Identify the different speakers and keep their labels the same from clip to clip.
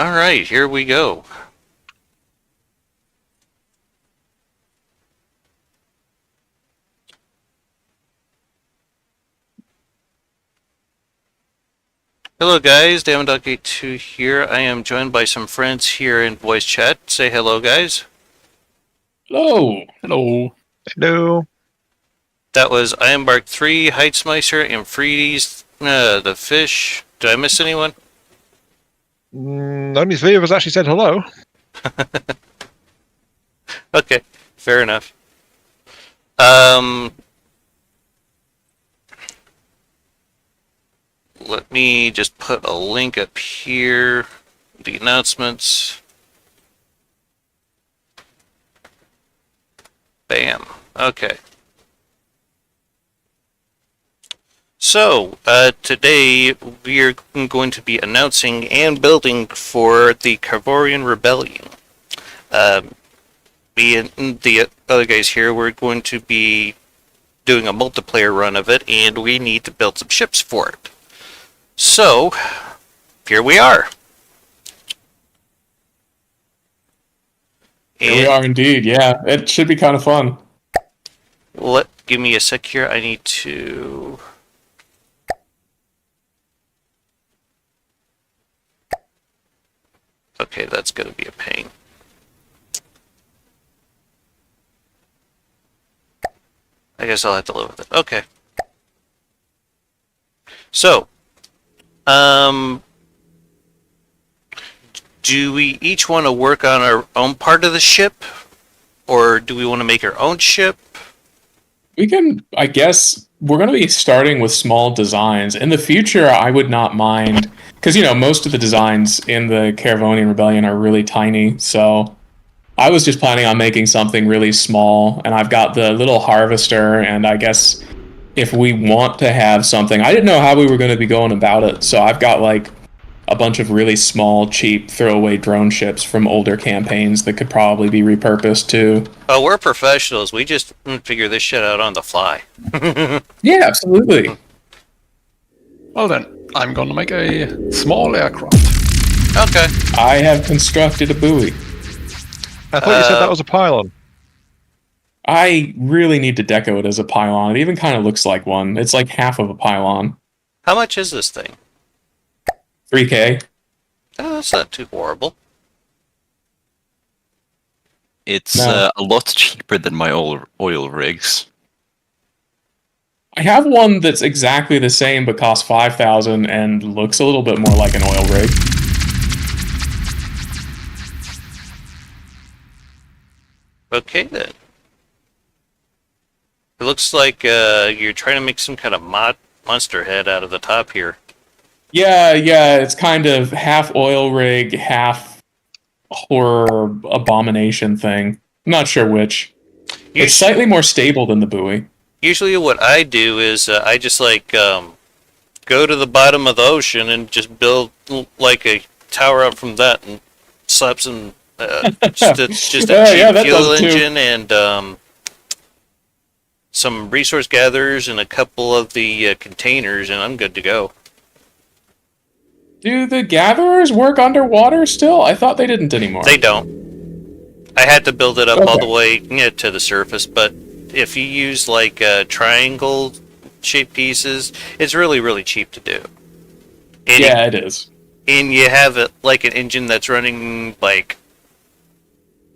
Speaker 1: All right, here we go. Hello guys, Dama.K2 here. I am joined by some friends here in voice chat. Say hello guys.
Speaker 2: Hello.
Speaker 3: Hello.
Speaker 4: Hello.
Speaker 1: That was I Embark 3, Heightsmeister, and Freedy's the fish. Did I miss anyone?
Speaker 4: Only three of us actually said hello.
Speaker 1: Okay, fair enough. Let me just put a link up here. The announcements. Bam. Okay. So, today we are going to be announcing and building for the Carvonian Rebellion. Me and the other guys here, we're going to be doing a multiplayer run of it, and we need to build some ships for it. So, here we are.
Speaker 2: Here we are indeed, yeah. It should be kind of fun.
Speaker 1: Give me a sec here. I need to... Okay, that's going to be a pain. I guess I'll have to live with it. Okay. So, do we each want to work on our own part of the ship? Or do we want to make our own ship?
Speaker 2: We can, I guess, we're going to be starting with small designs. In the future, I would not mind, because, you know, most of the designs in the Carvonian Rebellion are really tiny, so I was just planning on making something really small, and I've got the little harvester, and I guess if we want to have something, I didn't know how we were going to be going about it, so I've got, like, a bunch of really small, cheap, throwaway drone ships from older campaigns that could probably be repurposed too.
Speaker 1: Oh, we're professionals. We just figure this shit out on the fly.
Speaker 2: Yeah, absolutely.
Speaker 3: Well then, I'm gonna make a small aircraft.
Speaker 1: Okay.
Speaker 2: I have constructed a buoy.
Speaker 4: I thought you said that was a pylon.
Speaker 2: I really need to deco it as a pylon. It even kind of looks like one. It's like half of a pylon.
Speaker 1: How much is this thing?
Speaker 2: 3K.
Speaker 1: Oh, that's not too horrible.
Speaker 5: It's
Speaker 2: No.
Speaker 5: a lot cheaper than my oil rigs.
Speaker 2: I have one that's exactly the same but costs 5,000 and looks a little bit more like an oil rig.
Speaker 1: Okay then. It looks like you're trying to make some kind of monster head out of the top here.
Speaker 2: Yeah, it's kind of half oil rig, half horror abomination thing. I'm not sure which. It's slightly more stable than the buoy.
Speaker 1: Usually what I do is I just like go to the bottom of the ocean and just build like a tower up from that and slap some just a cheap fuel engine and some resource gatherers and a couple of the containers, and I'm good to go.
Speaker 2: Do the gatherers work underwater still? I thought they didn't anymore.
Speaker 1: They don't. I had to build it up all the way to the surface, but if you use like triangle shaped pieces, it's really, really cheap to do. And
Speaker 2: it is.
Speaker 1: And you have like an engine that's running like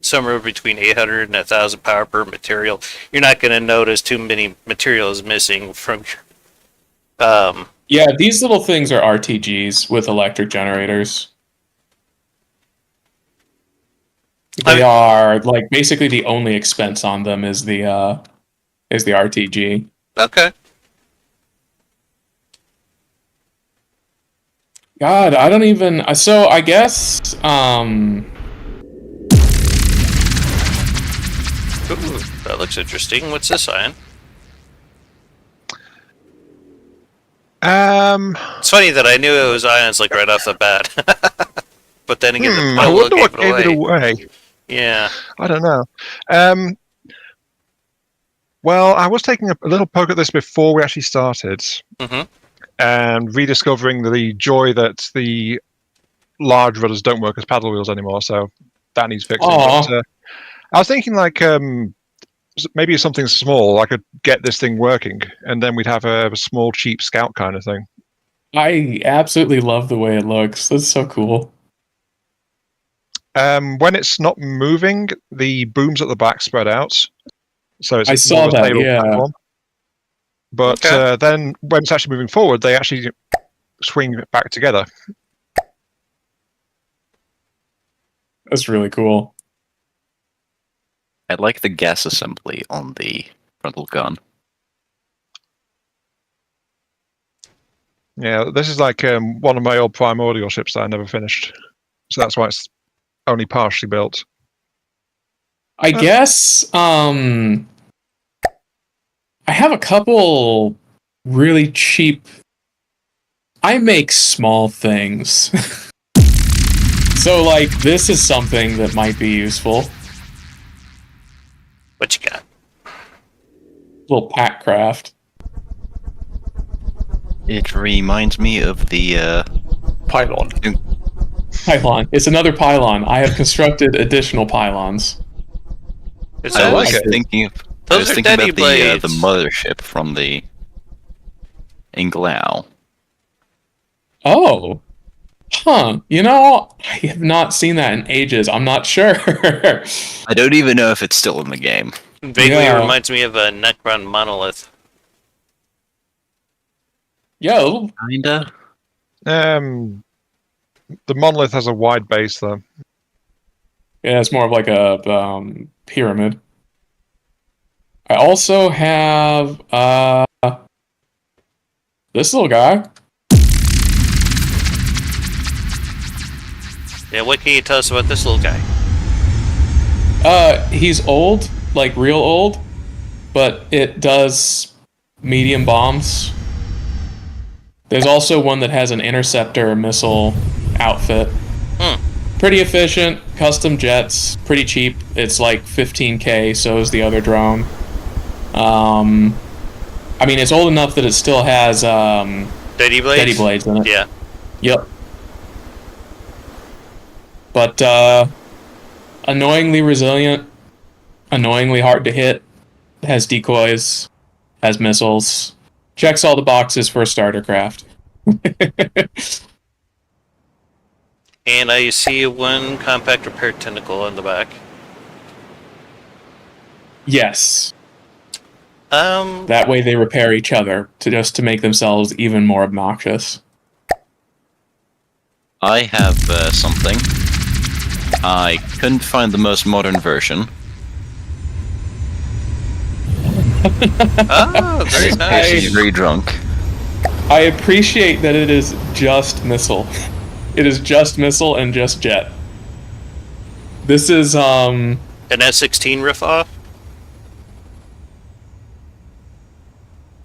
Speaker 1: somewhere between 800 and 1,000 power per material. You're not going to notice too many materials missing from your...
Speaker 2: Yeah, these little things are RTGs with electric generators. They are like basically the only expense on them is the RTG.
Speaker 1: Okay.
Speaker 2: God, I don't even. So I guess.
Speaker 1: Ooh, that looks interesting. What's this iron? It's funny that I knew it was ions like right off the bat. But then again, the
Speaker 4: I wonder what
Speaker 1: gave
Speaker 4: gave it away.
Speaker 1: Yeah.
Speaker 4: I don't know. Well, I was taking a little poke at this before we actually started, and rediscovering the joy that the large rudders don't work as paddle wheels anymore, so that needs fixing.
Speaker 2: Aw.
Speaker 4: But, I was thinking like maybe something small. I could get this thing working, and then we'd have a small, cheap scout kind of thing.
Speaker 2: I absolutely love the way it looks. That's so cool.
Speaker 4: When it's not moving, the booms at the back spread out, so it's
Speaker 2: I
Speaker 4: more
Speaker 2: saw
Speaker 4: of a
Speaker 2: that,
Speaker 4: stable
Speaker 2: yeah.
Speaker 4: platform. But
Speaker 1: Okay.
Speaker 4: then when it's actually moving forward, they actually swing back together.
Speaker 2: That's really cool.
Speaker 5: I like the gas assembly on the frontal gun.
Speaker 4: Yeah, this is like one of my old primordial ships that I never finished, so that's why it's only partially built.
Speaker 2: I guess I have a couple really cheap. I make small things. So like this is something that might be useful.
Speaker 1: What you got?
Speaker 2: Little pack craft.
Speaker 5: It reminds me of the
Speaker 3: Pylon.
Speaker 2: Pylon. It's another pylon. I have constructed additional pylons.
Speaker 1: Is
Speaker 5: I
Speaker 1: that
Speaker 5: was
Speaker 4: like it.
Speaker 5: thinking.
Speaker 1: Those
Speaker 5: I was
Speaker 1: are
Speaker 5: thinking
Speaker 1: Daddy
Speaker 5: about
Speaker 1: blades.
Speaker 5: the mothership from the Inglau.
Speaker 2: Oh. Huh. You know, I have not seen that in ages. I'm not sure.
Speaker 5: I don't even know if it's still in the game.
Speaker 1: vaguely
Speaker 2: Yeah.
Speaker 1: reminds me of a Necron monolith.
Speaker 2: Yeah, a little.
Speaker 5: Kinda.
Speaker 4: The monolith has a wide base, though.
Speaker 2: Yeah, it's more of like a pyramid. I also have this little guy.
Speaker 1: Yeah, what can you tell us about this little guy?
Speaker 2: He's old, like real old, but it does medium bombs. There's also one that has an interceptor missile outfit. Pretty efficient, custom jets, pretty cheap. It's like 15k, so is the other drone. I mean, it's old enough that it still has
Speaker 1: Daddy blades?
Speaker 2: Teddy blades in it.
Speaker 1: Yeah.
Speaker 2: Yep. But annoyingly resilient, annoyingly hard to hit, has decoys, has missiles, checks all the boxes for a starter craft.
Speaker 1: And I see one compact repair tentacle on the back.
Speaker 2: Yes.
Speaker 1: Um,
Speaker 2: That way they repair each other to make themselves even more obnoxious.
Speaker 5: I have something. I couldn't find the most modern version.
Speaker 1: oh, very
Speaker 5: It's
Speaker 1: nice.
Speaker 5: actually very drunk.
Speaker 2: I appreciate that it is just missile. It is just missile and just jet. This is
Speaker 1: An S16 riff off?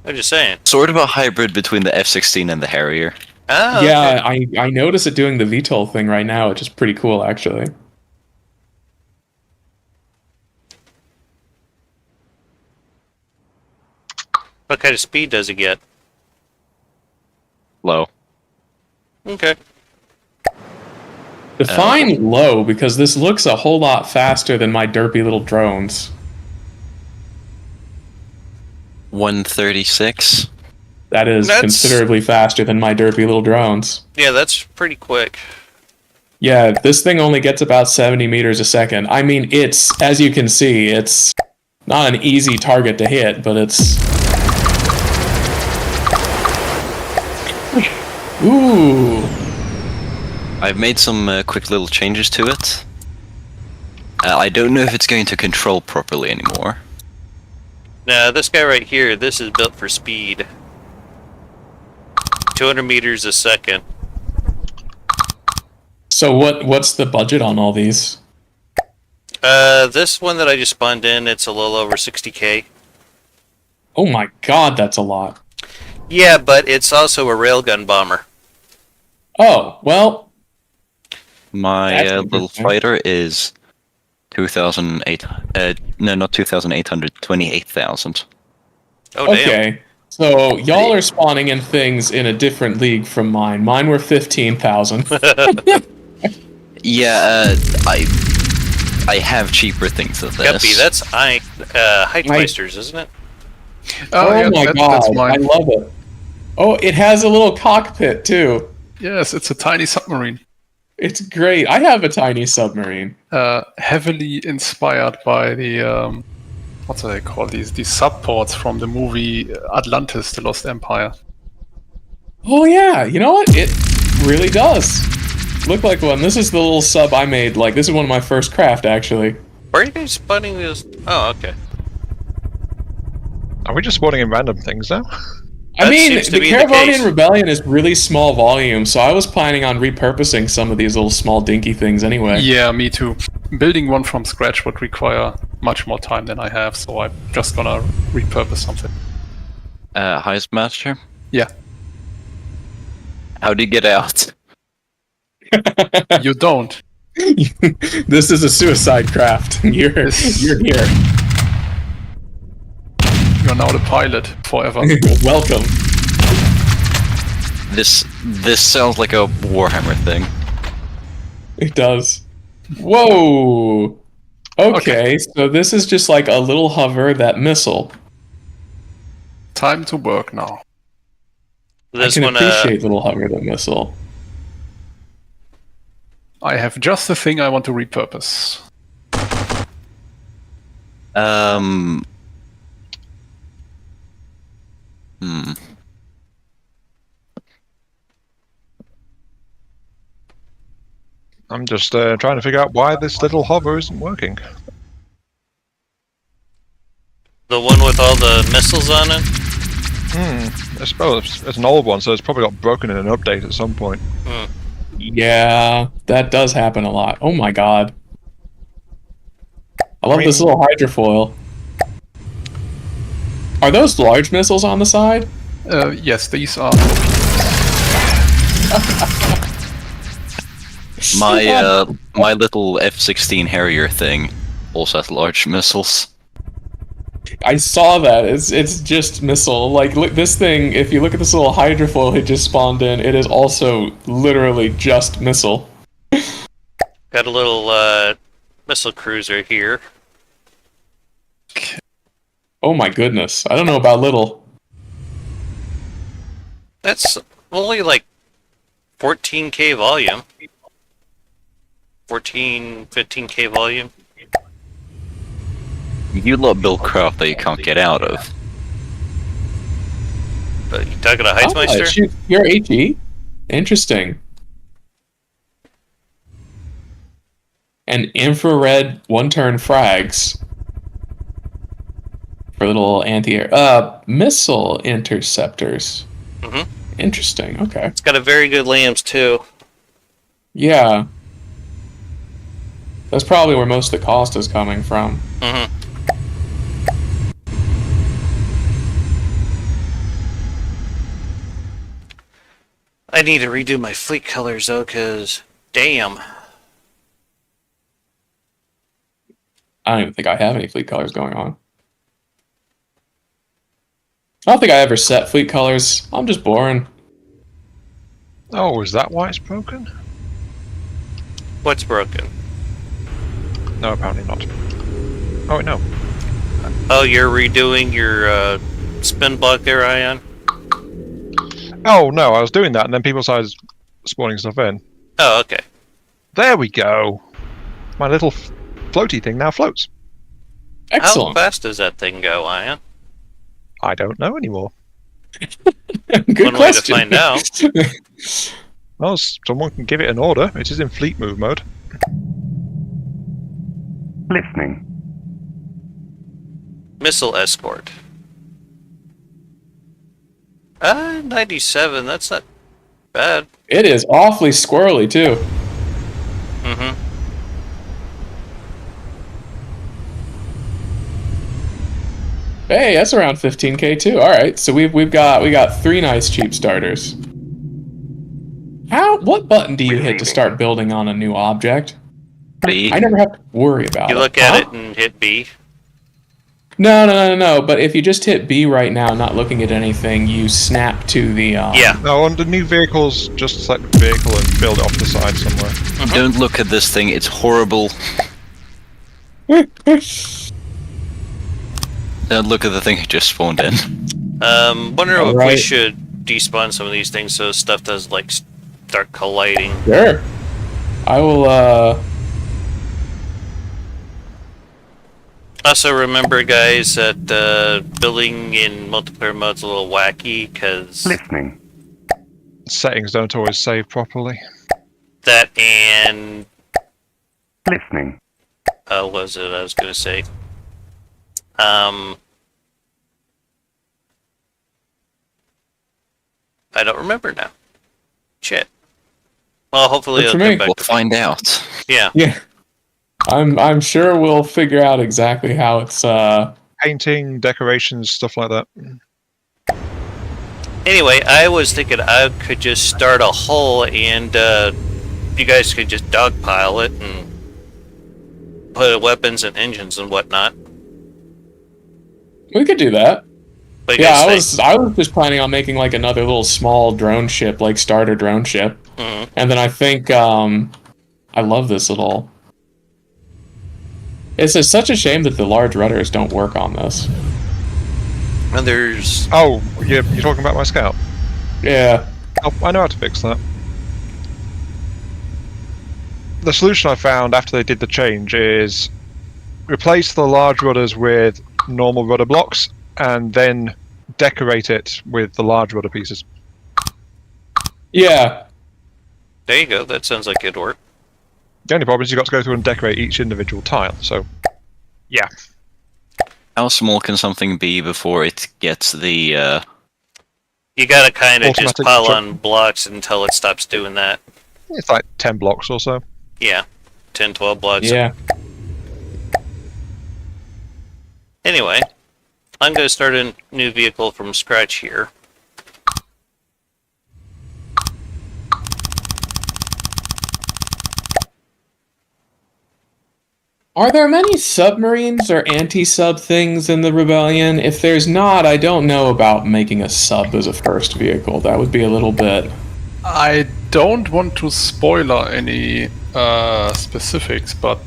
Speaker 1: I'm just saying.
Speaker 5: Sort of a hybrid between the F-16 and the Harrier.
Speaker 1: Oh,
Speaker 2: yeah, I notice it doing the VTOL thing right now, which is pretty cool actually.
Speaker 1: What kind of speed does it get?
Speaker 5: Low.
Speaker 1: Okay.
Speaker 2: Define low, because this looks a whole lot faster than my derpy little drones.
Speaker 5: 136.
Speaker 2: That is
Speaker 1: That's-
Speaker 2: considerably faster than my derpy little drones.
Speaker 1: Yeah, that's pretty quick.
Speaker 2: Yeah, this thing only gets about 70 meters a second. I mean, it's, as you can see, it's not an easy target to hit, but it's... Ooh.
Speaker 5: I've made some quick little changes to it. I don't know if it's going to control properly anymore.
Speaker 1: Now, this guy right here, this is built for speed. 200 meters a second.
Speaker 2: So what's the budget on all these?
Speaker 1: This one that I just spawned in, it's a little over 60k.
Speaker 2: Oh my god, that's a lot.
Speaker 1: Yeah, but it's also a railgun bomber.
Speaker 2: Oh, well,
Speaker 5: My
Speaker 2: That's
Speaker 5: little
Speaker 2: interesting.
Speaker 5: fighter is 2,008. No, not 2,800. 28,000.
Speaker 1: Oh, damn.
Speaker 2: okay. So y'all are spawning in things in a different league from mine. Mine were 15,000.
Speaker 5: Yeah, I have cheaper things than this.
Speaker 1: Guppy, that's Heightmeisters, isn't it?
Speaker 3: Oh, yeah,
Speaker 2: my god,
Speaker 3: that's
Speaker 2: I
Speaker 3: mine.
Speaker 2: love it. Oh, it has a little cockpit too.
Speaker 3: Yes, it's a tiny submarine.
Speaker 2: It's great. I have a tiny submarine.
Speaker 3: Heavily inspired by the what do they call these subports from the movie Atlantis: The Lost Empire.
Speaker 2: Oh yeah, you know what? It really does look like one. This is the little sub I made. Like, this is one of my first craft, actually.
Speaker 1: Where are you guys spawning this? Oh, okay.
Speaker 4: Are we just spawning in random things now?
Speaker 2: I
Speaker 1: That
Speaker 2: mean,
Speaker 1: seems to
Speaker 2: the
Speaker 1: be the
Speaker 2: Carvonian
Speaker 1: case.
Speaker 2: Rebellion is really small volume, so I was planning on repurposing some of these little small dinky things anyway.
Speaker 3: Yeah, me too. Building one from scratch would require much more time than I have, so I'm just gonna repurpose something.
Speaker 5: Heist Master?
Speaker 3: Yeah.
Speaker 5: How do you get out?
Speaker 3: You don't.
Speaker 2: This is a suicide craft. You're here.
Speaker 3: You're now the pilot forever.
Speaker 2: Welcome.
Speaker 5: This sounds like a Warhammer thing.
Speaker 2: It does. Whoa. Okay, so this is just like a little hover, that missile.
Speaker 3: Time to work now.
Speaker 1: This
Speaker 2: I can
Speaker 1: one,
Speaker 2: appreciate little hover, that missile.
Speaker 3: I have just the thing I want to repurpose.
Speaker 4: I'm just trying to figure out why this little hover isn't working.
Speaker 1: the one with all the missiles on it.
Speaker 4: I suppose it's an old one, so it's probably got broken in an update at some point.
Speaker 2: Yeah, that does happen a lot. Oh my god. I love
Speaker 4: mean-
Speaker 2: this little hydrofoil. Are those large missiles on the side?
Speaker 3: Yes, these are.
Speaker 5: My little F-16 Harrier thing also has large missiles.
Speaker 2: I saw that. It's just missile. Like, look, this thing, if you look at this little hydrofoil it just spawned in, it is also literally just missile.
Speaker 1: Got a little missile cruiser here.
Speaker 2: Oh my goodness. I don't know about little.
Speaker 1: That's only like 14k volume. 15k volume.
Speaker 5: You lot build craft that you can't get out of.
Speaker 1: But you talking to
Speaker 2: Oh,
Speaker 1: Heightmeister?
Speaker 2: shoot, you're HE? Interesting. And infrared one-turn frags. For little anti-air... missile interceptors.
Speaker 1: Mhm.
Speaker 2: Interesting, okay.
Speaker 1: It's got a very good lambs too.
Speaker 2: Yeah. That's probably where most of the cost is coming from.
Speaker 1: Mm-hmm. I need to redo my fleet colors though, cause damn.
Speaker 2: I don't even think I have any fleet colors going on. I don't think I ever set fleet colors. I'm just boring.
Speaker 4: Oh, is that why it's broken?
Speaker 1: What's broken?
Speaker 4: No, apparently not. Oh, no.
Speaker 1: Oh, you're redoing your spin block there, Ion?
Speaker 4: Oh, no, I was doing that, and then people started spawning stuff in.
Speaker 1: Oh, okay.
Speaker 4: There we go. My little floaty thing now floats.
Speaker 1: How
Speaker 2: Excellent.
Speaker 1: fast does that thing go, Ion?
Speaker 4: I don't know anymore.
Speaker 2: Good
Speaker 1: One way to
Speaker 2: question.
Speaker 1: find out.
Speaker 4: Well, someone can give it an order. It is in fleet move mode.
Speaker 6: Listening.
Speaker 1: Missile escort. 97, that's not bad.
Speaker 2: It is awfully squirrely, too.
Speaker 1: Mm-hmm.
Speaker 2: Hey, that's around 15k too. All right, so we got 3 nice cheap starters. What button do you hit to start building on a new object?
Speaker 5: B.
Speaker 2: I never have to worry about
Speaker 1: You
Speaker 2: it.
Speaker 1: look at
Speaker 2: Huh?
Speaker 1: it and hit B.
Speaker 2: No. But if you just hit B right now, not looking at anything, you snap to the.
Speaker 1: Yeah.
Speaker 4: No, on the new vehicles, just select the vehicle and build it off the side somewhere.
Speaker 5: Don't look at this thing, it's horrible. Don't look at the thing it just spawned in.
Speaker 1: Wonder if we
Speaker 2: Alright.
Speaker 1: should despawn some of these things so stuff does like start colliding.
Speaker 2: Sure. I will.
Speaker 1: Also, remember, guys, that building in multiplayer mode's a little wacky because
Speaker 6: Listening.
Speaker 4: Settings don't always save properly.
Speaker 1: that and
Speaker 6: Listening.
Speaker 1: what was it I was gonna say? I don't remember now. Shit. Well, hopefully
Speaker 2: Good
Speaker 1: it'll
Speaker 2: for
Speaker 1: come
Speaker 2: me.
Speaker 1: back
Speaker 5: We'll
Speaker 1: to
Speaker 5: find out.
Speaker 1: Yeah.
Speaker 2: Yeah. I'm sure we'll figure out exactly how it's.
Speaker 4: Painting, decorations, stuff like that.
Speaker 1: Anyway, I was thinking I could just start a hull and you guys could just dogpile it and put weapons and engines and whatnot.
Speaker 2: We could do that.
Speaker 1: What do you
Speaker 2: Yeah,
Speaker 1: guys
Speaker 2: I was just planning on making like another little small drone ship, like starter drone ship.
Speaker 1: think?
Speaker 2: And then I think I love this little. It's such a shame that the large rudders don't work on this.
Speaker 1: And there's
Speaker 4: Oh, you're talking about my scout?
Speaker 2: Yeah.
Speaker 4: Oh, I know how to fix that. The solution I found after they did the change is replace the large rudders with normal rudder blocks and then decorate it with the large rudder pieces.
Speaker 2: Yeah.
Speaker 1: there you go. That sounds like it'd work.
Speaker 4: The only problem is you've got to go through and decorate each individual tile, so yeah.
Speaker 5: How small can something be before it gets the,
Speaker 1: You gotta kind of just
Speaker 4: Automatic
Speaker 1: pile
Speaker 4: truck.
Speaker 1: on blocks until it stops doing that.
Speaker 4: It's like 10 blocks or so.
Speaker 1: Yeah, 10, 12 blocks.
Speaker 2: Yeah.
Speaker 1: Anyway, I'm gonna start a new vehicle from scratch here.
Speaker 2: Are there many submarines or anti-sub things in the Rebellion? If there's not, I don't know about making a sub as a first vehicle. That would be a little bit.
Speaker 3: I don't want to spoiler any specifics, but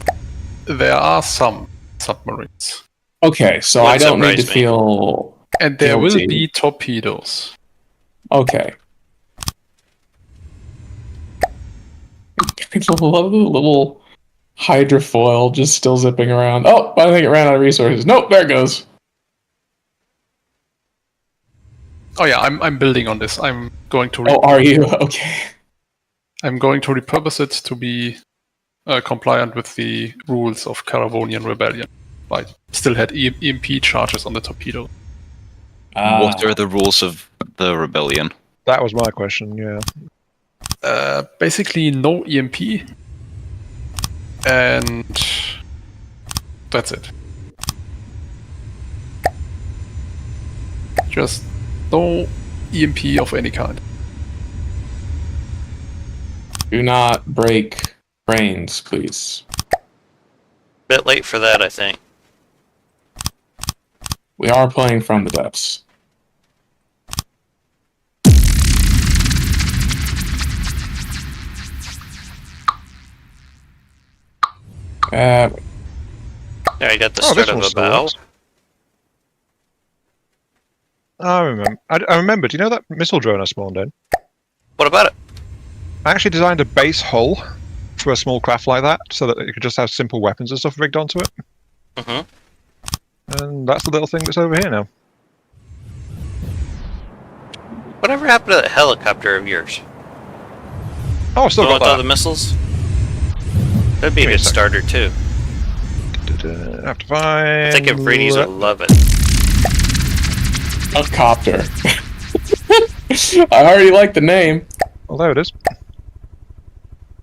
Speaker 3: there are some submarines.
Speaker 2: Okay, so
Speaker 1: Wouldn't
Speaker 2: I don't need to
Speaker 1: surprise me.
Speaker 2: feel.
Speaker 3: And there will
Speaker 2: Guilty.
Speaker 3: be torpedoes.
Speaker 2: Okay. I love the little hydrofoil just still zipping around. Oh, I think it ran out of resources. Nope, there it goes.
Speaker 3: Oh yeah, I'm building on this. I'm going to
Speaker 2: Oh, are you? Okay.
Speaker 3: I'm going to repurpose it to be compliant with the rules of Carvonian Rebellion. I still had EMP charges on the torpedo.
Speaker 5: what are the rules of the rebellion?
Speaker 4: That was my question, yeah.
Speaker 3: Basically, no EMP, and that's it. Just no EMP of any kind.
Speaker 2: Do not break brains, please.
Speaker 1: Bit late for that, I think.
Speaker 2: We are playing from the depths.
Speaker 1: There, I got the
Speaker 4: Oh,
Speaker 1: start
Speaker 4: this
Speaker 1: of
Speaker 4: one
Speaker 1: a
Speaker 4: still
Speaker 1: bow.
Speaker 4: works. I remember. I remember. Do you know that missile drone I spawned in?
Speaker 1: What about it?
Speaker 4: I actually designed a base hull for a small craft like that, so that it could just have simple weapons and stuff rigged onto it.
Speaker 1: Mm-hmm.
Speaker 4: And that's the little thing that's over here now.
Speaker 1: Whatever happened to that helicopter of yours?
Speaker 4: Oh, I still
Speaker 1: The one
Speaker 4: got
Speaker 1: with all
Speaker 4: that.
Speaker 1: the missiles? That'd be a
Speaker 4: Wait a
Speaker 1: good
Speaker 4: sec.
Speaker 1: starter, too.
Speaker 4: I have to find.
Speaker 1: I think if Brady's would love it.
Speaker 2: A copter. I already like the name.
Speaker 4: Oh, there it is.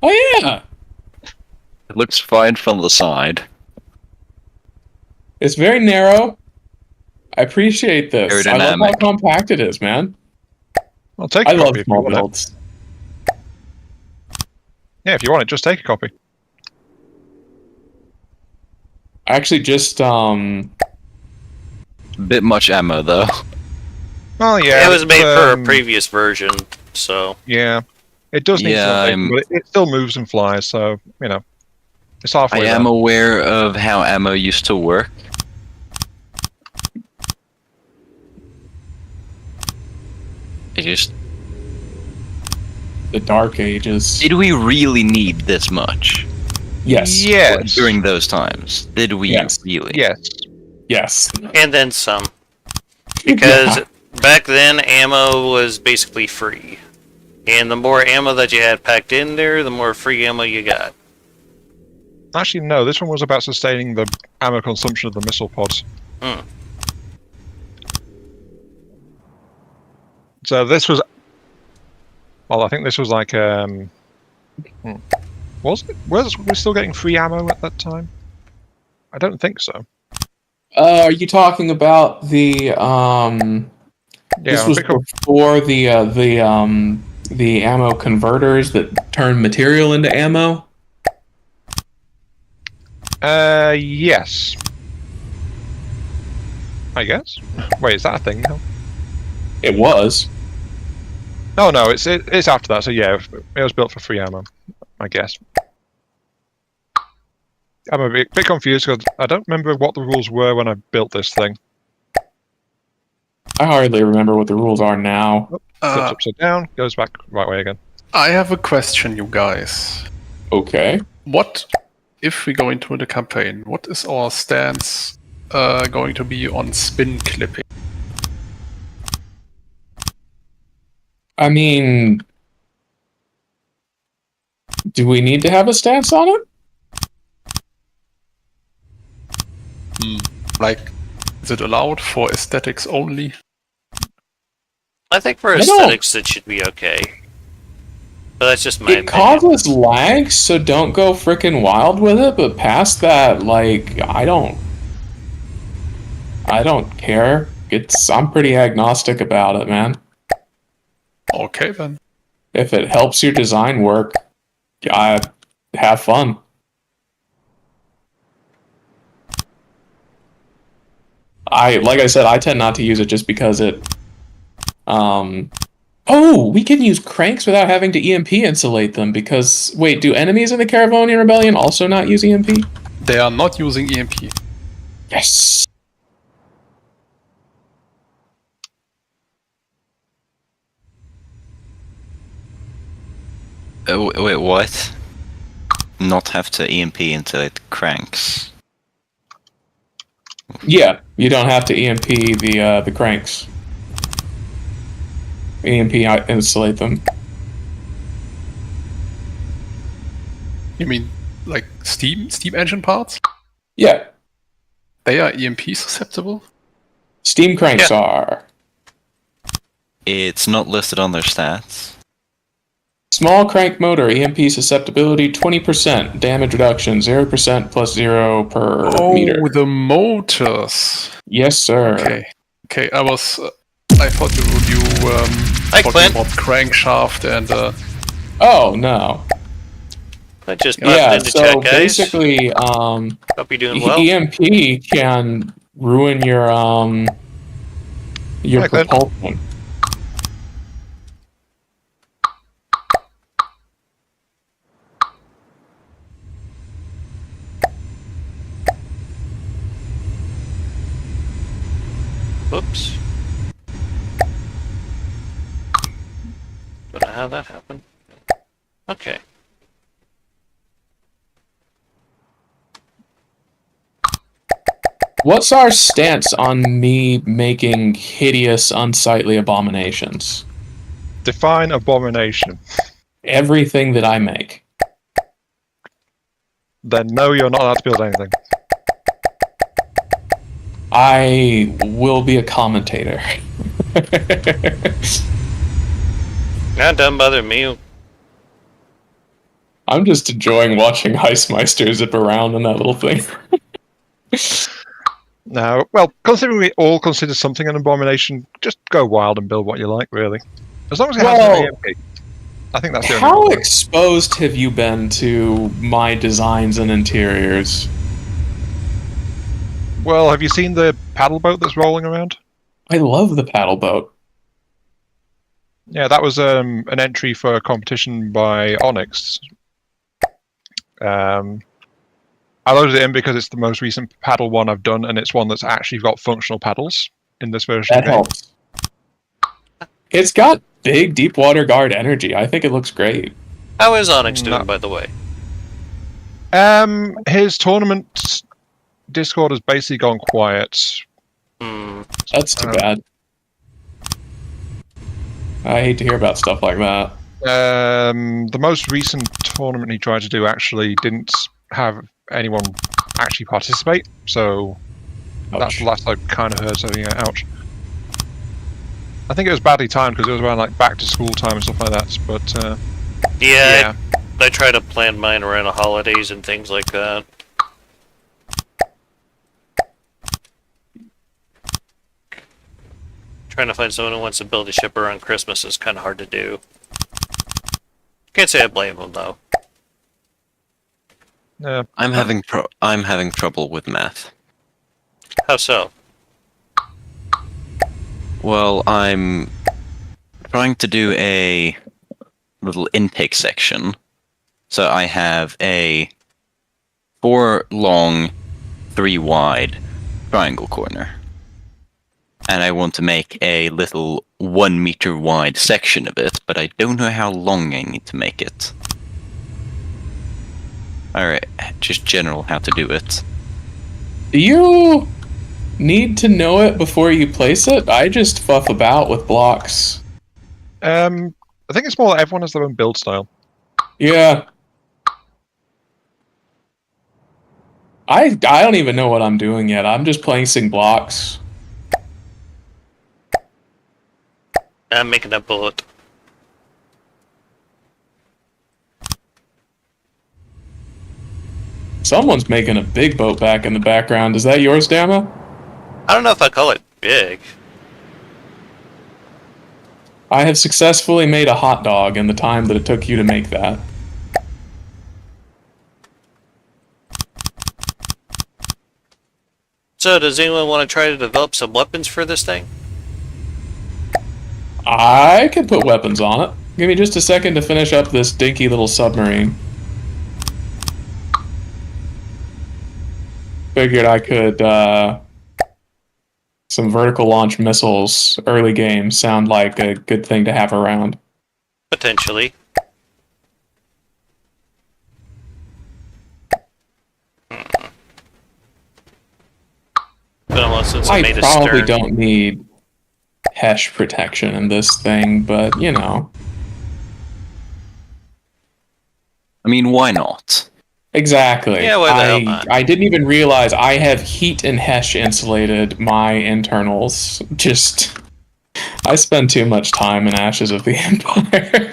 Speaker 2: Oh yeah,
Speaker 5: It looks fine from the side.
Speaker 2: it's very narrow. I appreciate this. I love how
Speaker 5: Aerodynamic.
Speaker 2: compact it is, man.
Speaker 4: I'll take
Speaker 2: I
Speaker 4: a
Speaker 2: love
Speaker 4: copy if you
Speaker 2: small
Speaker 4: want it.
Speaker 2: builds.
Speaker 4: Yeah, if you want it, just take a copy.
Speaker 2: I actually just
Speaker 5: Bit much ammo though.
Speaker 4: Oh yeah,
Speaker 1: It was made for a previous version, so
Speaker 4: Yeah, it does need
Speaker 5: Yeah,
Speaker 4: some updating, but it still moves and flies, so it's
Speaker 5: I
Speaker 4: halfway
Speaker 5: am
Speaker 4: there.
Speaker 5: aware of how ammo used to work. It just
Speaker 2: The Dark Ages.
Speaker 5: did we really need this much
Speaker 2: Yes.
Speaker 4: Yes.
Speaker 5: during those times? Did we
Speaker 2: Yes.
Speaker 5: really?
Speaker 4: Yes.
Speaker 2: Yes.
Speaker 1: and then some. Because back then ammo was basically free. And the more ammo that you had packed in there, the more free ammo you got.
Speaker 4: Actually, no. This one was about sustaining the ammo consumption of the missile pods.
Speaker 1: Hmm.
Speaker 4: So this was. Well, I think this was like. Was it? Was we still getting free ammo at that time? I don't think so.
Speaker 2: Are you talking about the This
Speaker 4: Yeah,
Speaker 2: was before the ammo converters that turn material into ammo.
Speaker 4: Yes. I guess. Wait, is that a thing now?
Speaker 2: It was.
Speaker 4: Oh no, it's after that. So yeah, it was built for free ammo, I guess. I'm a bit confused because I don't remember what the rules were when I built this thing.
Speaker 2: I hardly remember what the rules are now.
Speaker 4: Flips upside down, goes back right way again.
Speaker 3: I have a question, you guys.
Speaker 2: Okay.
Speaker 3: What if we go into the campaign? What is our stance going to be on spin clipping?
Speaker 2: I mean, do we need to have a stance on it?
Speaker 3: Like, is it allowed for aesthetics only?
Speaker 1: I think for
Speaker 2: I don't-
Speaker 1: aesthetics it should be okay. But that's just my
Speaker 2: It
Speaker 1: opinion.
Speaker 2: causes lag, so don't go freaking wild with it. But past that, like, I don't care. I'm pretty agnostic about it, man.
Speaker 3: Okay then.
Speaker 2: If it helps your design work, I have fun. Like I said, I tend not to use it just because it. Oh, we can use cranks without having to EMP insulate them. Because wait, do enemies in the Carvonian Rebellion also not use EMP?
Speaker 3: They are not using EMP.
Speaker 2: Yes.
Speaker 5: Wait, what? Not have to EMP into it cranks.
Speaker 2: Yeah, you don't have to EMP the cranks. EMP insulate them.
Speaker 3: You mean like steam engine parts?
Speaker 2: Yeah,
Speaker 3: They are EMP susceptible?
Speaker 2: steam cranks are.
Speaker 5: It's not listed on their stats.
Speaker 2: Small crank motor, EMP susceptibility 20%, damage reduction 0% plus 0 per meter.
Speaker 3: Oh, the motors.
Speaker 2: Yes, sir.
Speaker 3: Okay. I thought you were
Speaker 1: Hi,
Speaker 3: talking
Speaker 1: Clint.
Speaker 3: about crankshaft and
Speaker 2: Oh no.
Speaker 1: I just
Speaker 2: Yeah,
Speaker 1: popped into
Speaker 2: so
Speaker 1: chat, guys.
Speaker 2: basically,
Speaker 1: Hope you're doing well.
Speaker 2: EMP can ruin your
Speaker 4: Hi, Clint.
Speaker 2: propulsion.
Speaker 1: Whoops. Don't know how that happened. Okay.
Speaker 2: What's our stance on me making hideous, unsightly abominations?
Speaker 4: Define abomination.
Speaker 2: Everything that I make.
Speaker 4: Then no, you're not allowed to build anything.
Speaker 2: I will be a commentator.
Speaker 1: Not done bothering me.
Speaker 2: I'm just enjoying watching Heistmeister zip around in that little thing.
Speaker 4: Now, well, considering we all consider something an abomination, just go wild and build what you like, really. As long as it has
Speaker 2: Well,
Speaker 4: an EMP. I think that's the
Speaker 2: How
Speaker 4: only
Speaker 2: exposed have you been to my designs and interiors?
Speaker 4: Well, have you seen the paddle boat that's rolling around?
Speaker 2: I love the paddle boat.
Speaker 4: Yeah, that was an entry for a competition by Onyx. I loaded it in because it's the most recent paddle one I've done, and it's one that's actually got functional paddles in this version of
Speaker 2: That
Speaker 4: the game.
Speaker 2: helps. It's got big deep water guard energy. I think it looks great.
Speaker 1: How is Onyx doing,
Speaker 4: No.
Speaker 1: by the way?
Speaker 4: His tournament Discord has basically gone quiet.
Speaker 1: Hmm.
Speaker 2: That's too bad. I hate to hear about stuff like that.
Speaker 4: The most recent tournament he tried to do actually didn't have anyone actually participate, so that's the last I kind of heard. So yeah, ouch. I think it was badly timed because it was around like back to school time and stuff like that. But
Speaker 1: Yeah, I try to plan mine around the holidays and things like that. Trying to find someone who wants to build a ship around Christmas is kind of hard to do. Can't say I blame them though.
Speaker 5: I'm having trouble with math.
Speaker 1: How so?
Speaker 5: Well, I'm trying to do a little intake section. So I have a 4 long, 3 wide triangle corner. And I want to make a little 1 meter wide section of it, but I don't know how long I need to make it. Alright, just general how to do it.
Speaker 2: Do you need to know it before you place it? I just fluff about with blocks.
Speaker 4: I think it's more everyone has their own build style.
Speaker 2: Yeah. I don't even know what I'm doing yet. I'm just placing blocks.
Speaker 1: I'm making a bullet.
Speaker 2: Someone's making a big boat back in the background. Is that yours, Dama?
Speaker 1: I don't know if I call it big.
Speaker 2: I have successfully made a hot dog in the time that it took you to make that.
Speaker 1: So, does anyone want to try to develop some weapons for this thing?
Speaker 2: I can put weapons on it. Give me just a second to finish up this dinky little submarine. Figured I could, some vertical launch missiles early game sound like a good thing to have around.
Speaker 1: Potentially. Been a while since I
Speaker 2: I
Speaker 1: made a
Speaker 2: probably
Speaker 1: stern.
Speaker 2: don't need Hesh protection in this thing, but you know.
Speaker 5: I mean, why not?
Speaker 2: Exactly.
Speaker 1: Yeah, why the hell not?
Speaker 2: I didn't even realize I have heat and Hesh insulated my internals. Just, I spend too much time in Ashes of the Empire.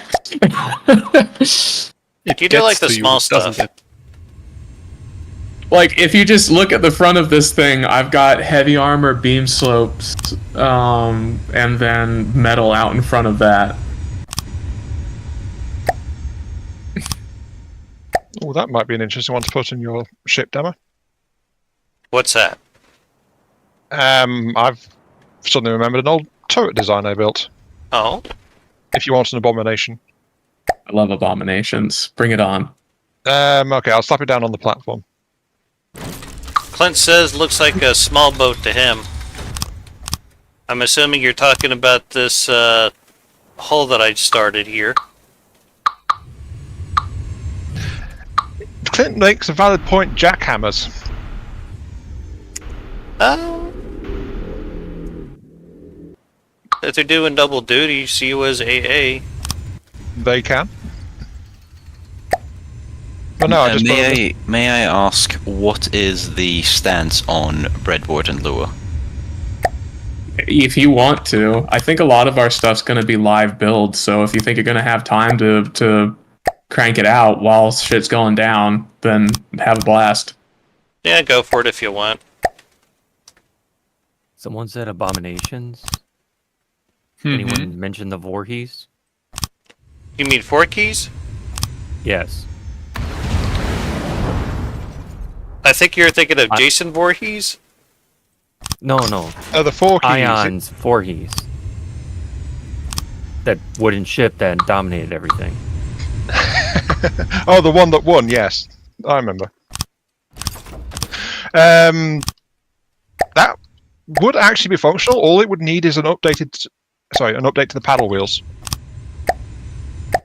Speaker 1: You do like
Speaker 3: Gets
Speaker 1: the
Speaker 3: to you,
Speaker 1: small
Speaker 3: doesn't
Speaker 1: stuff.
Speaker 3: it?
Speaker 2: Like, if you just look at the front of this thing, I've got heavy armor, beam slopes, and then metal out in front of that.
Speaker 4: Oh, that might be an interesting one to put in your ship demo.
Speaker 1: What's that?
Speaker 4: I've suddenly remembered an old turret design I built.
Speaker 1: Oh,
Speaker 4: If you want an abomination.
Speaker 2: I love abominations. Bring it on.
Speaker 4: Okay, I'll slap it down on the platform.
Speaker 1: Clint says looks like a small boat to him. I'm assuming you're talking about this hull that I started here.
Speaker 4: Clint makes a valid point, jackhammers.
Speaker 1: If they're doing double duty, see you as AA.
Speaker 4: They can. But no, I just
Speaker 5: may I ask, what is the stance on breadboard and lure?
Speaker 2: If you want to, I think a lot of our stuff's going to be live build, so if you think you're going to have time to crank it out while shit's going down, then have a blast.
Speaker 1: Yeah, go for it if you want.
Speaker 7: Someone said abominations.
Speaker 3: Mhm.
Speaker 7: Anyone mention the Voorhees?
Speaker 1: You mean 4 keys?
Speaker 7: Yes.
Speaker 1: I think you're thinking of Jason Voorhees.
Speaker 7: No.
Speaker 4: The four keys.
Speaker 7: Ion's Voorhees. That wooden ship that dominated everything.
Speaker 4: Oh, the one that won. Yes, I remember. That would actually be functional. All it would need is an update to the paddle wheels,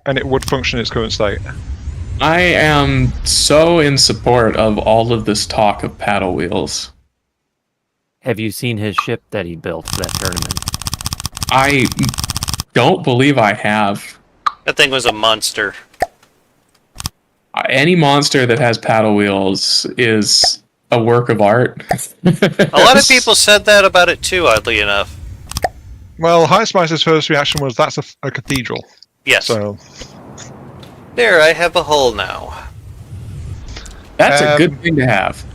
Speaker 4: and it would function in its current state.
Speaker 2: I am so in support of all of this talk of paddle wheels.
Speaker 7: Have you seen his ship that he built for that tournament?
Speaker 2: I don't believe I have.
Speaker 1: That thing was a monster.
Speaker 2: Any monster that has paddle wheels is a work of art.
Speaker 1: A lot of people said that about it too, oddly enough.
Speaker 4: Well, Heistmeister's first reaction was, "That's a cathedral."
Speaker 1: Yes.
Speaker 4: So
Speaker 1: There, I have a hole now.
Speaker 2: That's a good thing to have.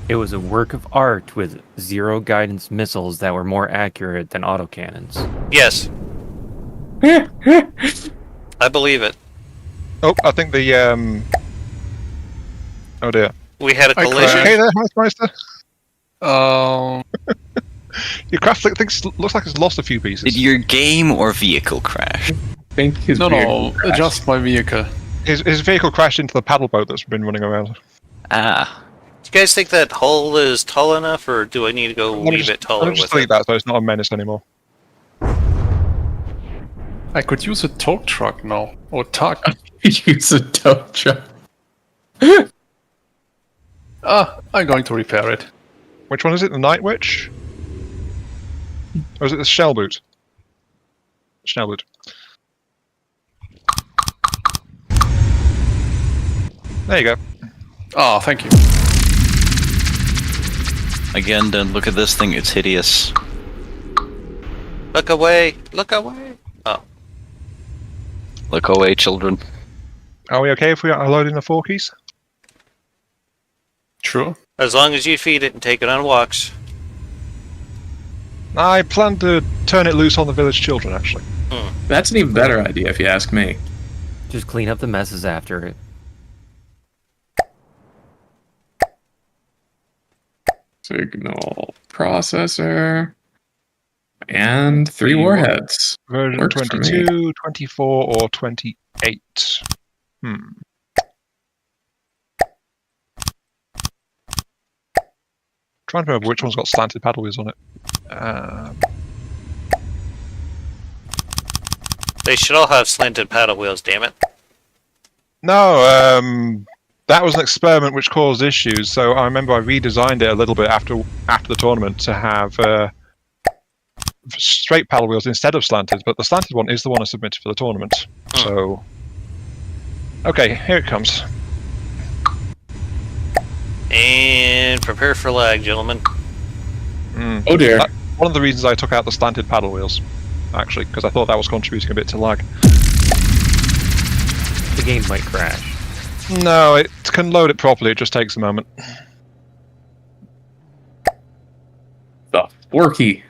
Speaker 7: It was a work of art with zero guidance missiles that were more accurate than autocannons.
Speaker 1: Yes, I believe it.
Speaker 4: oh, I think the oh dear.
Speaker 1: We had a
Speaker 3: I
Speaker 1: collision.
Speaker 4: Okay there, Heistmeister. Your craft looks like it's lost a few pieces.
Speaker 5: Did your game or vehicle crash?
Speaker 2: I think his
Speaker 3: No,
Speaker 2: vehicle crashed.
Speaker 3: just my vehicle.
Speaker 4: His vehicle crashed into the paddle boat that's been running around.
Speaker 5: Ah,
Speaker 1: Do you guys think that hole is tall enough, or do I need to go leave it taller
Speaker 4: Let me
Speaker 1: with
Speaker 4: just delete
Speaker 1: it?
Speaker 4: that so it's not a menace anymore.
Speaker 3: I could use a tow truck now. Or tug.
Speaker 2: Use a tow truck.
Speaker 3: I'm going to repair it.
Speaker 4: Which one is it? The Night Witch? Or is it the Shell Boot? Shell Boot. There you go.
Speaker 3: Ah, thank you.
Speaker 5: again, don't look at this thing, it's hideous.
Speaker 1: Look away! Look away! Oh.
Speaker 5: Look away, children.
Speaker 4: Are we okay if we are loading the 4 keys?
Speaker 3: True.
Speaker 1: As long as you feed it and take it on walks.
Speaker 4: I plan to turn it loose on the village children, actually.
Speaker 2: That's an even better idea, if you ask me.
Speaker 7: Just clean up the messes after it.
Speaker 2: Signal processor. And 3 warheads.
Speaker 4: Version
Speaker 2: Works for me.
Speaker 4: 22, 24, or 28. Trying to remember which one's got slanted paddle wheels on it.
Speaker 1: They should all have slanted paddle wheels, damn it.
Speaker 4: No, that was an experiment which caused issues. So I remember I redesigned it a little bit after the tournament to have straight paddle wheels instead of slanted. But the slanted one is the one I submitted for the tournament. So, okay, here it comes.
Speaker 1: And prepare for lag, gentlemen.
Speaker 2: Oh dear.
Speaker 4: One of the reasons I took out the slanted paddle wheels, actually, because I thought that was contributing a bit to lag.
Speaker 7: The game might crash.
Speaker 4: No, it can load it properly. It just takes a moment.
Speaker 2: The 4 key.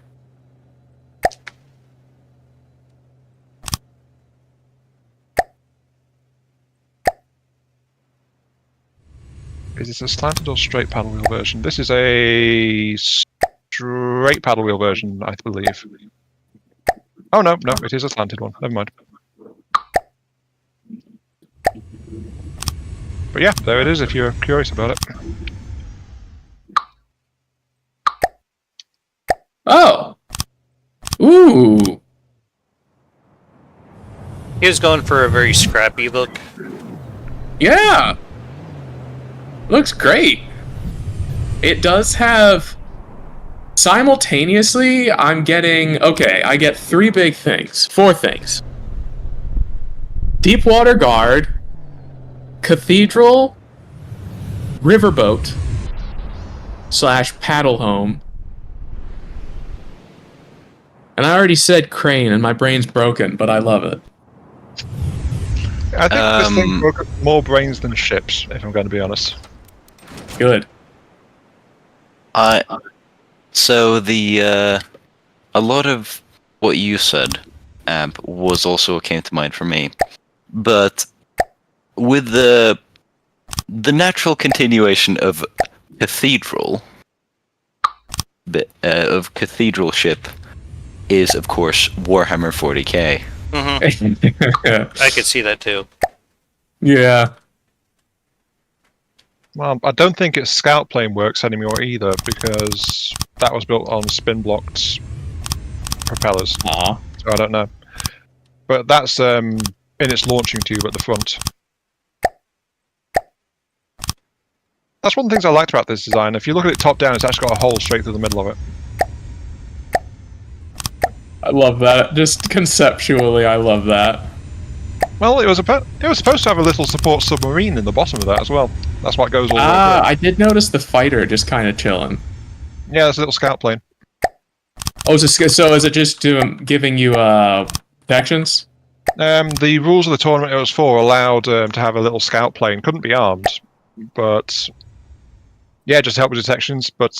Speaker 4: Is this a slanted or straight paddle wheel version? This is a straight paddle wheel version, I believe. Oh no, it is a slanted one. Never mind. But yeah, there it is if you're curious about it.
Speaker 2: Oh! Ooh!
Speaker 1: He was going for a very scrappy look.
Speaker 2: Yeah! Looks great. It does have... Simultaneously, I'm getting... Okay, I get 3 big things. 4 things. Deepwater Guard, Cathedral, Riverboat, / Paddle Home. And I already said crane, and my brain's broken, but I love it.
Speaker 4: I think this thing broke more brains than ships, if I'm going to be honest.
Speaker 2: Good.
Speaker 5: So the a lot of what you said, Ab, was also what came to mind for me. But with the natural continuation of Cathedral, of Cathedral Ship is, of course, Warhammer 40k.
Speaker 1: I could see that too.
Speaker 2: Yeah.
Speaker 4: Well, I don't think its scout plane works anymore either, because that was built on spin-blocked propellers.
Speaker 2: Aw.
Speaker 4: So I don't know. But that's in its launching tube at the front. That's one of the things I liked about this design. If you look at it top down, it's actually got a hole straight through the middle of it.
Speaker 2: I love that. Just conceptually, I love that.
Speaker 4: Well, it was supposed to have a little support submarine in the bottom of that as well. That's what goes all the way through.
Speaker 2: I did notice the fighter just kind of chilling.
Speaker 4: Yeah, it's a little scout plane.
Speaker 2: Oh, so is it just giving you protections?
Speaker 4: The rules of the tournament it was for allowed to have a little scout plane. Couldn't be armed, but yeah, just help with detections. But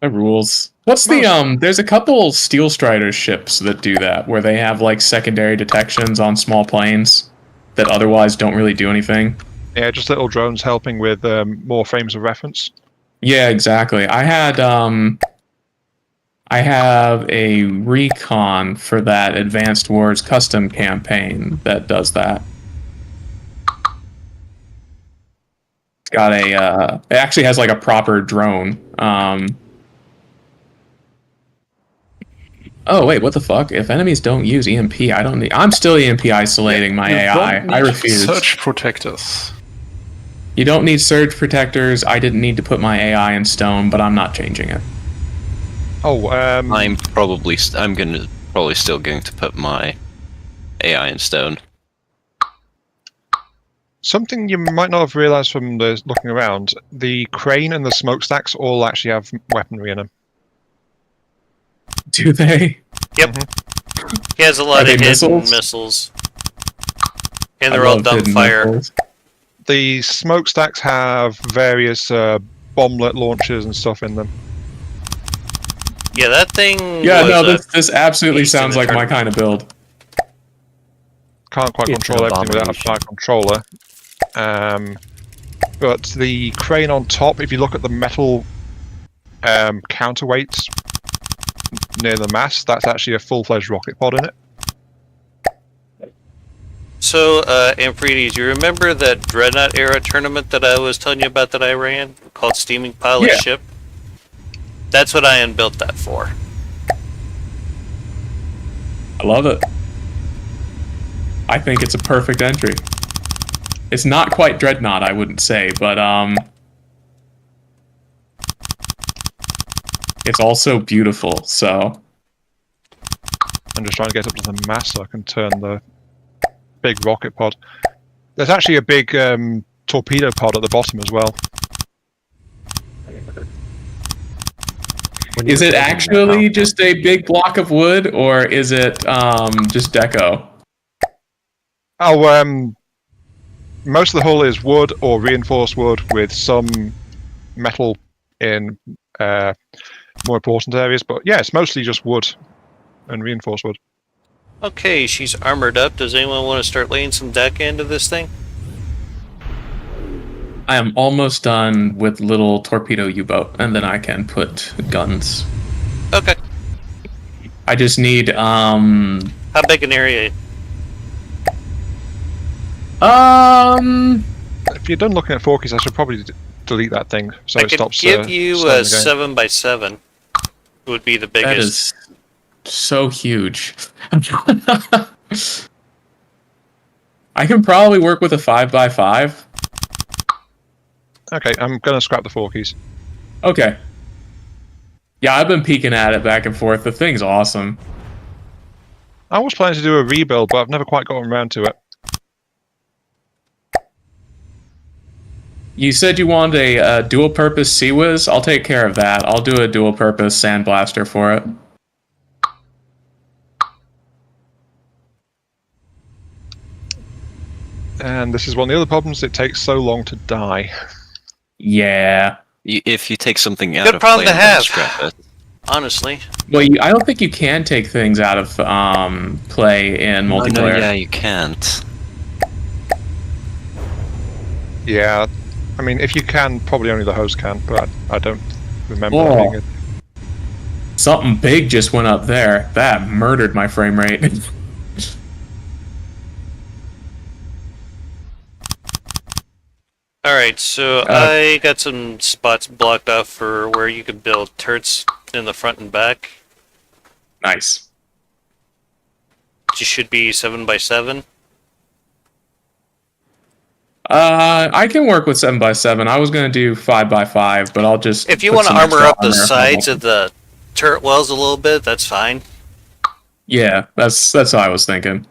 Speaker 2: The rules. What's the there's a couple Steel Strider ships that do that, where they have like secondary detections on small planes that otherwise don't really do anything.
Speaker 4: yeah, just little drones helping with more frames of reference.
Speaker 2: Yeah, exactly. I have a recon for that Advanced Wars custom campaign that does that. It's got a it actually has like a proper drone. Oh wait, what the fuck? If enemies don't use EMP, I don't need. I'm still EMP isolating my
Speaker 3: You
Speaker 2: AI.
Speaker 3: don't
Speaker 2: I
Speaker 3: need
Speaker 2: refuse.
Speaker 3: Surge protectors.
Speaker 2: You don't need surge protectors. I didn't need to put my AI in stone, but I'm not changing it.
Speaker 4: Oh,
Speaker 5: I'm probably still going to put my AI in stone.
Speaker 4: something you might not have realised from the looking around: the crane and the smokestacks all actually have weaponry in them.
Speaker 2: Do they?
Speaker 1: Yep. He has a lot
Speaker 2: Are
Speaker 1: of
Speaker 2: they
Speaker 1: hidden
Speaker 2: missiles?
Speaker 1: missiles. And
Speaker 2: I
Speaker 1: they're all
Speaker 2: love
Speaker 1: dumb
Speaker 2: hidden
Speaker 1: fire.
Speaker 2: missiles.
Speaker 4: The smokestacks have various bomblet launchers and stuff in them.
Speaker 1: Yeah, that thing.
Speaker 2: Yeah,
Speaker 1: was
Speaker 2: no,
Speaker 1: a
Speaker 2: this absolutely
Speaker 1: beast in
Speaker 2: sounds
Speaker 1: the
Speaker 2: like my
Speaker 1: tournament.
Speaker 2: kind of build.
Speaker 4: Can't quite
Speaker 7: It's
Speaker 4: control
Speaker 7: an
Speaker 4: everything without a
Speaker 7: abomination.
Speaker 4: fire controller. But the crane on top, if you look at the metal counterweights near the mast, that's actually a full-fledged rocket pod in it.
Speaker 1: So, Amphredes, do you remember that Dreadnought era tournament that I was telling you about that I ran? Called Steaming Pilot
Speaker 2: Yeah.
Speaker 1: Ship? That's what I unbuilt that for.
Speaker 2: I love it. I think it's a perfect entry. It's not quite Dreadnought, I wouldn't say, but it's also beautiful. So
Speaker 4: I'm just trying to get up to the mast so I can turn the big rocket pod. There's actually a big torpedo pod at the bottom as well.
Speaker 7: When you
Speaker 2: is
Speaker 7: were
Speaker 2: it
Speaker 7: building that
Speaker 2: actually
Speaker 7: house,
Speaker 2: just a big block of wood, or is it just deco?
Speaker 4: Oh, most of the hull is wood or reinforced wood with some metal in more important areas. But yeah, it's mostly just wood and reinforced wood.
Speaker 1: Okay, she's armored up. Does anyone want to start laying some deck into this thing?
Speaker 2: I am almost done with little torpedo U-boat, and then I can put guns.
Speaker 1: Okay.
Speaker 2: I just need
Speaker 1: How big an area?
Speaker 4: If you're done looking at 4Ks, I should probably delete that thing so
Speaker 1: I
Speaker 4: it
Speaker 1: could
Speaker 4: stops.
Speaker 1: give you
Speaker 4: starting
Speaker 1: a
Speaker 4: the game.
Speaker 1: 7x7. Would be the
Speaker 2: that
Speaker 1: biggest.
Speaker 2: is so huge. I can probably work with a 5x5.
Speaker 4: Okay, I'm gonna scrap the 4Ks.
Speaker 2: Okay. Yeah, I've been peeking at it back and forth. The thing's awesome.
Speaker 4: I was planning to do a rebuild, but I've never quite gotten around to it.
Speaker 2: You said you wanted a dual-purpose Sea-Wiz? I'll take care of that. I'll do a dual-purpose Sandblaster for it.
Speaker 4: And this is one of the other problems: it takes so long to die.
Speaker 2: Yeah.
Speaker 5: If you take something out
Speaker 1: Good
Speaker 5: of
Speaker 1: problem
Speaker 5: play
Speaker 1: to
Speaker 5: and then
Speaker 1: have.
Speaker 5: scrap it.
Speaker 1: Honestly.
Speaker 2: Well, I don't think you can take things out of play in
Speaker 5: Oh,
Speaker 2: multiplayer.
Speaker 5: no, yeah, you can't.
Speaker 4: Yeah, I mean, if you can, probably only the host can, but I don't remember
Speaker 2: Oh.
Speaker 4: that being
Speaker 2: Something big just went up there. That murdered my frame rate.
Speaker 1: Alright, so I got some spots blocked off for where you could build turrets in the front and back.
Speaker 2: Nice.
Speaker 1: Which should be 7x7.
Speaker 2: I can work with 7x7. I was gonna do 5x5, but I'll just.
Speaker 1: If you
Speaker 2: put
Speaker 1: want to
Speaker 2: some
Speaker 1: armor
Speaker 2: extra
Speaker 1: up the
Speaker 2: armor.
Speaker 1: sides of the turret wells a little bit, that's fine.
Speaker 2: Yeah, that's what I was thinking.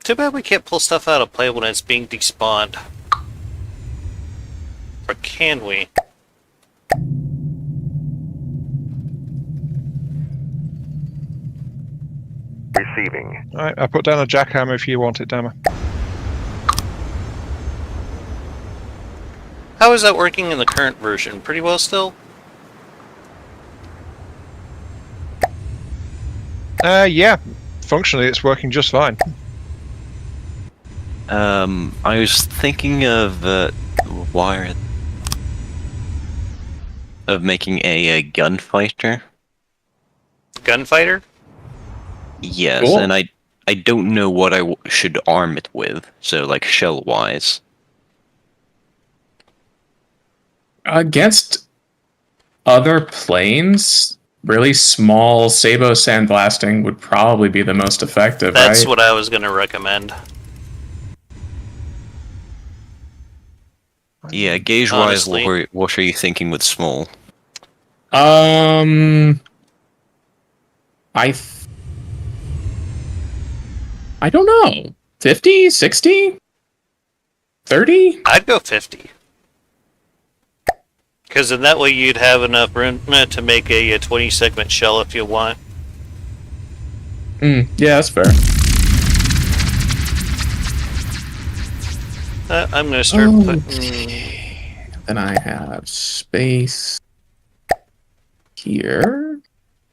Speaker 1: Too bad we can't pull stuff out of play when it's being despawned. Or can we?
Speaker 6: Receiving.
Speaker 4: Alright, I put down a jackhammer if you want it, Dama.
Speaker 1: How is that working in the current version? Pretty well still?
Speaker 4: Yeah. Functionally, it's working just fine.
Speaker 5: I was thinking of making a gunfighter.
Speaker 1: Gunfighter?
Speaker 5: Yes,
Speaker 2: Cool.
Speaker 5: and I don't know what I should arm it with. So like shell wise.
Speaker 2: Against other planes, really small Sabo sandblasting would probably be the most effective,
Speaker 1: That's
Speaker 2: right?
Speaker 1: what I was going to recommend.
Speaker 5: Yeah, gauge wise,
Speaker 1: Honestly.
Speaker 5: what are you thinking with small?
Speaker 2: I don't know. 50, 60, 30?
Speaker 1: I'd go 50. Because in that way you'd have enough room to make a 20 segment shell if you want.
Speaker 2: Yeah, that's fair.
Speaker 1: I'm going to start putting...
Speaker 2: Okay. Then I have space here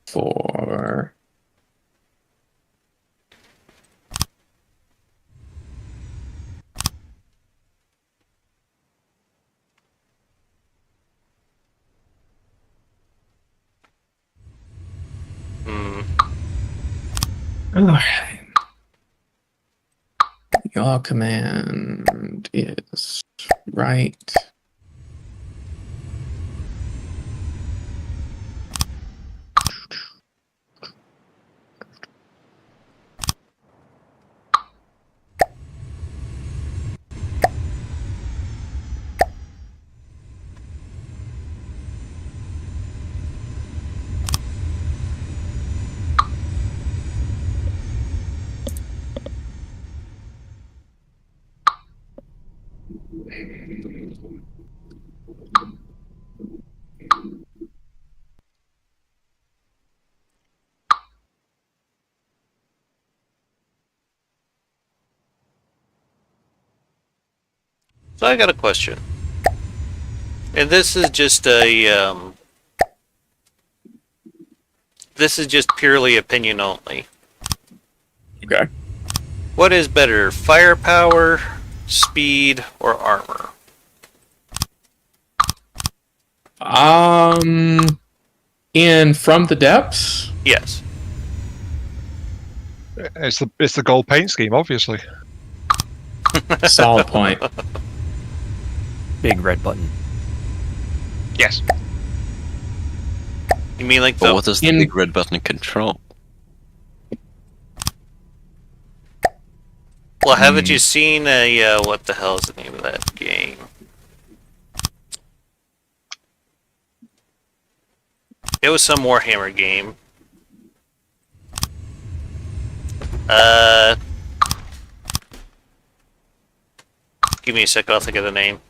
Speaker 2: for... Alright. Your command is right.
Speaker 1: So I got a question. And this is just a... this is just purely opinion only.
Speaker 2: Okay.
Speaker 1: What is better, firepower, speed, or armor?
Speaker 2: And from the depths?
Speaker 1: Yes.
Speaker 4: It's the gold paint scheme, obviously.
Speaker 2: Solid point.
Speaker 7: Big red button.
Speaker 4: Yes.
Speaker 1: You mean like
Speaker 5: But
Speaker 1: the...
Speaker 5: what does the big red button control?
Speaker 1: Well, haven't you seen a... what the hell is the name of that game? It was some Warhammer game. Give me a second, I'll think of the name.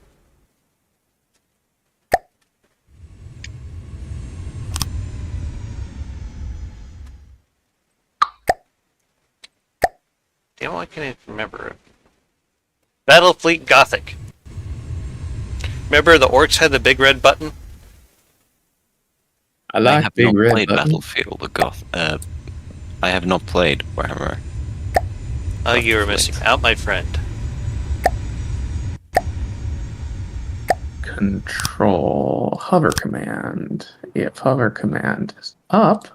Speaker 1: Damn, why can't I remember it? Battlefleet Gothic. Remember the orcs had the big red button?
Speaker 2: I
Speaker 5: I
Speaker 2: like
Speaker 5: have
Speaker 2: big
Speaker 5: not
Speaker 2: red
Speaker 5: played
Speaker 2: button.
Speaker 5: Battlefield or Goth. I have not played Warhammer.
Speaker 1: Oh, you were missing out, my friend.
Speaker 2: control hover command. If hover command is up,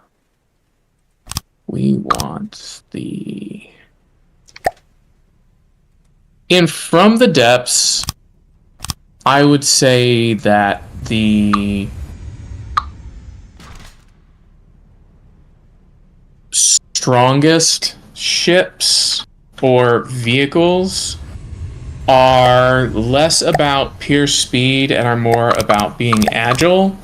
Speaker 2: we want the in from the depths. I would say that the strongest ships or vehicles are less about pure speed and are more about being agile.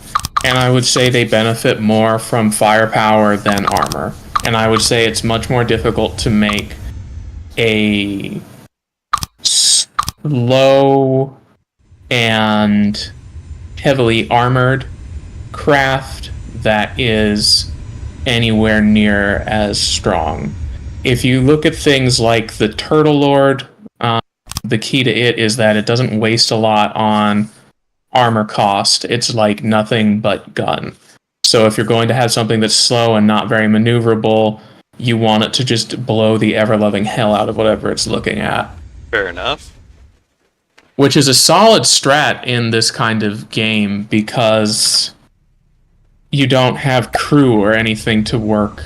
Speaker 2: And I would say they benefit more from firepower than armor. And I would say it's much more difficult to make a slow and heavily armored craft that is anywhere near as strong. If you look at things like the Turtle Lord, the key to it is that it doesn't waste a lot on armor cost. It's like nothing but gun. So if you're going to have something that's slow and not very maneuverable, you want it to just blow the ever-loving hell out of whatever it's looking at.
Speaker 1: Fair enough.
Speaker 2: Which is a solid strat in this kind of game because you don't have crew or anything to work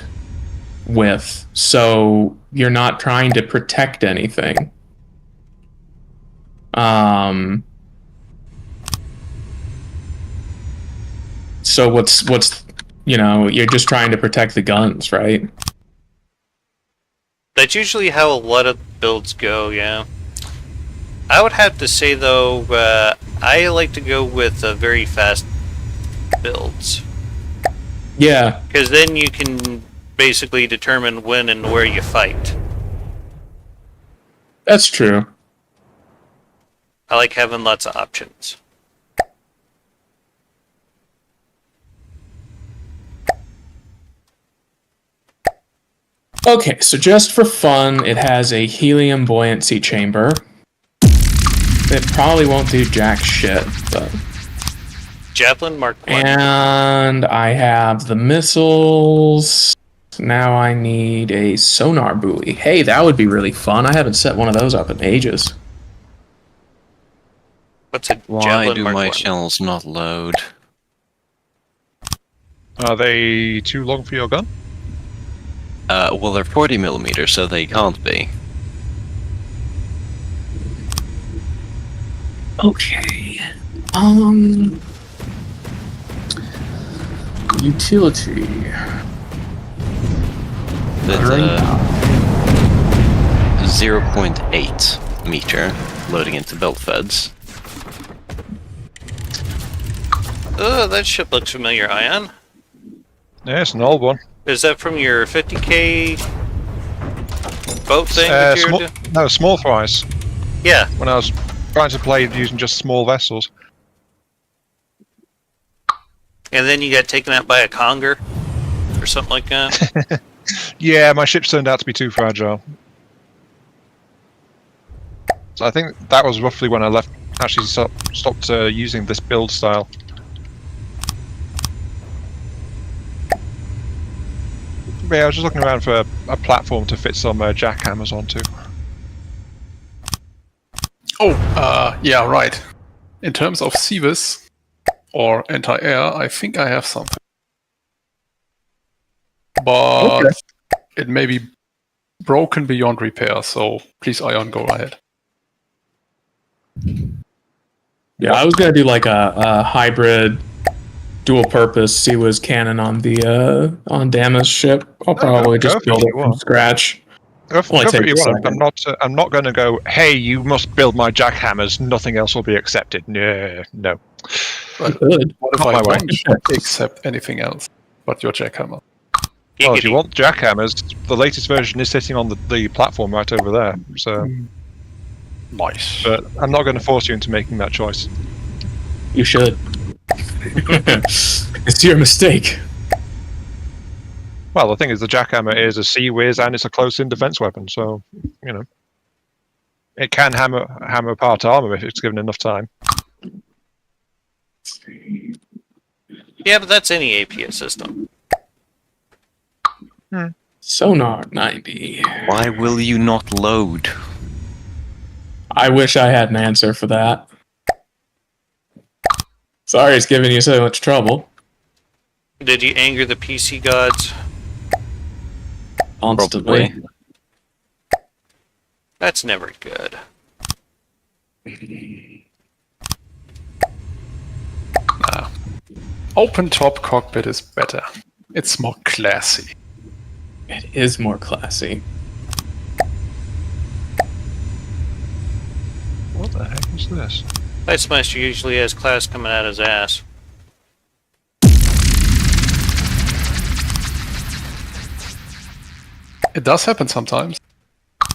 Speaker 2: with. So you're not trying to protect anything. So what's you're just trying to protect the guns, right?
Speaker 1: That's usually how a lot of builds go, yeah. I would have to say, though, I like to go with very fast builds.
Speaker 2: Yeah.
Speaker 1: Because then you can basically determine when and where you fight.
Speaker 2: That's true.
Speaker 1: I like having lots of options.
Speaker 2: Okay, so just for fun, it has a helium buoyancy chamber. It probably won't do jack shit, but...
Speaker 1: Javelin Mark 1.
Speaker 2: And I have the missiles. Now I need a sonar buoy. Hey, that would be really fun. I haven't set one of those up in ages.
Speaker 1: What's a
Speaker 5: Why
Speaker 1: Javelin
Speaker 5: do
Speaker 1: Mark
Speaker 5: my
Speaker 1: 1?
Speaker 5: shells not load?
Speaker 4: Are they too long for your gun?
Speaker 5: Well, they're 40 millimeters, so they can't be.
Speaker 2: Okay. Utility.
Speaker 5: That's 0.8 meter loading into belt feds.
Speaker 1: Oh, that ship looks familiar, Ion.
Speaker 4: Yeah, it's an old one.
Speaker 1: Is that from your 50k boat thing that you were doing?
Speaker 4: No, small fries.
Speaker 1: Yeah.
Speaker 4: When I was trying to play using just small vessels.
Speaker 1: And then you got taken out by a conger or something like that.
Speaker 4: Yeah, my ships turned out to be too fragile. So I think that was roughly when I actually stopped using this build style. But yeah, I was just looking around for a platform to fit some jackhammers onto.
Speaker 3: Oh, yeah, right. In terms of CVIS or anti-air, I think I have something. But
Speaker 2: Okay.
Speaker 3: it may be broken beyond repair, so please, Ion, go ahead.
Speaker 2: Yeah, I was gonna do like a hybrid, dual-purpose CWIS cannon on the on Dama's ship. I'll probably
Speaker 4: go
Speaker 2: just
Speaker 4: for it
Speaker 2: build
Speaker 4: if
Speaker 2: it
Speaker 4: you
Speaker 2: from
Speaker 4: want.
Speaker 2: scratch.
Speaker 4: Go for
Speaker 2: Only
Speaker 4: it
Speaker 2: take
Speaker 4: if you
Speaker 2: a
Speaker 4: want.
Speaker 2: second.
Speaker 4: I'm not going to go, hey, you must build my jackhammers, nothing else will be accepted. No.
Speaker 3: Well,
Speaker 2: Good.
Speaker 3: what if
Speaker 4: Not
Speaker 3: I
Speaker 4: my way.
Speaker 3: don't accept anything else but your jackhammer?
Speaker 4: Well, if you
Speaker 1: Giggity.
Speaker 4: want jackhammers, the latest version is sitting on the platform right over there. So,
Speaker 3: Nice.
Speaker 4: but I'm not going to force you into making that choice.
Speaker 2: You should. It's your mistake.
Speaker 4: Well, the thing is, the jackhammer is a sea whiz and it's a close-in defense weapon, so you know it can hammer apart armor if it's given enough time.
Speaker 1: Yeah, but that's any APS system.
Speaker 2: Sonar 90.
Speaker 5: Why will you not load?
Speaker 2: I wish I had an answer for that. Sorry it's giving you so much trouble.
Speaker 1: Did you anger the PC gods?
Speaker 2: Constantly.
Speaker 5: Probably.
Speaker 1: That's never good.
Speaker 3: Open top cockpit is better. It's more classy.
Speaker 2: It is more classy.
Speaker 4: What the heck is this?
Speaker 1: Lightsmeister usually has class coming out his ass.
Speaker 3: It does happen sometimes.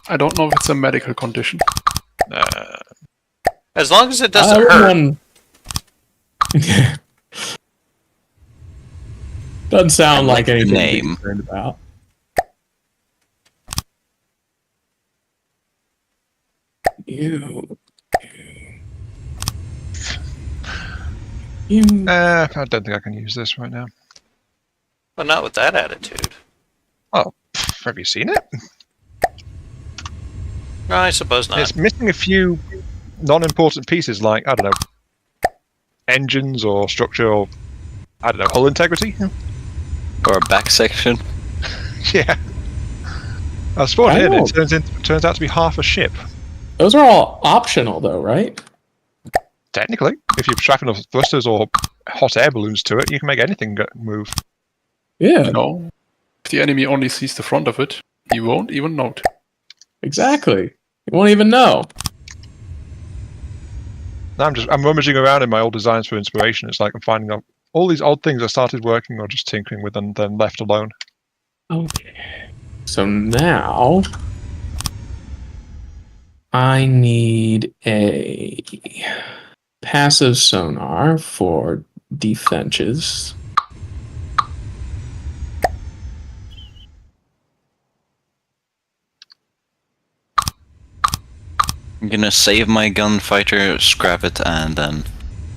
Speaker 3: I don't know if it's a medical condition.
Speaker 1: As long as it doesn't hurt.
Speaker 2: Doesn't sound like
Speaker 5: the
Speaker 2: anything to be
Speaker 5: name.
Speaker 2: concerned about. You.
Speaker 4: I don't think I can use this right now.
Speaker 1: But not with that attitude.
Speaker 4: Oh, have you seen it?
Speaker 1: No, I suppose not.
Speaker 4: It's missing a few non-important pieces like, I don't know, engines or structure or, I don't know, hull integrity?
Speaker 5: Or a back section.
Speaker 4: Yeah. I spawned in,
Speaker 2: know.
Speaker 4: it turns out to be half a ship.
Speaker 2: Those are all optional, though, right?
Speaker 4: Technically, if you strap enough thrusters or hot air balloons to it, you can make anything move.
Speaker 2: Yeah,
Speaker 3: No. If the enemy only sees the front of it, he won't even note.
Speaker 2: exactly. You won't even know.
Speaker 4: Now I'm rummaging around in my old designs for inspiration. It's like I'm finding out all these odd things I started working or just tinkering with and then left alone.
Speaker 2: Okay. So now I need a passive sonar for defenses.
Speaker 5: I'm gonna save my gunfighter, scrap it, and then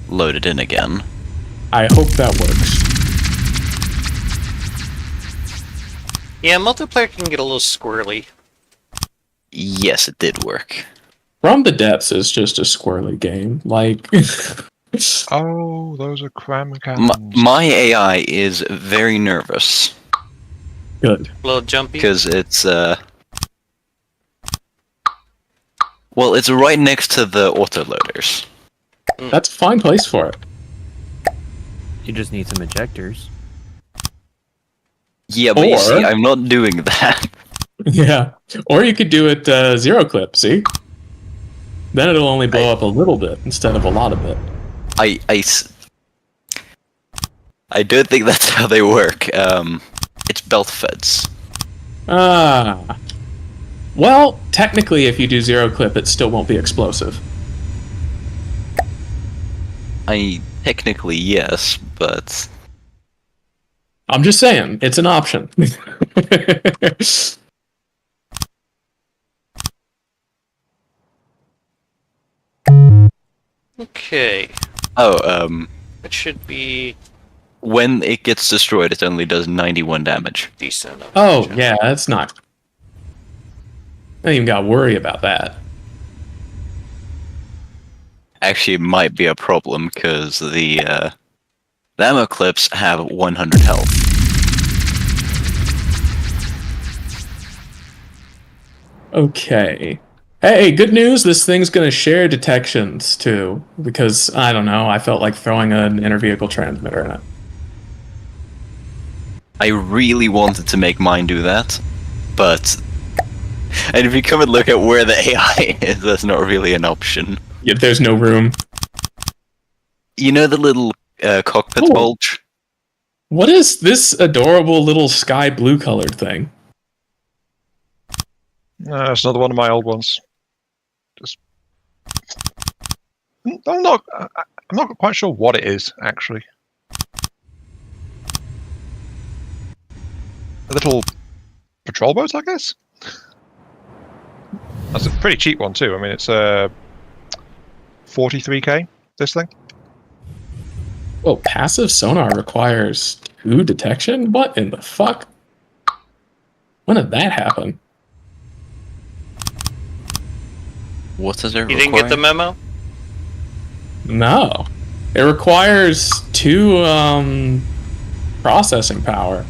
Speaker 5: load it in again.
Speaker 2: I hope that works.
Speaker 1: Yeah, multiplayer can get a little squirrely.
Speaker 5: Yes, it did work.
Speaker 2: From the Depths is just a squirrely game. Like,
Speaker 4: Oh, those are cram cannons.
Speaker 5: My AI is very nervous
Speaker 2: good.
Speaker 1: A little jumpy.
Speaker 5: because it's well, it's right next to the autoloaders.
Speaker 2: That's a fine place for it.
Speaker 7: You just need some ejectors.
Speaker 5: Yeah, but you
Speaker 2: Or-
Speaker 5: see, I'm not doing that.
Speaker 2: Yeah. Or you could do it zero clip, see? Then it'll only blow up a little bit instead of a lot of it.
Speaker 5: I don't think that's how they work. It's belt feds.
Speaker 2: Ah. Well, technically, if you do zero clip, it still won't be explosive.
Speaker 5: Technically yes, but
Speaker 2: I'm just saying, it's an option.
Speaker 1: Okay.
Speaker 5: oh,
Speaker 1: It should be
Speaker 5: when it gets destroyed, it only does 91 damage.
Speaker 1: decent.
Speaker 2: Oh, yeah, that's not... I don't even gotta worry about that.
Speaker 5: Actually, it might be a problem because the ammo clips have 100 health.
Speaker 2: Okay. Hey, good news, this thing's gonna share detections, too. Because, I don't know, I felt like throwing an inter-vehicle transmitter in it.
Speaker 5: I really wanted to make mine do that, but... And if you come and look at where the AI is, that's not really an option.
Speaker 2: Yeah, there's no room.
Speaker 5: You know the little cockpit
Speaker 2: Oh.
Speaker 5: bulge?
Speaker 2: What is this adorable little sky blue colored thing?
Speaker 4: That's another one of my old ones. Just, I'm not quite sure what it is actually. A little patrol boat, I guess. That's a pretty cheap one too. I mean, it's 43k. This thing.
Speaker 2: Oh, passive sonar requires 2 detection? What in the fuck? When did that happen?
Speaker 5: What does it
Speaker 1: You didn't get the memo?
Speaker 2: No. It requires 2 processing power.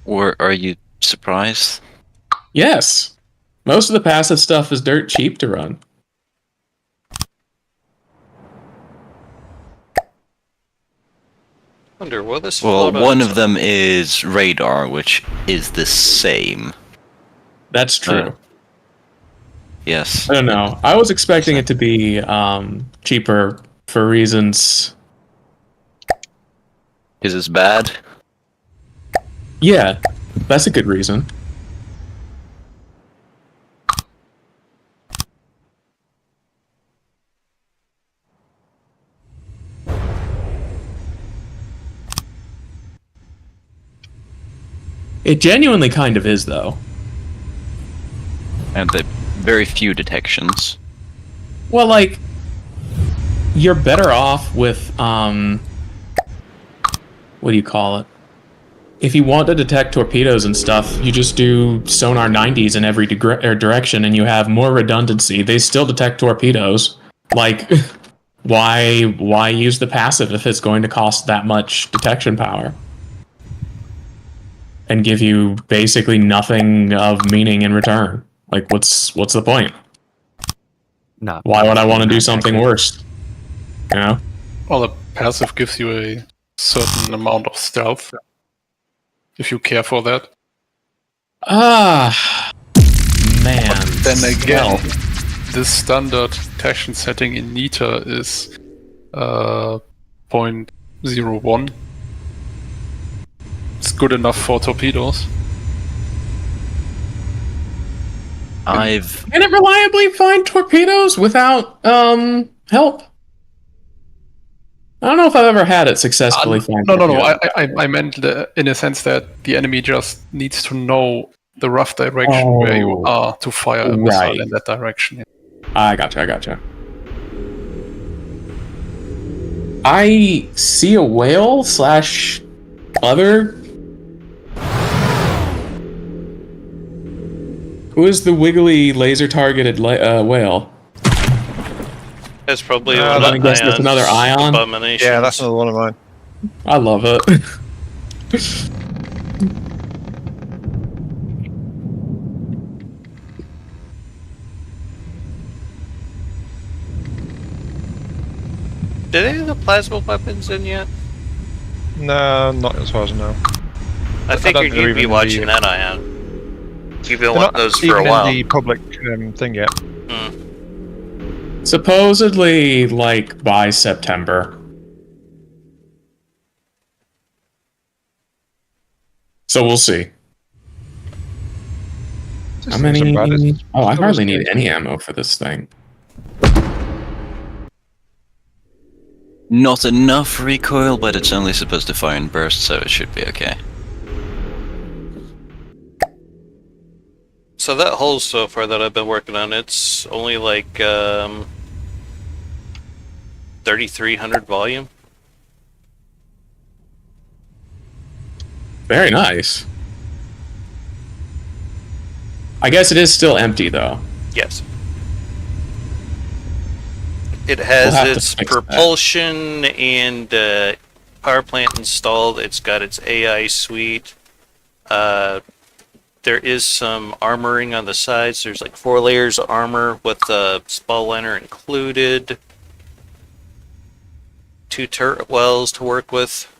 Speaker 5: Or are you surprised?
Speaker 2: Yes. Most of the passive stuff is dirt cheap to run.
Speaker 1: Wonder, will this
Speaker 5: Well,
Speaker 1: float on
Speaker 5: one
Speaker 1: its
Speaker 5: of them is radar, which is the same.
Speaker 2: That's true.
Speaker 5: Yes.
Speaker 2: I don't know. I was expecting it to be cheaper for reasons.
Speaker 5: Because it's bad.
Speaker 2: Yeah, that's a good reason. It genuinely kind of is, though.
Speaker 5: And the very few detections.
Speaker 2: Well, like, you're better off with, what do you call it? If you want to detect torpedoes and stuff, you just do sonar 90s in every direction and you have more redundancy. They still detect torpedoes. Like, why use the passive if it's going to cost that much detection power? And give you basically nothing of meaning in return. Like, what's the point?
Speaker 7: Not
Speaker 2: Why would I want to do
Speaker 7: not
Speaker 2: something
Speaker 7: accurate.
Speaker 2: worse? You know?
Speaker 3: Well, the passive gives you a certain amount of stealth, if you care for that.
Speaker 2: Ah, man.
Speaker 3: Then again,
Speaker 2: Stealth.
Speaker 3: the standard detection setting in NITA is 0.01. It's good enough for torpedoes.
Speaker 5: I've
Speaker 2: Can it reliably find torpedoes without help? I don't know if I've ever had it successfully find
Speaker 3: No.
Speaker 2: torpedoes.
Speaker 3: I meant in a sense that the enemy just needs to know the rough direction where you are to fire a missile
Speaker 2: Right.
Speaker 3: in that direction.
Speaker 2: I gotcha. I see a whale / other. Who is the wiggly laser targeted whale?
Speaker 1: That's probably
Speaker 4: I
Speaker 1: one of
Speaker 2: guess that's another Ion?
Speaker 1: abominations.
Speaker 4: Yeah, that's another one of mine.
Speaker 2: I love it.
Speaker 1: Did they have the plasma weapons in yet?
Speaker 4: No, not as far as I know.
Speaker 1: I
Speaker 4: don't
Speaker 1: figured
Speaker 4: think they're
Speaker 1: you'd
Speaker 4: even
Speaker 1: be
Speaker 4: in
Speaker 1: watching
Speaker 4: the-
Speaker 1: that, Ion. You've been
Speaker 4: They're
Speaker 1: wanting
Speaker 4: not
Speaker 1: those for
Speaker 4: even
Speaker 1: a while.
Speaker 4: in the public thing yet.
Speaker 2: Supposedly, like, by September. So we'll see. How many? Oh, I hardly need any ammo for this thing.
Speaker 5: not enough recoil, but it's only supposed to fire in bursts, so it should be okay.
Speaker 1: So that hull so far that I've been working on, it's only like 3,300 volume.
Speaker 2: Very nice. I guess it is still empty, though.
Speaker 1: Yes. It has
Speaker 2: We'll have to
Speaker 1: its
Speaker 2: fix that.
Speaker 1: propulsion and power plant installed. It's got its AI suite. There is some armoring on the sides. There's like 4 layers of armor with the spall liner included. 2 turret wells to work with.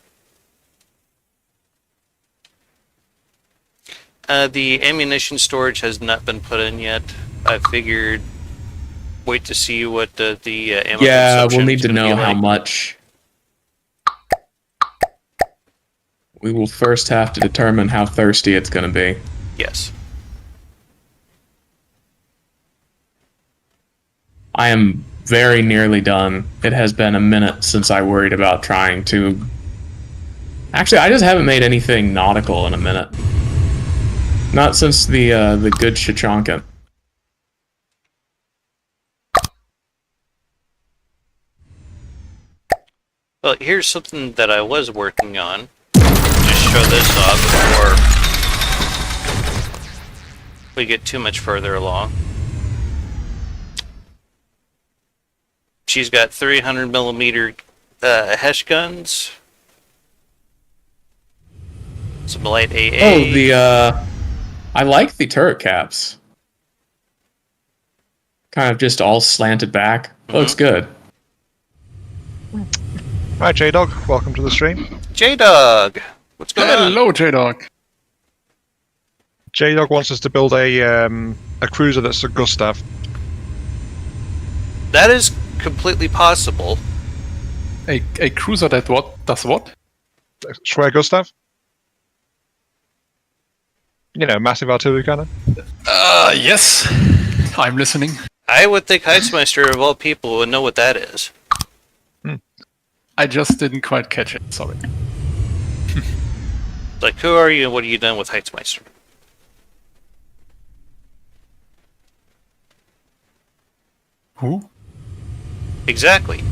Speaker 1: The ammunition storage has not been put in yet. I figured wait to see what the ammo
Speaker 2: Yeah,
Speaker 1: consumption
Speaker 2: we'll need
Speaker 1: is
Speaker 2: to
Speaker 1: gonna
Speaker 2: know
Speaker 1: be
Speaker 2: how
Speaker 1: like.
Speaker 2: much. We will first have to determine how thirsty it's going to be.
Speaker 1: Yes.
Speaker 2: I am very nearly done. It has been a minute since I worried about trying to... Actually, I just haven't made anything nautical in a minute. Not since the good Shichanka.
Speaker 1: Well, here's something that I was working on. Just show this off before we get too much further along. she's got 300 millimeter Hesh guns. Some light AA.
Speaker 2: Oh, I like the turret caps. Kind of just all slanted back. Looks good.
Speaker 4: Hi, J-Dog. Welcome to the stream.
Speaker 1: J-Dog! What's going on?
Speaker 3: Hello, J-Dog.
Speaker 4: J-Dog wants us to build a cruiser that's a Gustav.
Speaker 1: That is completely possible.
Speaker 3: A cruiser that does what?
Speaker 4: Schwer Gustav? You know, massive artillery cannon.
Speaker 3: Yes. I'm listening.
Speaker 1: I would think Heitzmeister of all people would know what that is.
Speaker 3: I just didn't quite catch it, sorry.
Speaker 1: Like, who are you and what have you done with Heitzmeister?
Speaker 3: Who?
Speaker 1: Exactly.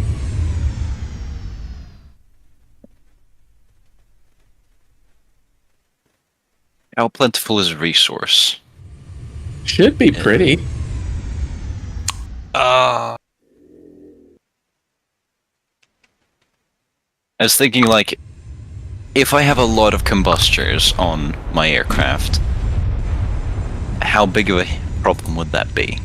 Speaker 5: How plentiful is resource?
Speaker 2: Should be pretty.
Speaker 5: I was thinking, like, if I have a lot of combustors on my aircraft, how big of a problem would that be?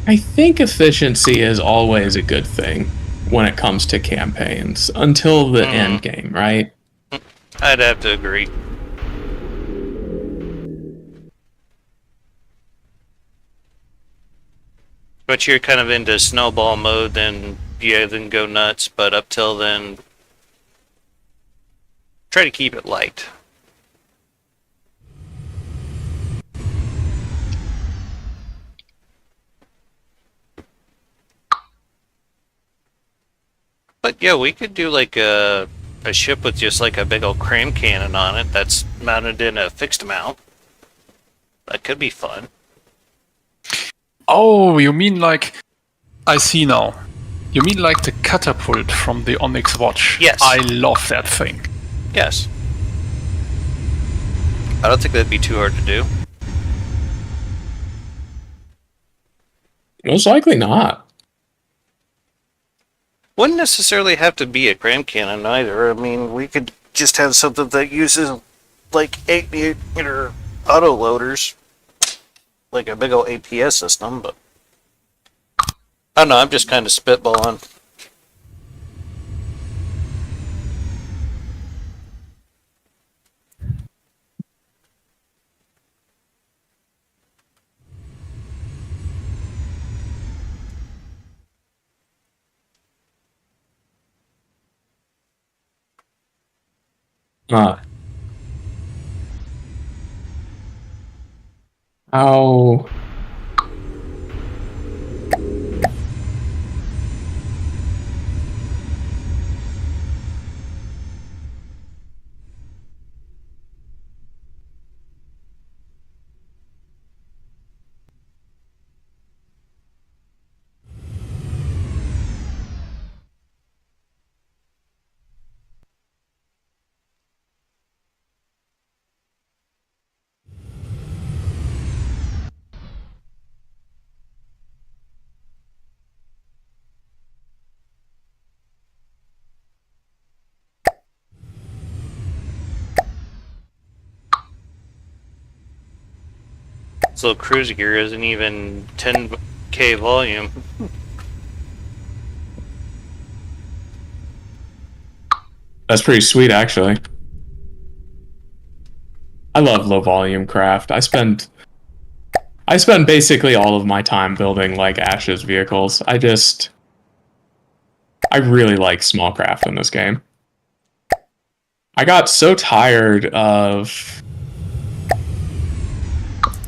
Speaker 2: I think efficiency is always a good thing when it comes to campaigns, until the end game, right?
Speaker 1: I'd have to agree. But you're kind of into snowball mode, then yeah, then go nuts. But up till then, try to keep it light. But yeah, we could do like a ship with just like a big old cram cannon on it that's mounted in a fixed mount. That could be fun.
Speaker 3: Oh, you mean like... I see now. You mean like the catapult from the Onyx Watch?
Speaker 1: Yes.
Speaker 3: I love that thing.
Speaker 1: Yes. I don't think that'd be too hard to do.
Speaker 2: Most likely not.
Speaker 1: Wouldn't necessarily have to be a cram cannon either. I mean, we could just have something that uses like 8mm auto loaders, like a big old APS system. But I don't know. I'm just kind of spitballing.
Speaker 2: How...
Speaker 1: This little cruiser gear isn't even 10K volume.
Speaker 2: That's pretty sweet, actually. I love low volume craft. I spend basically all of my time building like Ash's vehicles. I really like small craft in this game. I got so tired of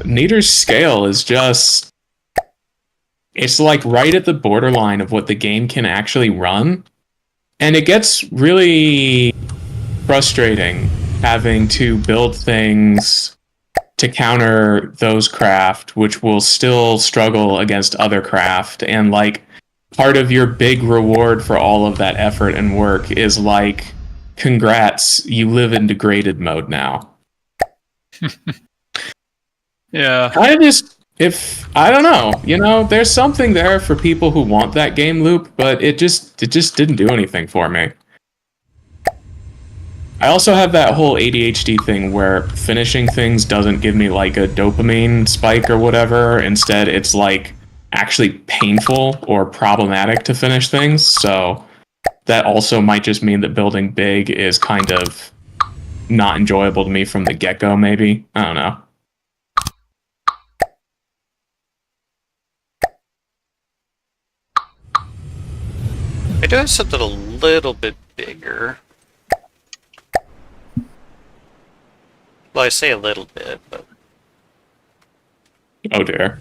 Speaker 2: Neder's scale is just, it's like right at the borderline of what the game can actually run. And it gets really frustrating having to build things to counter those craft, which will still struggle against other craft. And like part of your big reward for all of that effort and work is like, congrats, you live in degraded mode now.
Speaker 3: Yeah.
Speaker 2: Kind of just, if I don't know, there's something there for people who want that game loop, but it just didn't do anything for me. I also have that whole ADHD thing where finishing things doesn't give me like a dopamine spike or whatever. Instead, it's like actually painful or problematic to finish things. So that also might just mean that building big is kind of not enjoyable to me from the get-go, maybe. I don't know.
Speaker 1: I do have something a little bit bigger. Well, I say a little bit, but...
Speaker 2: Oh dear.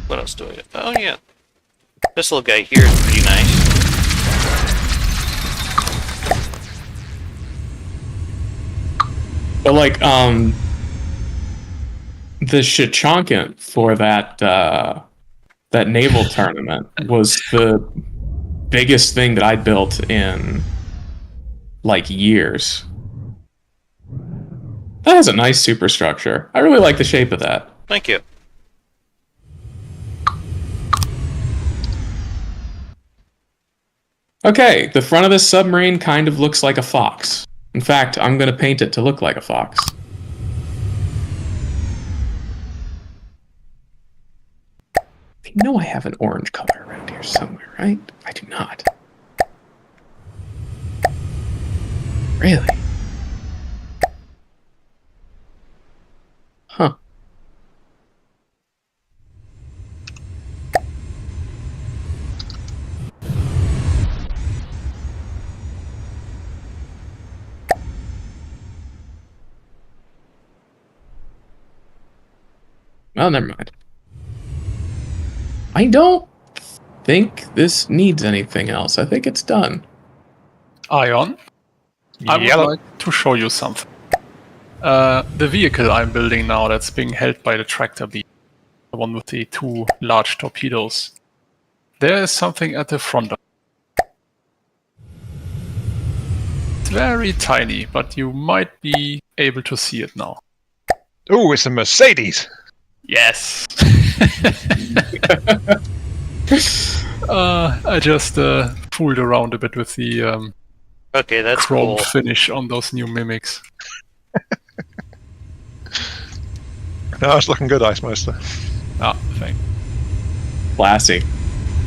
Speaker 1: What else do I have? Oh, yeah. This little guy here is pretty nice.
Speaker 2: But like, the Shichankan for that naval tournament was the biggest thing that I built in like years. That has a nice superstructure. I really like the shape of that.
Speaker 1: Thank you.
Speaker 2: Okay, the front of this submarine kind of looks like a fox. In fact, I'm going to paint it to look like a fox. I know I have an orange color around here somewhere, right? I do not. Really? Huh. Well, never mind. I don't think this needs anything else. I think it's done.
Speaker 3: Ion, I would
Speaker 4: Yellow.
Speaker 3: like to show you something. The vehicle I'm building now that's being held by the tractor beam, the one with the 2 large torpedoes. There is something at the front of it. It's very tiny, but you might be able to see it now.
Speaker 4: Oh, it's a Mercedes.
Speaker 3: Yes! I just fooled around a bit with the
Speaker 1: Okay, that's
Speaker 3: chrome
Speaker 1: cool.
Speaker 3: finish on those new mimics.
Speaker 4: No, it's looking good, Ice Meister.
Speaker 3: Ah, thank.
Speaker 2: Classy.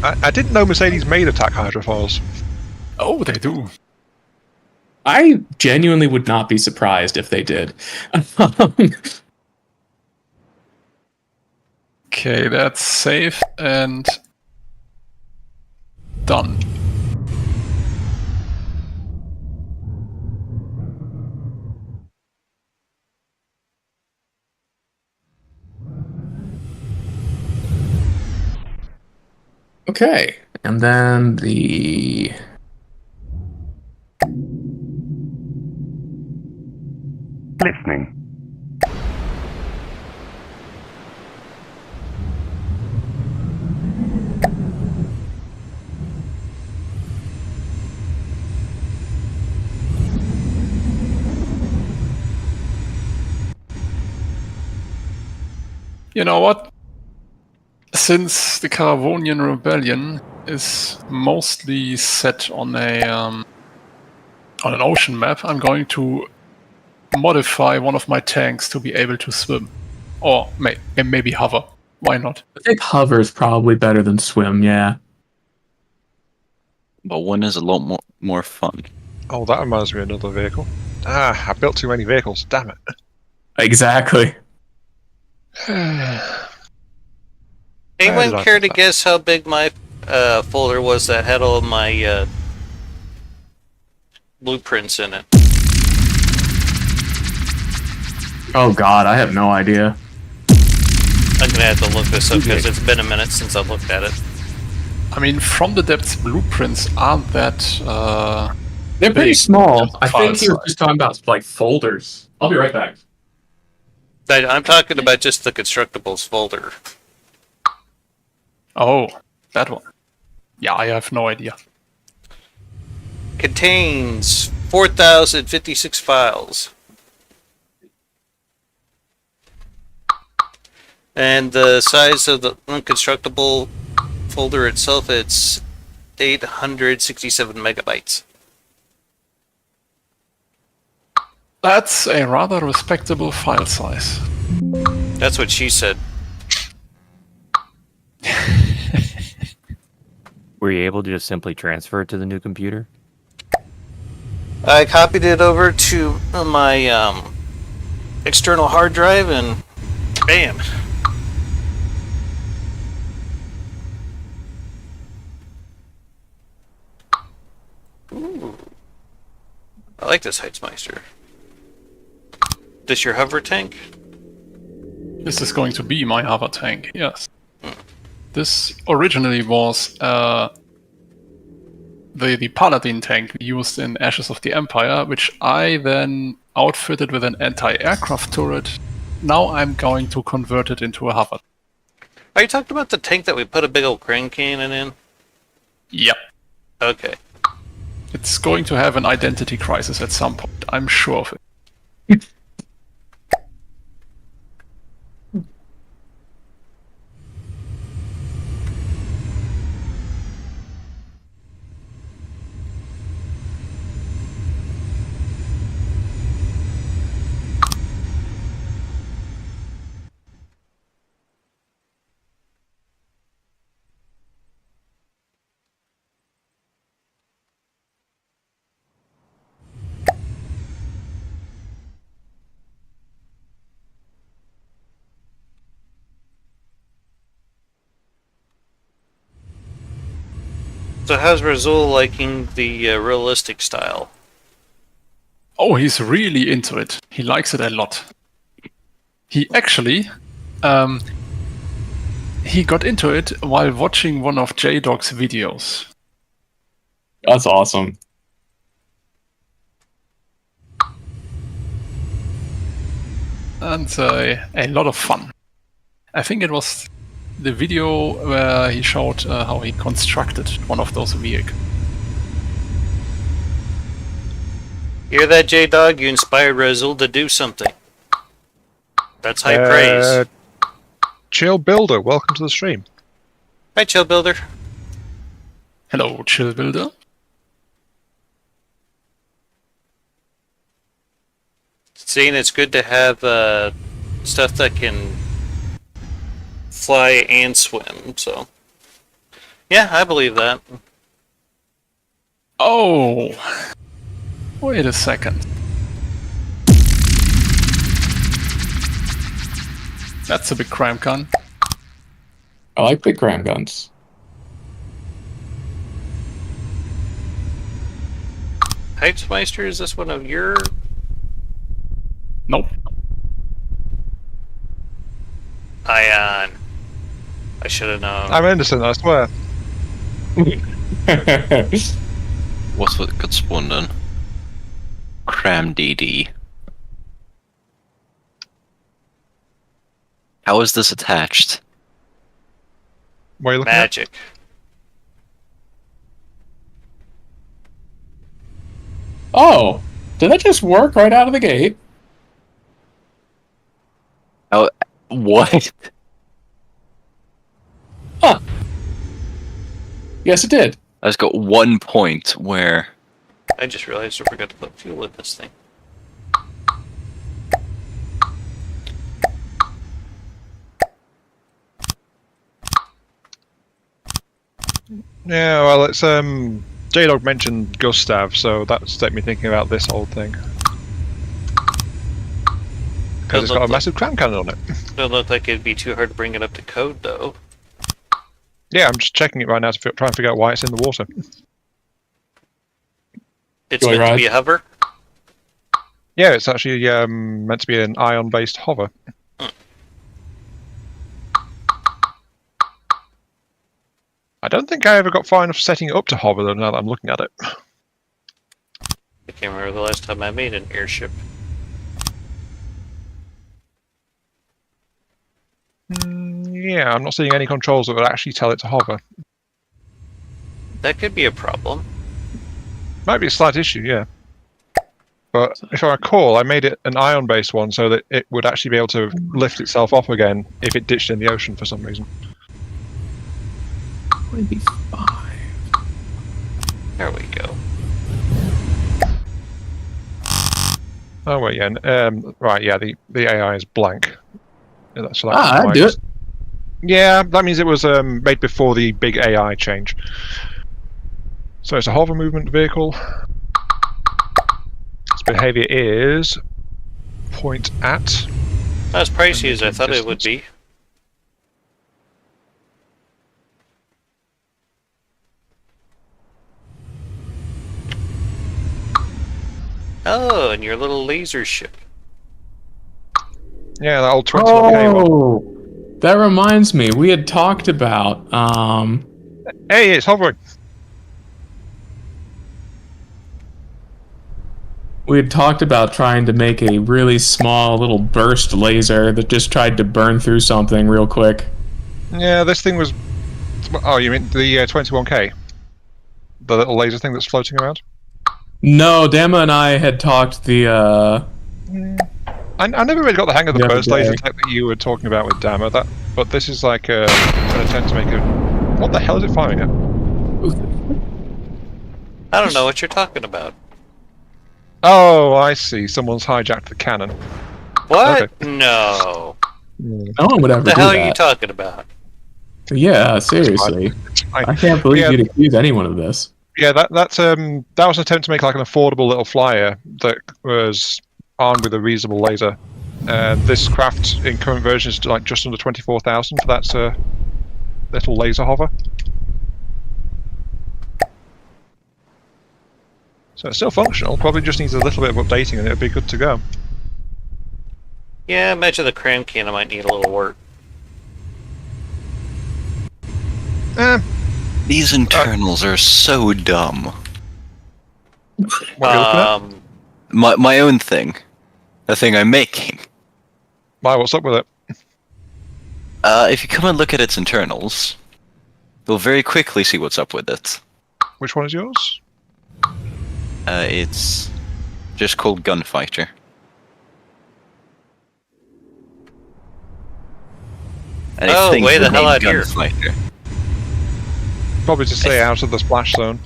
Speaker 4: I didn't know Mercedes made attack hydrofoils.
Speaker 3: Oh, they do.
Speaker 2: I genuinely would not be surprised if they did.
Speaker 3: Okay, that's safe and done.
Speaker 2: Okay, and then the...
Speaker 6: Listening.
Speaker 3: You know what? Since the Carvonian rebellion is mostly set on an ocean map, I'm going to modify one of my tanks to be able to swim, or maybe hover. Why not?
Speaker 2: I think hover's probably better than swim, yeah.
Speaker 5: But one is a lot more fun.
Speaker 4: Oh, that reminds me of another vehicle. Ah, I built too many vehicles. Damn it.
Speaker 2: Exactly.
Speaker 1: Anyone
Speaker 4: did I
Speaker 1: care
Speaker 4: put
Speaker 1: to
Speaker 4: that?
Speaker 1: guess how big my folder was that had all my blueprints in it?
Speaker 2: Oh god, I have no idea.
Speaker 1: I'm gonna have to look this up because it's been a minute since I looked at it.
Speaker 3: I mean, from the depths, blueprints aren't that.
Speaker 2: They're pretty
Speaker 3: Big
Speaker 2: small. I
Speaker 3: file
Speaker 2: think he was
Speaker 3: size.
Speaker 2: just talking about like folders. I'll be right back.
Speaker 1: I'm talking about just the constructibles folder.
Speaker 3: Oh, That one. Yeah, I have no idea.
Speaker 1: Contains 4,056 files. And the size of the unconstructable folder itself, it's 867 megabytes.
Speaker 3: That's a rather respectable file size.
Speaker 1: That's what she said.
Speaker 7: Were you able to just simply transfer it to the new computer?
Speaker 1: I copied it over to my external hard drive and bam. Ooh. I like this Heitzmeister. This your hover tank?
Speaker 3: This is going to be my hover tank, yes. This originally was the Paladin tank we used in Ashes of the Empire, which I then outfitted with an anti-aircraft turret. Now I'm going to convert it into a hover.
Speaker 1: Are you talking about the tank that we put a big old crane cannon in?
Speaker 3: Yep.
Speaker 1: Okay.
Speaker 3: It's going to have an identity crisis at some point, I'm sure of it.
Speaker 1: So how's Razul liking the realistic style?
Speaker 3: Oh, he's really into it. He likes it a lot. He actually, he got into it while watching one of J-Dog's videos.
Speaker 2: That's awesome.
Speaker 3: And a lot of fun. I think it was the video where he showed how he constructed one of those vehicles.
Speaker 1: Hear that, J-Dog? You inspired Razul to do something. That's high praise.
Speaker 4: Chill Builder, welcome to the stream.
Speaker 1: Hi, Chill Builder.
Speaker 3: Hello, Chill Builder.
Speaker 1: Seeing it's good to have stuff that can fly and swim, so... Yeah, I believe that.
Speaker 3: Oh! Wait a second. That's a big crime gun.
Speaker 2: I like big cram guns.
Speaker 1: Heitzmeister, is this one of your...
Speaker 3: Nope.
Speaker 1: Ion. I should have known.
Speaker 4: I'm innocent, I swear.
Speaker 5: What's with good spawn then? Cram DD. How is this attached?
Speaker 4: What are you looking at?
Speaker 1: Magic.
Speaker 2: Oh, did that just work right out of the gate?
Speaker 5: Oh, what?
Speaker 2: Huh. Yes, it did.
Speaker 5: I just got 1 point where...
Speaker 1: I just realized I forgot to put fuel in this thing.
Speaker 4: Yeah, well, it's J-Dog mentioned Gustav, so that set me thinking about this old thing. Because it's got a massive cram cannon on it.
Speaker 1: Doesn't look like it'd be too hard to bring it up to code, though.
Speaker 4: Yeah, I'm just checking it right now to try and figure out why it's in the water.
Speaker 1: It's meant to
Speaker 2: Joyride.
Speaker 1: be a hover?
Speaker 4: Yeah, it's actually meant to be an ion-based hover. I don't think I ever got far enough setting it up to hover, though, now that I'm looking at it.
Speaker 1: I can't remember the last time I made an airship.
Speaker 4: Yeah, I'm not seeing any controls that would actually tell it to hover.
Speaker 1: That could be a problem.
Speaker 4: Might be a slight issue, yeah. But if I recall, I made it an ion-based one so that it would actually be able to lift itself off again if it ditched in the ocean for some reason.
Speaker 2: 25.
Speaker 1: There we go.
Speaker 4: Oh wait, yeah, right, yeah. The AI is blank. Yeah, so
Speaker 2: I'd do it.
Speaker 4: Yeah, that means it was made before the big AI change. So it's a hover movement vehicle. Its behavior is point at.
Speaker 1: Not as pricey as I thought it would be. Oh, and your little laser ship.
Speaker 4: Yeah, that old 21K one.
Speaker 2: Oh, that reminds me. We had talked about.
Speaker 4: Hey, it's hovering.
Speaker 2: We had talked about trying to make a really small little burst laser that just tried to burn through something real quick.
Speaker 4: Yeah, this thing was. Oh, you mean the 21K? The little laser thing that's floating around?
Speaker 2: No, Dama and I had talked the.
Speaker 4: I never really got the hang of the
Speaker 2: The other
Speaker 4: burst laser
Speaker 2: day.
Speaker 4: tech that you were talking about with Dama. But this is like an attempt to make a. What the hell is it firing at?
Speaker 1: I don't know what you're talking about.
Speaker 4: Oh, I see. Someone's hijacked the cannon.
Speaker 1: What?
Speaker 4: Okay.
Speaker 1: No.
Speaker 2: No one would ever
Speaker 1: What the
Speaker 2: do
Speaker 1: hell are
Speaker 2: that.
Speaker 1: you talking about?
Speaker 2: Yeah, seriously.
Speaker 4: It's fine.
Speaker 2: I can't believe
Speaker 4: Yeah.
Speaker 2: you'd accuse anyone of this.
Speaker 4: Yeah, that was an attempt to make like an affordable little flyer that was armed with a reasonable laser. And this craft in current version is like just under 24,000 for that little laser hover. So it's still functional. Probably just needs a little bit of updating, and it'll be good to go.
Speaker 1: Yeah, I imagine the cram cannon might need a little work.
Speaker 5: These internals are so dumb.
Speaker 4: What are you looking at?
Speaker 5: My own thing. The thing I'm making.
Speaker 4: Why? What's up with it?
Speaker 5: If you come and look at its internals, you'll very quickly see what's up with it.
Speaker 4: Which one is yours?
Speaker 5: It's just called Gunfighter. And I
Speaker 1: Oh,
Speaker 5: think
Speaker 1: way the hell
Speaker 5: name
Speaker 1: out here.
Speaker 5: Gunfighter.
Speaker 4: Probably to stay out of the splash zone.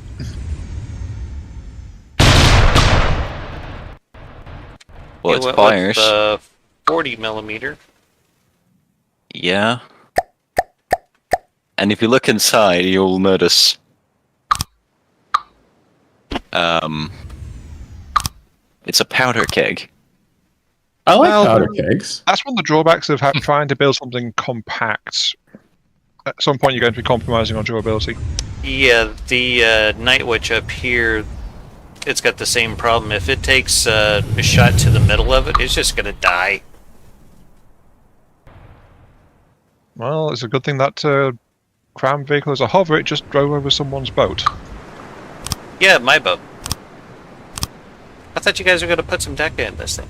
Speaker 5: Well,
Speaker 1: It
Speaker 5: it's
Speaker 1: went
Speaker 5: fires.
Speaker 1: with 40 millimeter.
Speaker 5: Yeah. And if you look inside, you'll notice. It's a powder keg.
Speaker 2: I like
Speaker 4: Well,
Speaker 2: powder kegs.
Speaker 4: That's one of the drawbacks of trying to build something compact. At some point, you're going to be compromising on durability.
Speaker 1: Yeah, the Night Witch up here, it's got the same problem. If it takes a shot to the middle of it, it's just gonna die.
Speaker 4: Well, it's a good thing that cram vehicle is a hover. It just drove over someone's boat.
Speaker 1: Yeah, my boat. I thought you guys were gonna put some deca in this thing.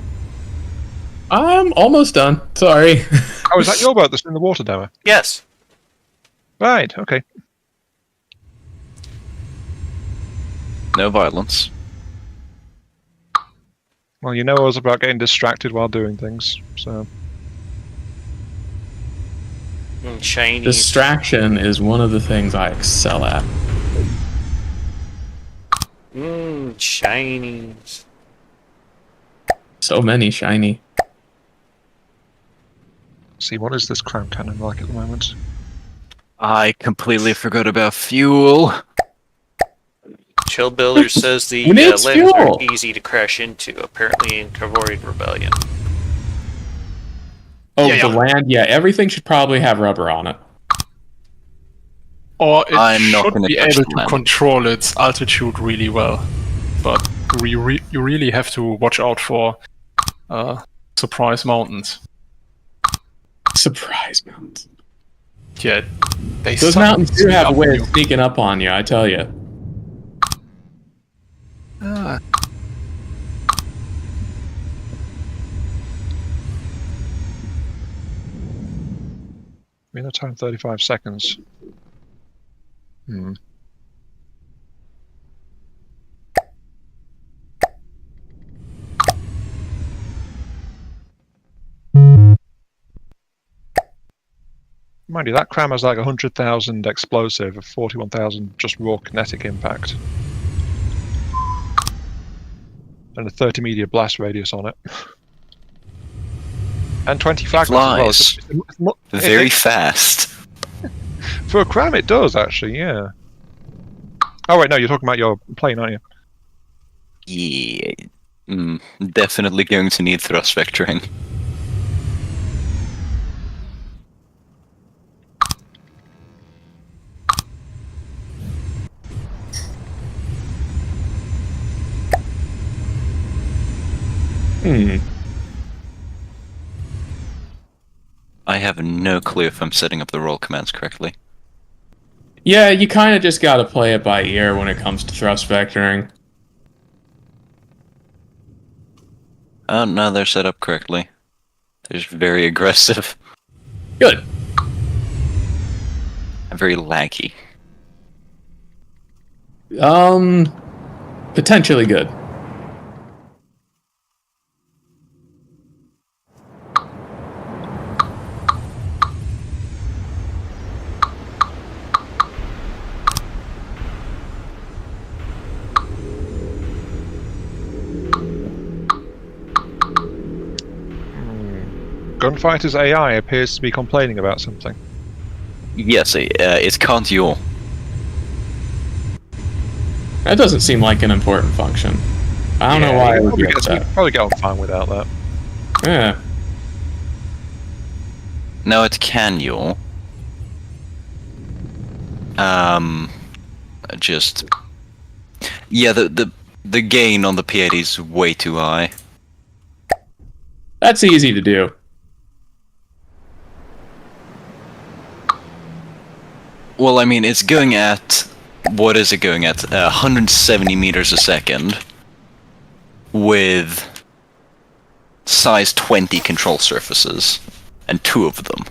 Speaker 2: I'm almost done. Sorry.
Speaker 4: Oh, is that your boat that's in the water, Dama?
Speaker 1: Yes.
Speaker 4: Right. Okay.
Speaker 5: No violence.
Speaker 4: Well, you know us about getting distracted while doing things, so.
Speaker 1: Shiny.
Speaker 2: Distraction is one of the things I excel at.
Speaker 1: Shinies.
Speaker 2: So many shiny.
Speaker 4: See, what is this cram cannon like at the moment?
Speaker 5: I completely forgot about fuel.
Speaker 1: Chill Builder says the
Speaker 2: Who needs
Speaker 1: lands are
Speaker 2: fuel?
Speaker 1: easy to crash into, apparently in Carvonian Rebellion.
Speaker 2: Oh,
Speaker 3: Yeah,
Speaker 2: the
Speaker 3: yeah.
Speaker 2: land? Yeah, everything should probably have rubber on it.
Speaker 3: Or it
Speaker 5: I'm not
Speaker 3: should
Speaker 5: gonna
Speaker 3: be
Speaker 5: touch
Speaker 3: able
Speaker 5: the
Speaker 3: to
Speaker 5: land.
Speaker 3: control its altitude really well. But you really have to watch out for surprise mountains.
Speaker 2: Surprise mountains.
Speaker 3: Yeah, they
Speaker 2: Those
Speaker 3: suck
Speaker 2: mountains do have a
Speaker 3: up
Speaker 2: way
Speaker 3: you.
Speaker 2: of sneaking up on you, I tell you.
Speaker 3: Ah,
Speaker 4: Winner time 35 seconds. Mind you, that cram has like 100,000 explosive, 41,000 just raw kinetic impact. And a 30 meter blast radius on it. And 20 fragments
Speaker 5: Flies.
Speaker 4: as well.
Speaker 5: Very fast.
Speaker 4: For a cram, it does, actually, yeah. Oh, wait, no, you're talking about your plane, aren't you?
Speaker 5: Yeah. Definitely going to need thrust vectoring. I have no clue if I'm setting up the roll commands correctly.
Speaker 2: Yeah, you kind of just got to play it by ear when it comes to thrust vectoring.
Speaker 5: Oh, no, they're set up correctly. They're just very aggressive
Speaker 2: Good.
Speaker 5: and very laggy.
Speaker 2: Potentially good.
Speaker 4: Gunfighter's AI appears to be complaining about something.
Speaker 5: Yes, it's can't yaw.
Speaker 2: That doesn't seem like an important function. I don't know why I would be
Speaker 4: You
Speaker 2: upset.
Speaker 4: probably get on fine without that.
Speaker 2: Yeah.
Speaker 5: No, it can yaw. Just yeah, the gain on the P80 is way too high.
Speaker 2: That's easy to do.
Speaker 5: Well, I mean, it's going at what is it going at? 170 meters a second with size 20 control surfaces and 2 of them.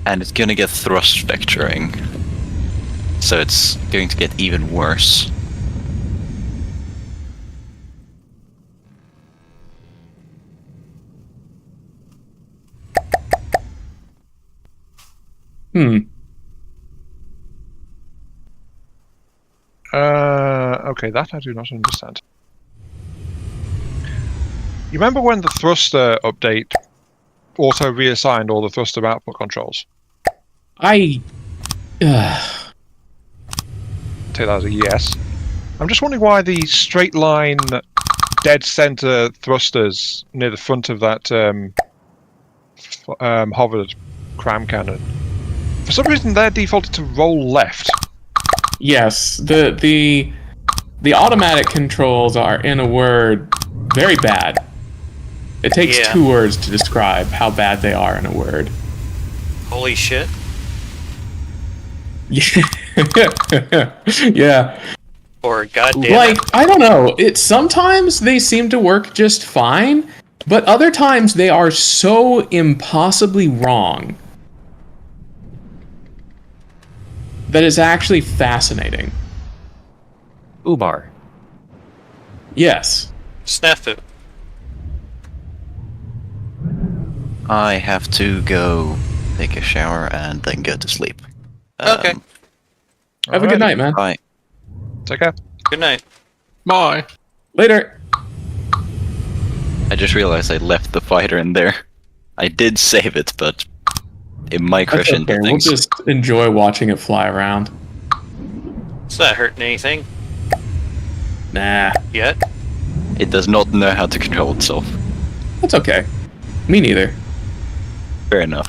Speaker 5: And it's gonna get thrust vectoring, so it's going to get even worse.
Speaker 4: Okay, that I do not understand. You remember when the thruster update auto reassigned all the thruster output controls?
Speaker 2: I
Speaker 4: Take that as a yes. I'm just wondering why the straight line dead center thrusters near the front of that hovered cram cannon, for some reason they're defaulted to roll left.
Speaker 2: yes, the automatic controls are, in a word, very bad. It takes
Speaker 1: Yeah.
Speaker 2: 2 words to describe how bad they are in a word.
Speaker 1: Holy shit.
Speaker 2: Yeah.
Speaker 1: Or goddamn
Speaker 2: Like,
Speaker 1: it.
Speaker 2: I don't know. Sometimes they seem to work just fine, but other times they are so impossibly wrong that is actually fascinating.
Speaker 7: Ubar.
Speaker 2: Yes.
Speaker 1: Snafu.
Speaker 5: I have to go take a shower and then go to sleep.
Speaker 1: Okay.
Speaker 2: Have a good night, man.
Speaker 5: Bye.
Speaker 4: Take care.
Speaker 1: Good night.
Speaker 3: Bye.
Speaker 2: Later.
Speaker 5: I just realized I left the fighter in there. I did save it, but it might
Speaker 2: That's
Speaker 5: crash into
Speaker 2: okay. We'll
Speaker 5: things.
Speaker 2: just enjoy watching it fly around.
Speaker 1: It's not hurting anything
Speaker 2: Nah.
Speaker 1: yet.
Speaker 5: It does not know how to control itself.
Speaker 2: That's okay. Me neither.
Speaker 5: Fair enough.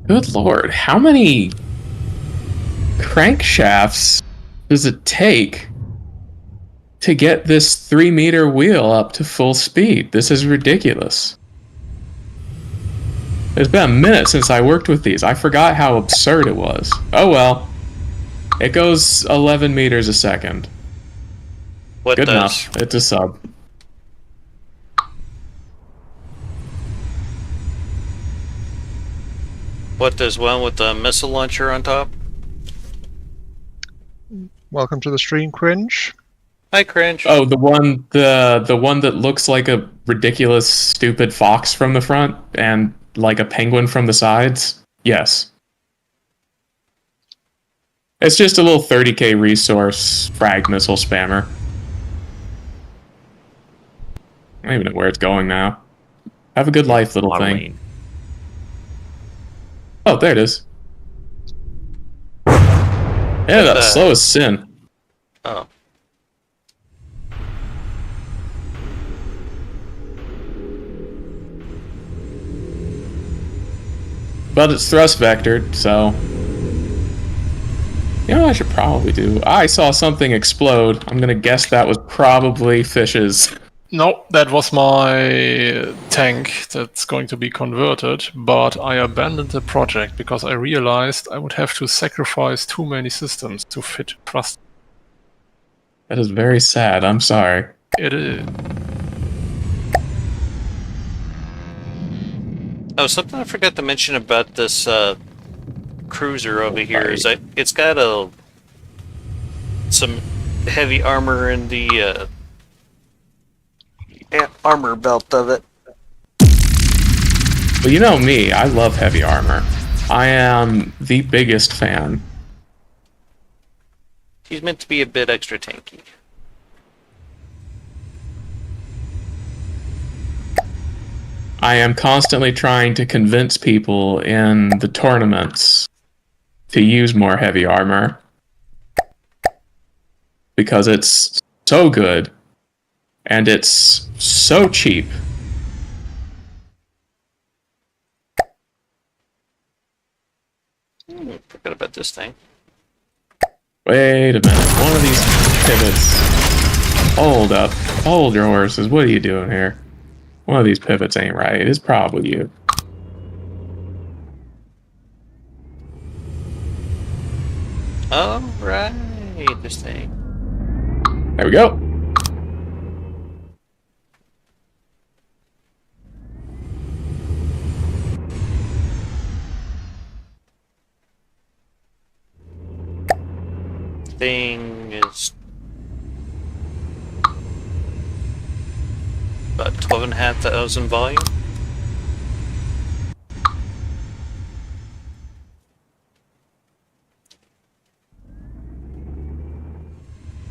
Speaker 2: Good lord, how many crankshafts does it take to get this 3-meter wheel up to full speed? This is ridiculous. It's been a minute since I worked with these. I forgot how absurd it was. Oh well. It goes 11 meters a second.
Speaker 1: What
Speaker 2: Good
Speaker 1: does?
Speaker 2: enough. It's a sub.
Speaker 1: What does one with the missile launcher on top?
Speaker 4: Welcome to the stream, Cringe.
Speaker 1: Hi, Cringe.
Speaker 2: Oh, the one that looks like a ridiculous, stupid fox from the front and like a penguin from the sides? Yes. It's just a little 30k resource frag missile spammer. I don't even know where it's going now. Have a good life, little thing.
Speaker 7: Modeling.
Speaker 2: Oh, there it is. Yeah, that's slow as sin.
Speaker 1: Oh.
Speaker 2: But it's thrust vectored, so... You know what I should probably do? I saw something explode. I'm gonna guess that was probably fishes.
Speaker 3: No, that was my tank that's going to be converted, but I abandoned the project because I realized I would have to sacrifice too many systems to fit thrust.
Speaker 2: That is very sad. I'm sorry.
Speaker 3: It is.
Speaker 1: Oh, something I forgot to mention about this cruiser over here is that it's got some heavy armor in the armor belt of it.
Speaker 2: Well, you know me. I love heavy armor. I am the biggest fan.
Speaker 1: He's meant to be a bit extra tanky.
Speaker 2: I am constantly trying to convince people in the tournaments to use more heavy armor because it's so good and it's so cheap.
Speaker 1: Forgot about this thing.
Speaker 2: Wait a minute. One of these pivots. Hold up. Hold your horses. What are you doing here? One of these pivots ain't right. It's probably you.
Speaker 1: Alright, this thing.
Speaker 2: There we go.
Speaker 1: Thing is about 12,500 volume.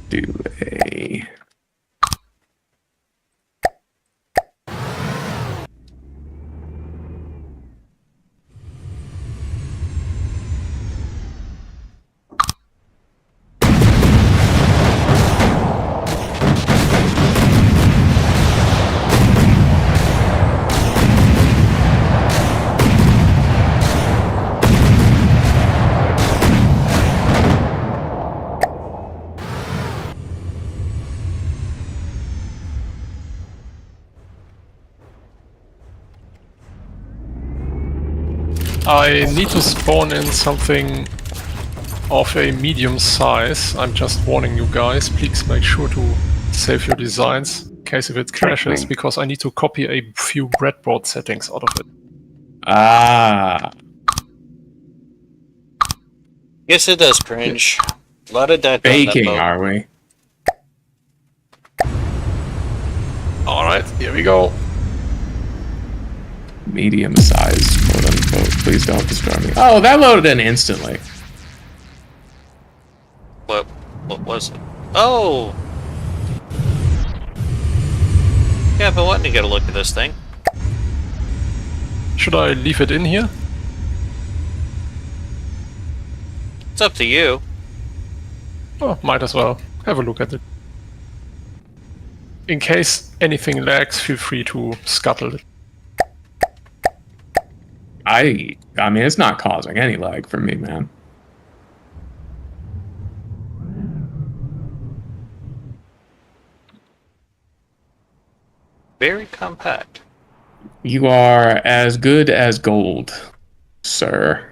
Speaker 2: Do a...
Speaker 3: I need to spawn in something of a medium size. I'm just warning you guys. Please make sure to save your designs in case if it crashes, because I need to copy a few breadboard settings out of it.
Speaker 2: Ah.
Speaker 1: Yes, it does cringe. A lot of data.
Speaker 2: Baking, are we?
Speaker 3: Alright, here we go.
Speaker 2: Medium sized, quote unquote. Please don't destroy me. Oh, that loaded in instantly.
Speaker 1: What was it? Oh! Yeah, I've been wanting to get a look at this thing.
Speaker 3: Should I leave it in here?
Speaker 1: It's up to you.
Speaker 3: Oh, might as well. Have a look at it. In case anything lags, feel free to scuttle it.
Speaker 2: I mean, it's not causing any lag for me, man.
Speaker 1: Very compact.
Speaker 2: You are as good as gold, sir.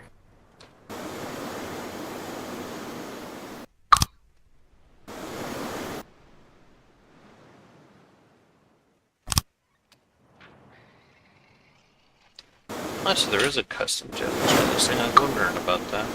Speaker 1: Oh, so there is a custom jet for this thing. I'll go learn about that.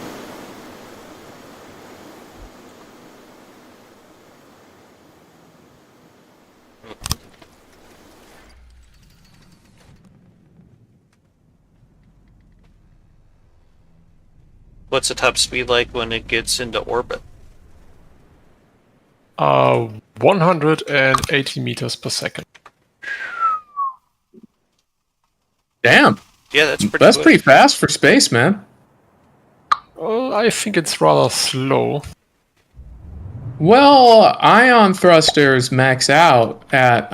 Speaker 1: What's the top speed like when it gets into orbit?
Speaker 3: 180 meters per second.
Speaker 2: Damn.
Speaker 1: Yeah, that's pretty
Speaker 2: That's
Speaker 1: quick.
Speaker 2: pretty fast for space, man.
Speaker 3: I think it's rather slow.
Speaker 2: Well, ion thrusters max out at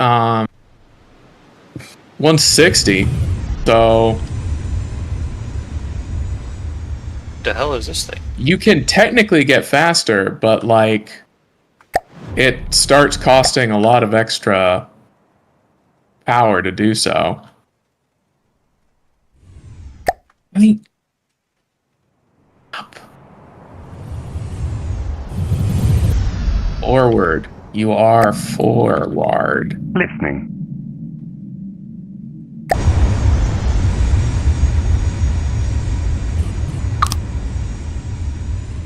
Speaker 2: 160. So
Speaker 1: The hell is this thing?
Speaker 2: you can technically get faster, but like it starts costing a lot of extra power to do so. I mean, up. Forward. You are forward.
Speaker 6: Listening.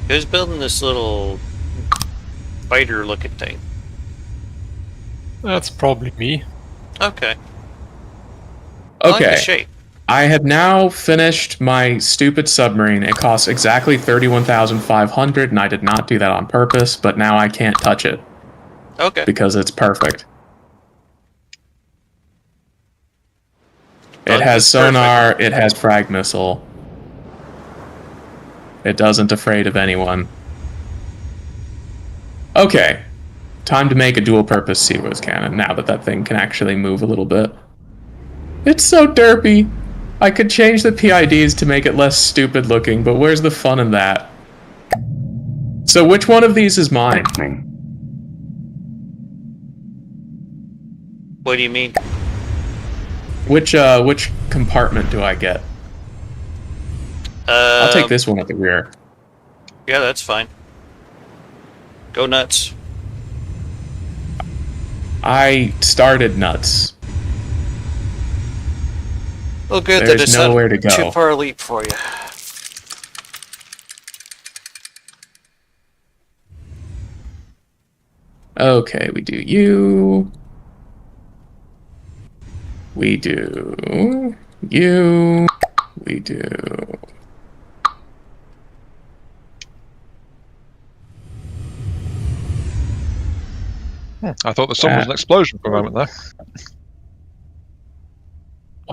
Speaker 1: Who's building this little fighter-looking thing?
Speaker 3: That's probably me.
Speaker 1: Okay. I like the
Speaker 2: Okay.
Speaker 1: shape.
Speaker 2: I have now finished my stupid submarine. It costs exactly 31,500, and I did not do that on purpose, but now I can't touch it
Speaker 1: Okay.
Speaker 2: because it's perfect. It
Speaker 1: Like
Speaker 2: has
Speaker 1: it's
Speaker 2: sonar,
Speaker 1: perfect.
Speaker 2: it has frag missile. It doesn't afraid of anyone. Okay. Time to make a dual-purpose Seaworth cannon now that that thing can actually move a little bit. It's so derpy. I could change the PIDs to make it less stupid looking, but where's the fun in that? So which one of these is mine?
Speaker 6: Listening.
Speaker 1: What do you mean?
Speaker 2: Which compartment do I get? I'll take this one at the rear.
Speaker 1: Yeah, that's fine. Go nuts.
Speaker 2: I started nuts.
Speaker 1: Well, good that
Speaker 2: There's
Speaker 1: it's
Speaker 2: nowhere
Speaker 1: not
Speaker 2: to go.
Speaker 1: too far a leap for you.
Speaker 2: Okay, we do you. We do you. We do.
Speaker 4: I thought the sun was an explosion for a moment there.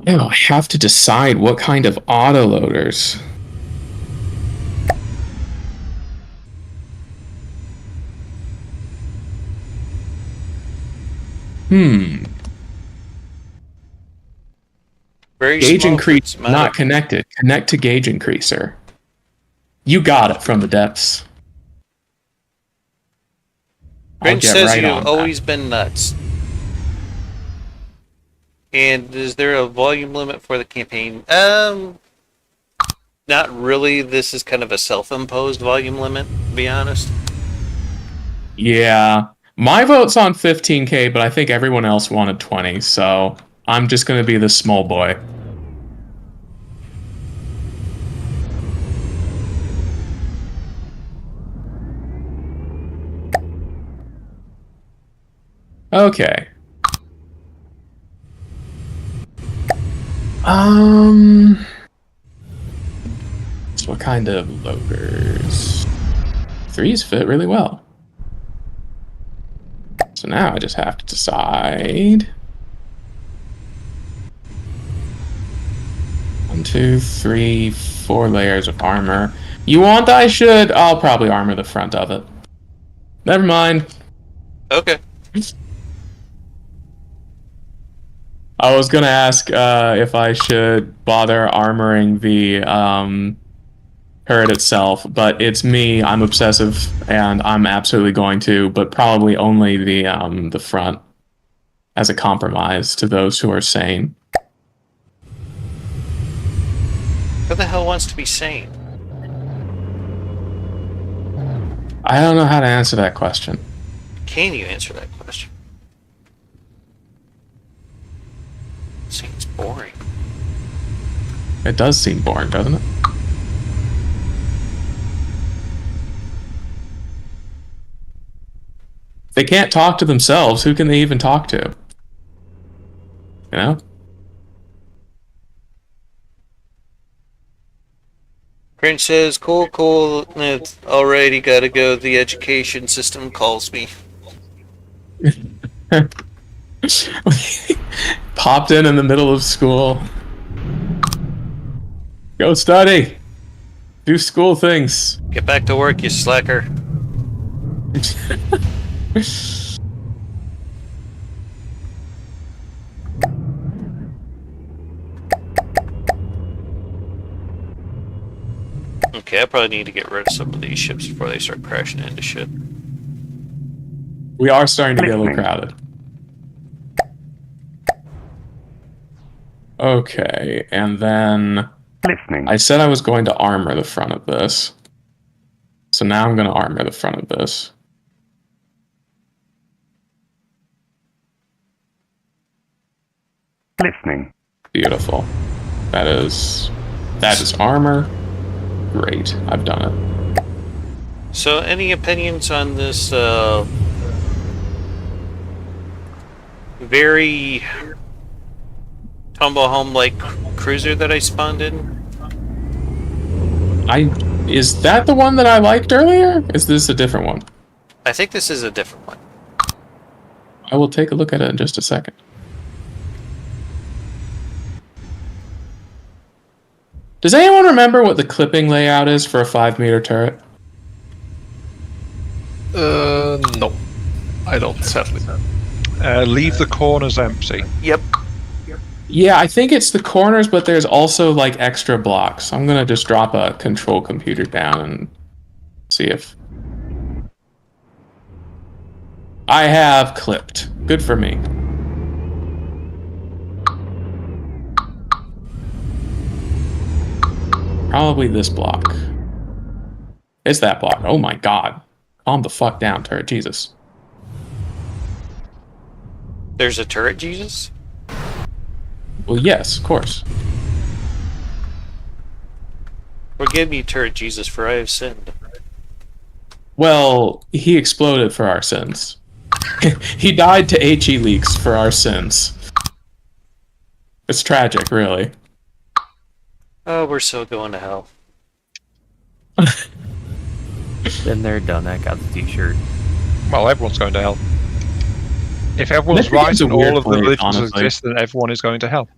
Speaker 2: Oh, I have to decide what kind of autoloaders.
Speaker 1: Very
Speaker 2: Gauge
Speaker 1: small
Speaker 2: increase
Speaker 1: prismatic.
Speaker 2: not connected. Connect to gauge increaser. You got it from the depths. I'll
Speaker 1: Grinch
Speaker 2: get
Speaker 1: says
Speaker 2: right
Speaker 1: you've
Speaker 2: on
Speaker 1: always been nuts. And is there a volume limit for the campaign? Not really. This is kind of a self-imposed volume limit, to be honest.
Speaker 2: that. Yeah. My vote's on 15K, but I think everyone else wanted 20, so I'm just going to be the small boy. Okay. So what kind of loaders? Threes fit really well. So now I just have to decide. 1, 2, 3, 4 layers of armor. You want I should? I'll probably armor the front of it. Never mind.
Speaker 1: Okay.
Speaker 2: I was gonna ask if I should bother armoring the turret itself, but it's me. I'm obsessive, and I'm absolutely going to, but probably only the front. as a compromise to those who are sane.
Speaker 1: Who the hell wants to be sane?
Speaker 2: I don't know how to answer that question.
Speaker 1: Can you answer that question? Seems boring.
Speaker 2: It does seem boring, doesn't it? If they can't talk to themselves, who can they even talk to? You know?
Speaker 1: Grinch says, cool, it's already gotta go, the education system calls me.
Speaker 2: Popped in the middle of school. Go study. Do school things.
Speaker 1: Get back to work, you slacker. Okay, I probably need to get rid of some of these ships before they start crashing into shit.
Speaker 2: We are starting to get a little crowded. Okay, and then
Speaker 6: Listening.
Speaker 2: I said I was going to armor the front of this. So now I'm going to armor the front of this.
Speaker 6: Listening.
Speaker 2: Beautiful. That is armor. Great. I've done it.
Speaker 1: So, any opinions on this very tumble home like cruiser that I spawned in?
Speaker 2: Is that the one that I liked earlier? Is this a different one?
Speaker 1: I think this is a different one.
Speaker 2: I will take a look at it in just a second. Does anyone remember what the clipping layout is for a 5-meter turret?
Speaker 3: No. I don't, sadly.
Speaker 4: Leave the corners empty.
Speaker 1: Yep.
Speaker 2: Yeah, I think it's the corners, but there's also like extra blocks. I'm gonna just drop a control computer down and see if I have clipped. Good for me. Probably this block. It's that block. Oh my god. Calm the fuck down, turret. Jesus.
Speaker 1: There's a turret, Jesus?
Speaker 2: Well, yes, of course.
Speaker 1: Forgive me, turret Jesus, for I have sinned.
Speaker 2: Well, he exploded for our sins. He died to HE leaks for our sins. It's tragic, really.
Speaker 1: Oh, we're so going to hell.
Speaker 7: Then they're done. I got the t-shirt.
Speaker 4: Well, everyone's going to hell. If everyone's
Speaker 2: This
Speaker 4: right
Speaker 2: becomes a
Speaker 4: and
Speaker 2: weird
Speaker 4: all of the
Speaker 2: point,
Speaker 4: religions
Speaker 2: honestly.
Speaker 4: exist, then everyone is going to hell.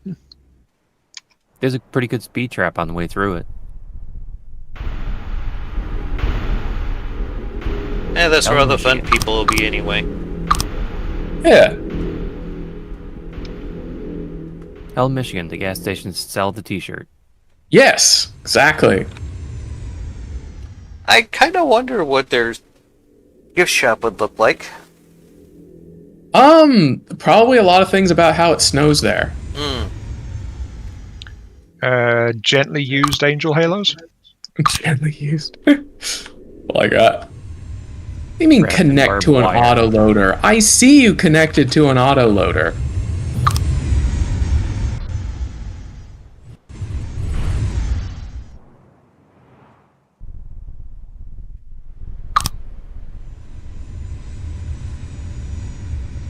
Speaker 7: There's a pretty good speed trap on the way through it.
Speaker 1: Yeah, that's where all the fun
Speaker 7: Michigan.
Speaker 1: people will be anyway.
Speaker 2: Yeah.
Speaker 7: Hell, Michigan. The gas stations sell the t-shirt.
Speaker 2: Yes, exactly.
Speaker 1: I kind of wonder what their gift shop would look like.
Speaker 2: Probably a lot of things about how it snows there.
Speaker 4: Gently used angel halos.
Speaker 2: Gently used. Like that. What do you mean
Speaker 7: Wrapped in
Speaker 2: connect
Speaker 7: barbed
Speaker 2: to an
Speaker 7: wire.
Speaker 2: autoloader? I see you connected to an autoloader.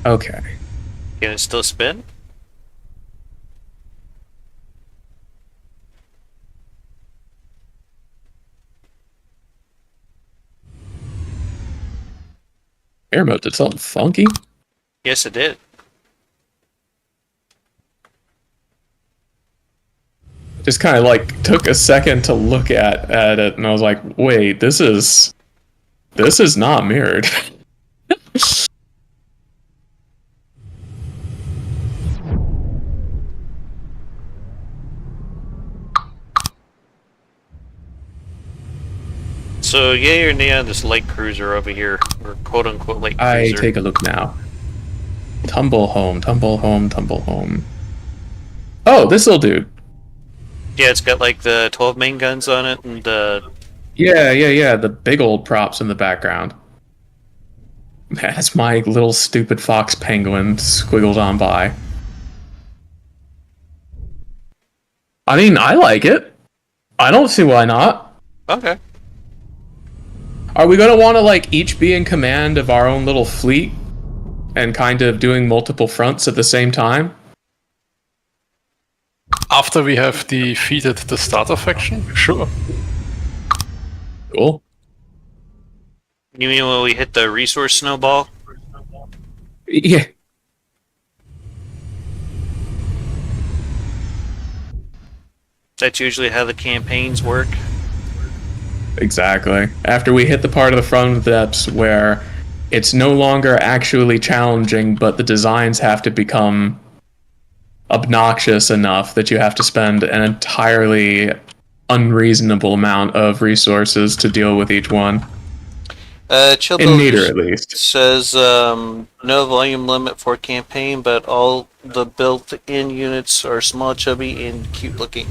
Speaker 2: Okay.
Speaker 1: Can it still spin?
Speaker 2: Air mode did something funky.
Speaker 1: Yes, it did.
Speaker 2: Just kind of like took a second to look at it, and I was like, "Wait, this is not mirrored."
Speaker 1: So, yay or nay on this light cruiser over here, or quote unquote light
Speaker 2: I
Speaker 1: cruiser?
Speaker 2: take a look now. Tumble home, tumble home, tumble home. Oh, this'll do.
Speaker 1: Yeah, it's got like the 12 main guns on it, and
Speaker 2: Yeah. The big old props in the background. That's my little stupid fox penguin squiggled on by. I mean, I like it. I don't see why not.
Speaker 1: okay.
Speaker 2: Are we gonna want to like each be in command of our own little fleet and kind of doing multiple fronts at the same time?
Speaker 3: After we have defeated the starter faction, sure.
Speaker 2: Cool.
Speaker 1: You mean when we hit the resource snowball?
Speaker 2: Yeah.
Speaker 1: That's usually how the campaigns work.
Speaker 2: Exactly. After we hit the part of the front depths where it's no longer actually challenging, but the designs have to become obnoxious enough that you have to spend an entirely unreasonable amount of resources to deal with each one.
Speaker 1: Chill
Speaker 2: In meter, at least.
Speaker 1: says no volume limit for campaign, but all the built-in units are small, chubby, and cute-looking.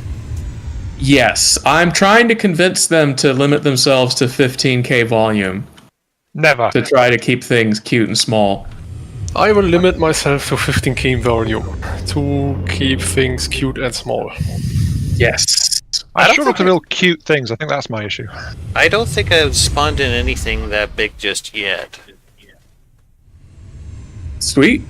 Speaker 2: Yes, I'm trying to convince them to limit themselves to 15k volume
Speaker 4: Never.
Speaker 2: to try to keep things cute and small.
Speaker 3: I will limit myself to 15k volume to keep things cute and small.
Speaker 2: Yes.
Speaker 1: I
Speaker 4: I
Speaker 1: don't
Speaker 4: struggle
Speaker 1: think
Speaker 4: to build cute things. I think that's my issue.
Speaker 1: I don't think I've spawned in anything that big just yet.
Speaker 2: Sweet.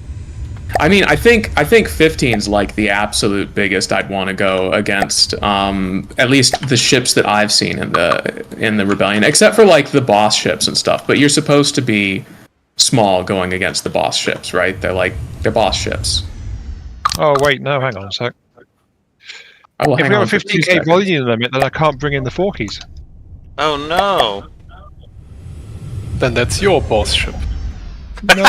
Speaker 2: I mean, I think 15's like the absolute biggest I'd want to go against. At least the ships that I've seen in the rebellion, except for like the boss ships and stuff. But you're supposed to be small going against the boss ships, right? They're boss ships.
Speaker 4: Oh wait, no, hang on a sec.
Speaker 2: I will
Speaker 4: If
Speaker 2: hang
Speaker 4: we
Speaker 2: on
Speaker 4: have a
Speaker 2: for 2
Speaker 4: 15k
Speaker 2: seconds.
Speaker 4: volume limit, then I can't bring in the Forkies.
Speaker 1: Oh no!
Speaker 3: Then that's your boss ship.
Speaker 4: No.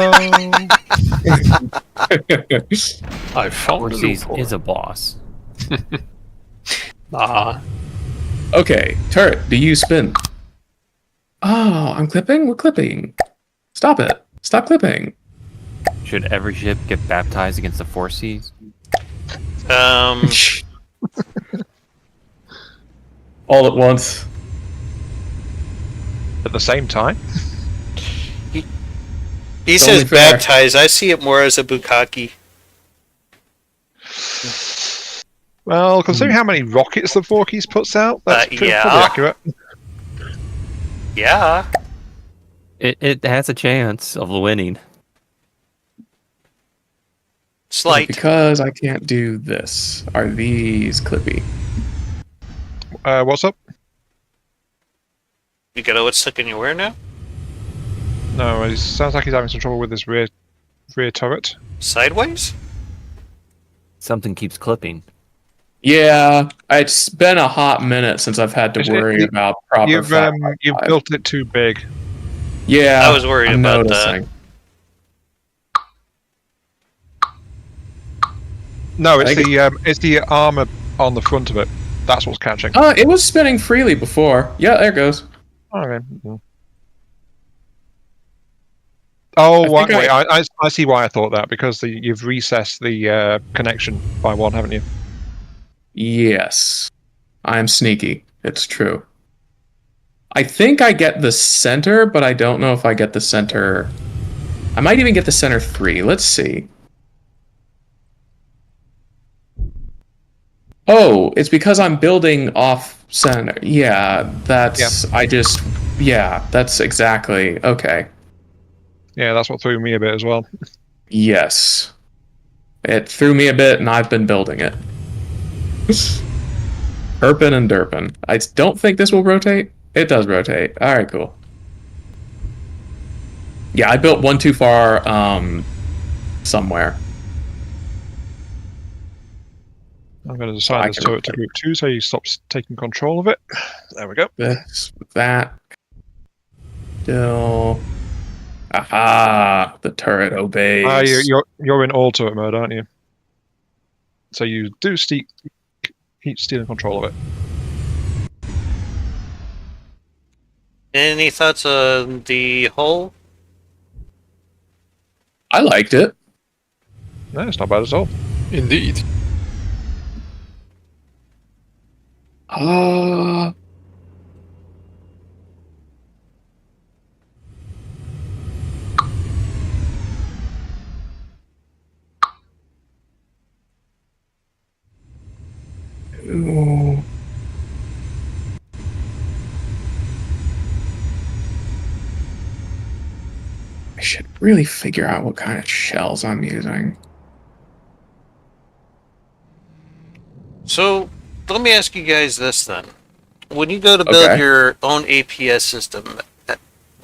Speaker 3: I found a
Speaker 7: Ortiz
Speaker 3: loophole.
Speaker 7: is a boss.
Speaker 3: Ah,
Speaker 2: Okay, turret, do you spin? Oh, I'm clipping? We're clipping. Stop it. Stop clipping.
Speaker 7: Should every ship get baptized against the Four Seas?
Speaker 2: All at once.
Speaker 4: At the same time.
Speaker 1: He
Speaker 2: It's
Speaker 1: says
Speaker 2: only fair.
Speaker 1: baptize. I see it more as a bukkake.
Speaker 4: Well, considering how many rockets the Forkies puts out, that's
Speaker 1: yeah.
Speaker 4: probably accurate.
Speaker 1: Yeah.
Speaker 7: It has a chance of winning.
Speaker 1: Slight.
Speaker 2: Because I can't do this. Are these clippy?
Speaker 4: What's up?
Speaker 1: You got what's stuck in your wear now?
Speaker 4: No, it sounds like he's having some trouble with his rear turret.
Speaker 1: Sideways?
Speaker 7: Something keeps clipping.
Speaker 2: Yeah, it's been a hot minute since I've had to
Speaker 4: Is it-
Speaker 2: worry about proper.
Speaker 4: You've
Speaker 2: 5x5.
Speaker 4: built it too big.
Speaker 2: Yeah,
Speaker 1: I was worried
Speaker 2: I'm
Speaker 1: about
Speaker 2: noticing.
Speaker 4: No, it's
Speaker 2: I
Speaker 4: it's the armor on the front of it. That's what's catching.
Speaker 2: It was spinning freely before. Yeah, there it goes.
Speaker 4: Okay. Oh,
Speaker 2: I think
Speaker 4: wait, I see why I thought that, because you've recessed the connection by one, haven't you?
Speaker 2: Yes, I'm sneaky. It's true. I think I get the center, but I don't know if I get the center. I might even get the center 3. Let's see. Oh, it's because I'm building off center. Yeah, that's. Yeah, that's exactly. Okay.
Speaker 4: Yeah, that's what threw me a bit as well.
Speaker 2: Yes. It threw me a bit, and I've been building it. Herpin and derpin. I don't think this will rotate. It does rotate. Alright, cool. Yeah, I built one too far, somewhere.
Speaker 4: I'm going to assign this turret to group 2 so he stops taking control of it. There we go.
Speaker 2: This, that. Still. Aha! The turret obeys.
Speaker 4: You're in all turret mode, aren't you? So you do keep stealing control of it.
Speaker 1: Any thoughts on the hull?
Speaker 2: I liked it.
Speaker 4: No, it's not bad at all.
Speaker 3: Indeed.
Speaker 2: Ooh. I should really figure out what kind of shells I'm using.
Speaker 1: So, let me ask you guys this then. When you go to build
Speaker 2: Okay.
Speaker 1: your own APS system,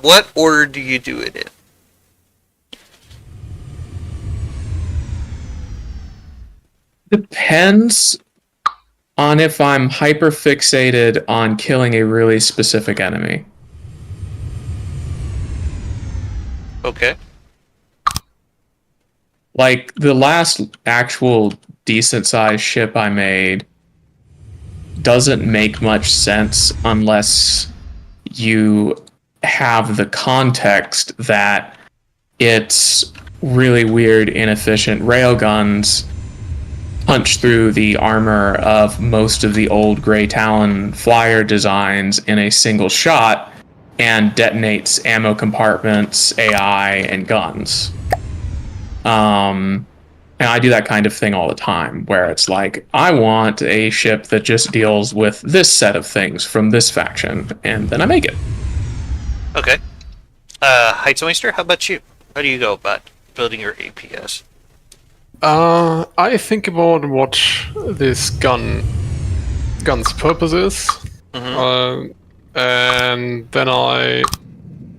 Speaker 1: what order do you do it in?
Speaker 2: Depends on if I'm hyper fixated on killing a really specific enemy.
Speaker 1: Okay.
Speaker 2: Like the last actual decent sized ship I made doesn't make much sense unless you have the context that it's really weird, inefficient railguns punch through the armor of most of the old Grey Talon flyer designs in a single shot and detonates ammo compartments, AI, and guns. And I do that kind of thing all the time, where it's like, I want a ship that just deals with this set of things from this faction, and then I make it.
Speaker 1: Okay. Heightsmeister, how about you? How do you go about building your APS?
Speaker 3: I think about what this gun's purpose is, and then I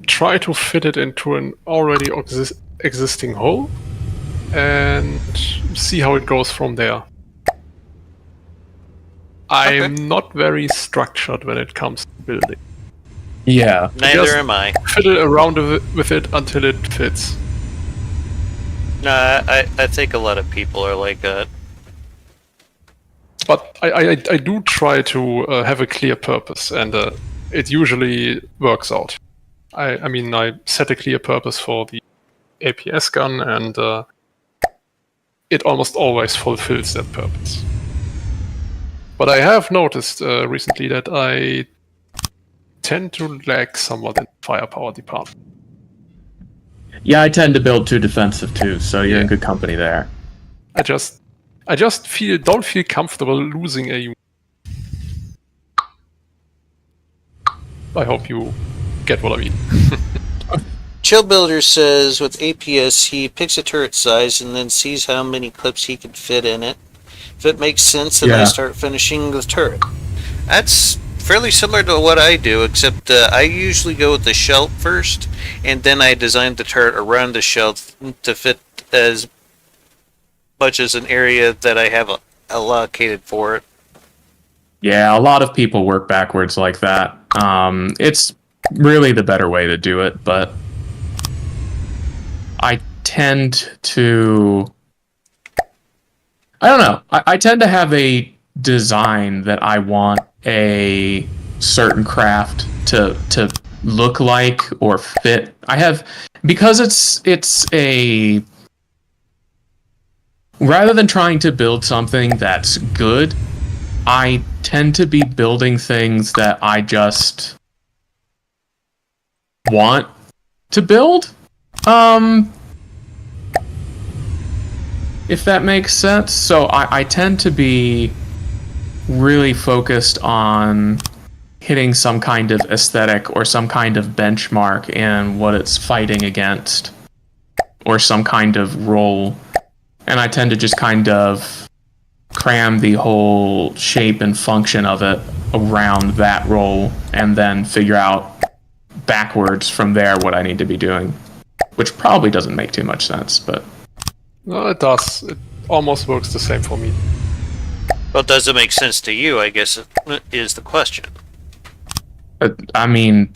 Speaker 3: try to fit it into an already existing hole, and see how it goes from there. I'm not very structured when it comes to building.
Speaker 2: Yeah.
Speaker 1: Neither
Speaker 3: Just
Speaker 1: am I.
Speaker 3: fiddle around with it until it fits.
Speaker 1: No, I think a lot of people are like that.
Speaker 3: But I do try to have a clear purpose, and it usually works out. I mean, I set a clear purpose for the APS gun, and it almost always fulfills that purpose. But I have noticed recently that I tend to lag somewhat in the firepower department.
Speaker 2: Yeah, I tend to build too defensive too, so you're in good company there.
Speaker 3: I just don't feel comfortable losing a unit. I hope you get what I mean.
Speaker 1: Chill Builder says with APS he picks a turret size and then sees how many clips he can fit in it. If it makes sense, then I start finishing the turret. That's fairly similar to what I do, except I usually go with the shell first, and then I design the turret around the shell to fit as much as an area that I have allocated for it.
Speaker 2: Yeah, a lot of people work backwards like that. It's really the better way to do it, but I tend to... I don't know. I tend to have a design that I want a certain craft to look like or fit. I have... Because it's a... Rather than trying to build something that's good, I tend to be building things that I just want to build. If that makes sense. So I tend to be really focused on hitting some kind of aesthetic or some kind of benchmark in what it's fighting against, or some kind of role. And I tend to just kind of cram the whole shape and function of it around that role, and then figure out backwards from there what I need to be doing. Which probably doesn't make too much sense, but...
Speaker 3: No, it does. It almost works the same for me.
Speaker 1: Well, does it make sense to you, I guess, is the question.
Speaker 2: I mean,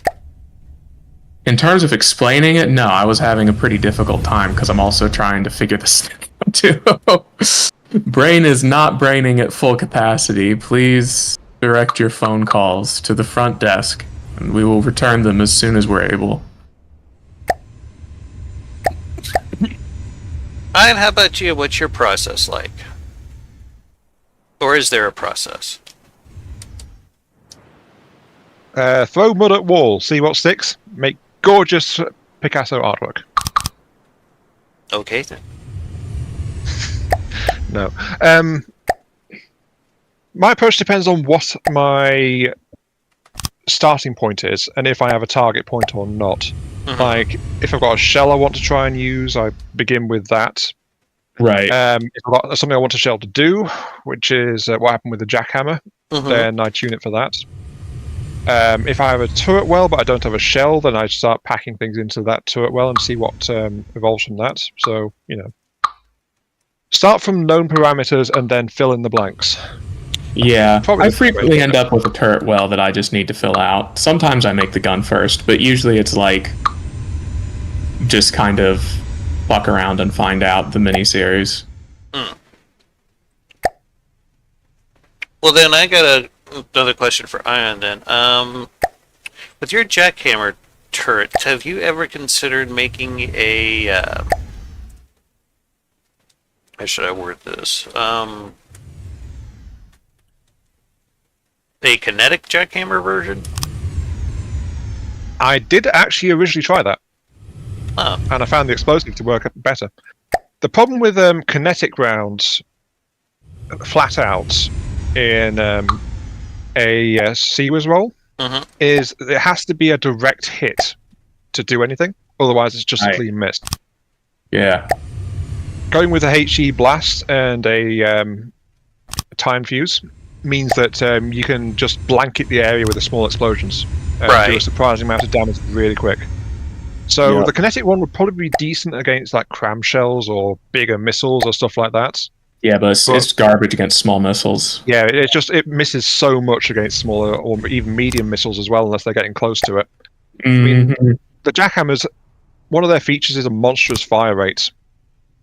Speaker 2: in terms of explaining it, no, I was having a pretty difficult time because I'm also trying to figure this out too. Brain is not braining at full capacity. Please direct your phone calls to the front desk, and we will return them as soon as we're able.
Speaker 1: And how about you? What's your process like? Or is there a process?
Speaker 4: Throw mud at wall, see what sticks. Make gorgeous Picasso artwork.
Speaker 1: Okay then.
Speaker 4: No. My approach depends on what my starting point is, and if I have a target point or not.
Speaker 1: Mhm.
Speaker 4: Like, if I've got a shell I want to try and use, I begin with that.
Speaker 2: Right.
Speaker 4: If I've got something I want a shell to do, which is what happened with the jackhammer,
Speaker 1: Mhm.
Speaker 4: then I tune it for that. If I have a turret well, but I don't have a shell, then I start packing things into that turret well and see what evolves from that. So, start from known parameters and then fill in the blanks.
Speaker 2: Yeah,
Speaker 4: Probably
Speaker 2: I
Speaker 4: the best way
Speaker 2: frequently
Speaker 4: to
Speaker 2: end up with a turret well that I just need to fill out. Sometimes I make the gun first, but usually it's like just kind of fuck around and find out the miniseries.
Speaker 1: Well, then I got another question for Ion. Then, with your jackhammer turrets, have you ever considered making a? How should I word this? A kinetic jackhammer version?
Speaker 4: I did actually originally try that,
Speaker 1: Oh.
Speaker 4: and I found the explosive to work better. The problem with kinetic rounds, flat out, in a CWIS roll,
Speaker 1: Mhm.
Speaker 4: is it has to be a direct hit to do anything. Otherwise, it's just a
Speaker 2: Right.
Speaker 4: clean miss.
Speaker 2: Yeah.
Speaker 4: Going with a HE blast and a time fuse means that you can just blanket the area with the small explosions and do a
Speaker 1: Right.
Speaker 4: surprising amount of damage really quick. So
Speaker 2: Yeah.
Speaker 4: the kinetic one would probably be decent against like cram shells or bigger missiles or stuff like that.
Speaker 2: Yeah, but it's garbage against small missiles.
Speaker 4: Yeah, it misses so much against smaller or even medium missiles as well, unless they're getting close to it. mean-
Speaker 2: Mhm.
Speaker 4: The jackhammers, one of their features is a monstrous fire rate,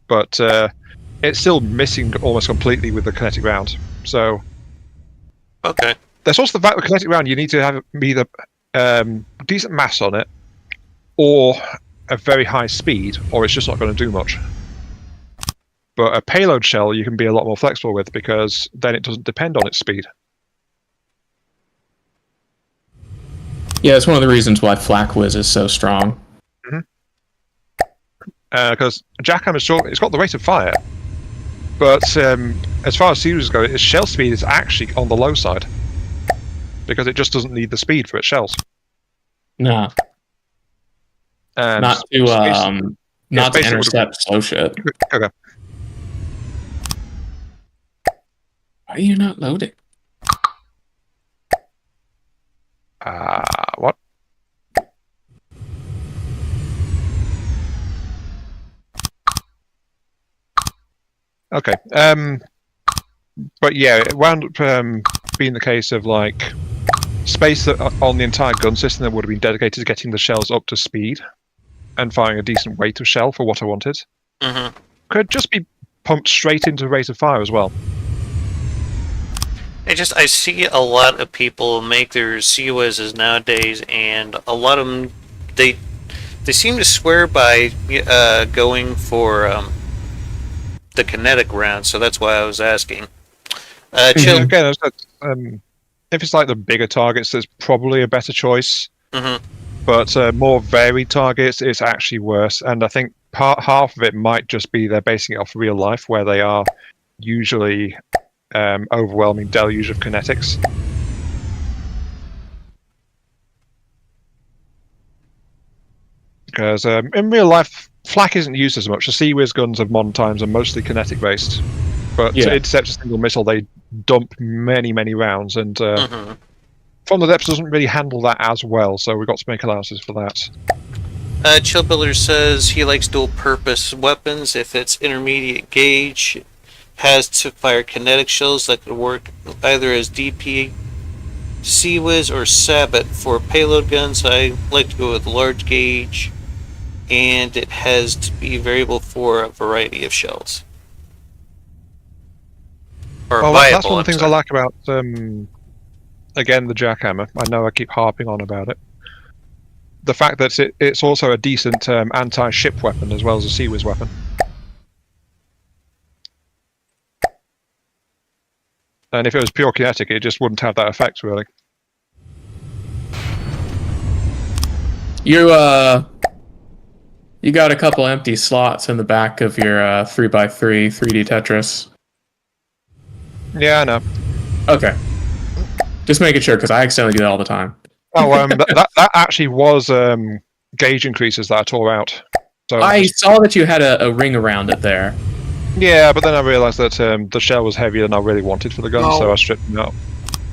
Speaker 4: but it's still missing almost completely with the kinetic round. So
Speaker 1: Okay.
Speaker 4: there's also the fact with kinetic round you need to have either decent mass on it or a very high speed, or it's just not going to do much. But a payload shell you can be a lot more flexible with because then it doesn't depend on its speed.
Speaker 2: Yeah, it's one of the reasons why Flak Whiz is so strong.
Speaker 4: Because jackhammer's short, it's got the rate of fire, but as far as series go, its shell speed is actually on the low side because it just doesn't need the speed for its shells.
Speaker 2: No,
Speaker 4: And
Speaker 2: not to not to
Speaker 4: basically
Speaker 2: intercept slow shit.
Speaker 4: Okay.
Speaker 2: Why are you not loading?
Speaker 4: What? Okay. But yeah, it wound up being the case of like space that on the entire gun system that would have been dedicated to getting the shells up to speed and firing a decent weight of shell for what I wanted
Speaker 1: Mhm.
Speaker 4: could just be pumped straight into rate of fire as well.
Speaker 1: I see a lot of people make their COSs nowadays, and a lot of them they seem to swear by going for the kinetic round. So that's why I was asking. Chill.
Speaker 4: Again, if it's like the bigger targets, there's probably a better choice.
Speaker 1: Mhm.
Speaker 4: But more varied targets, it's actually worse. And I think half of it might just be they're basing it off real life, where they are usually overwhelming deluge of kinetics. Because in real life, flak isn't used as much. The CWIS guns of modern times are mostly kinetic based. But to intercept a single missile, they dump many, many rounds. And
Speaker 1: Mhm.
Speaker 4: From the Depths doesn't really handle that as well, so we've got to make allowances for that.
Speaker 1: Chillbiller says he likes dual-purpose weapons. If it's intermediate gauge, has to fire kinetic shells that could work either as DP, CWIS, or Sabot. For payload guns, I like to go with large gauge, and it has to be variable for a variety of shells. Or
Speaker 4: Well,
Speaker 1: viable,
Speaker 4: that's one of the things I
Speaker 1: I'm
Speaker 4: like about, again, the jackhammer. I know I keep harping on about it. The fact that it's also a decent anti-ship weapon as well as a CWIS weapon. And if it was pure kinetic, it just wouldn't have that effect, really.
Speaker 2: You got a couple empty slots in the back of your 3x3 3D Tetris.
Speaker 4: Yeah, I know.
Speaker 2: Okay. Just making sure, because I accidentally do that all the time.
Speaker 4: Oh, that actually was gauge increases that I tore out. So
Speaker 2: I saw that you had a ring around it there.
Speaker 4: Yeah, but then I realised that the shell was heavier than I really wanted for the gun, so I stripped them out.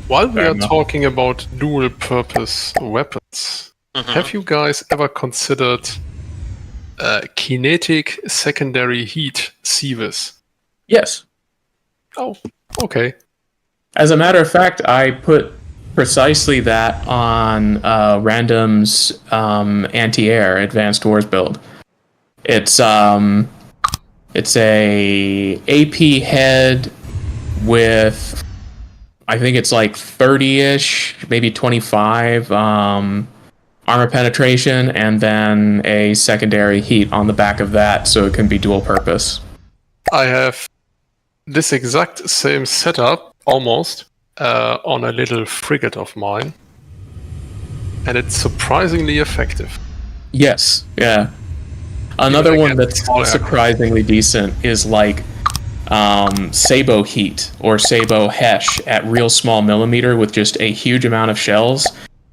Speaker 3: While we
Speaker 2: Fair
Speaker 3: are
Speaker 2: enough.
Speaker 3: talking about dual-purpose weapons, have you guys ever considered kinetic secondary heat CVIS?
Speaker 2: Yes.
Speaker 3: Oh, okay.
Speaker 2: As a matter of fact, I put precisely that on Random's anti-air advanced wars build. It's a AP head with, I think it's like 30-ish, maybe 25 armor penetration, and then a secondary heat on the back of that, so it can be dual purpose.
Speaker 3: I have this exact same setup, almost, on a little frigate of mine. And it's surprisingly effective.
Speaker 2: Yes, yeah. Another
Speaker 3: Even
Speaker 2: one
Speaker 3: against
Speaker 2: that's
Speaker 3: small aircraft.
Speaker 2: surprisingly decent is like Sabo Heat or Sabo Hesh at real small millimeter with just a huge amount of shells.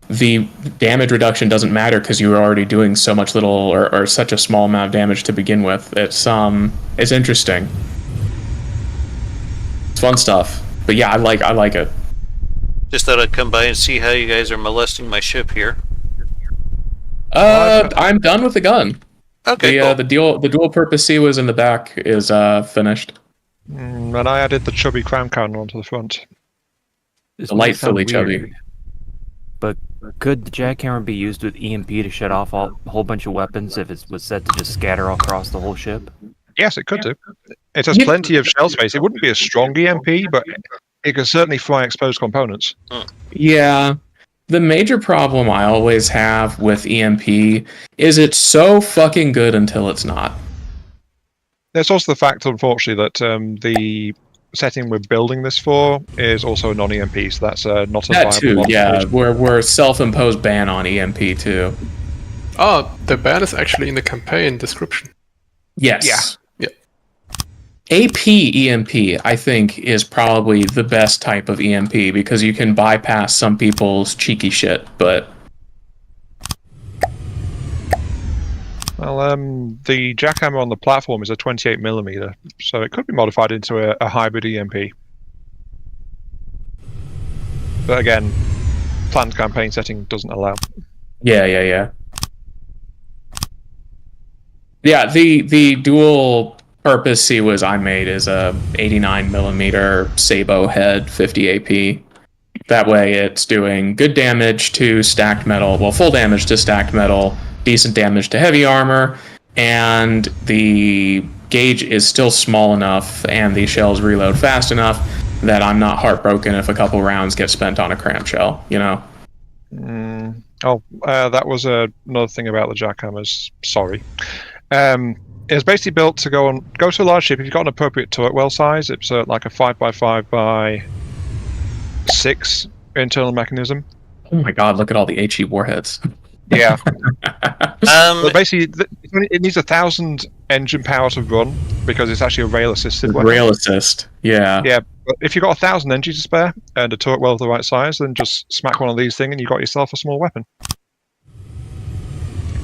Speaker 2: The damage reduction doesn't matter because you're already doing so much little or such a small amount of damage to begin with. It's interesting. It's fun stuff. But yeah, I like it.
Speaker 1: Just thought I'd come by and see how you guys are molesting my ship here.
Speaker 2: I'm done with the gun.
Speaker 1: Okay, cool.
Speaker 2: The dual purpose C was in the back is finished.
Speaker 4: And I added the chubby crown cannon onto the front.
Speaker 7: This might sound
Speaker 2: Delightfully chubby.
Speaker 7: weird, but could the jackhammer be used with EMP to shut off a whole bunch of weapons if it was set to just scatter across the whole ship?
Speaker 4: Yes, it could do. It has
Speaker 2: Yeah.
Speaker 4: plenty of shell space. It wouldn't be a strong EMP, but it could certainly fry exposed components.
Speaker 2: Yeah. The major problem I always have with EMP is it's so fucking good until it's not.
Speaker 4: There's also the fact, unfortunately, that the setting we're building this for is also a non-EMP, so that's not a
Speaker 2: That
Speaker 4: viable
Speaker 2: too, yeah.
Speaker 4: modification.
Speaker 2: We're self-imposed ban on EMP too.
Speaker 3: Ah, the ban is actually in the campaign description.
Speaker 2: Yes.
Speaker 4: Yeah.
Speaker 2: AP EMP, I think, is probably the best type of EMP because you can bypass some people's cheeky shit, but
Speaker 4: Well, the jackhammer on the platform is a 28mm, so it could be modified into a hybrid EMP. But again, planned campaign setting doesn't allow.
Speaker 2: yeah. Yeah, the dual purpose C was I made is a 89mm Sabo head 50 AP. That way it's doing good damage to stacked metal, well, full damage to stacked metal, decent damage to heavy armor, and the gauge is still small enough and the shells reload fast enough that I'm not heartbroken if a couple rounds get spent on a cram shell, you know?
Speaker 4: That was another thing about the jackhammers. Sorry. It's basically built to go to a large ship. If you've got an appropriate turret well size, it's like a 5x5x6 internal mechanism.
Speaker 2: Oh my god, look at all the HE warheads.
Speaker 4: Yeah. But basically, it needs 1,000 engine power to run because it's actually a rail assisted weapon.
Speaker 2: Rail assist, yeah.
Speaker 4: Yeah, but if you've got 1,000 engines to spare and a turret well of the right size, then just smack one of these things and you've got yourself a small weapon.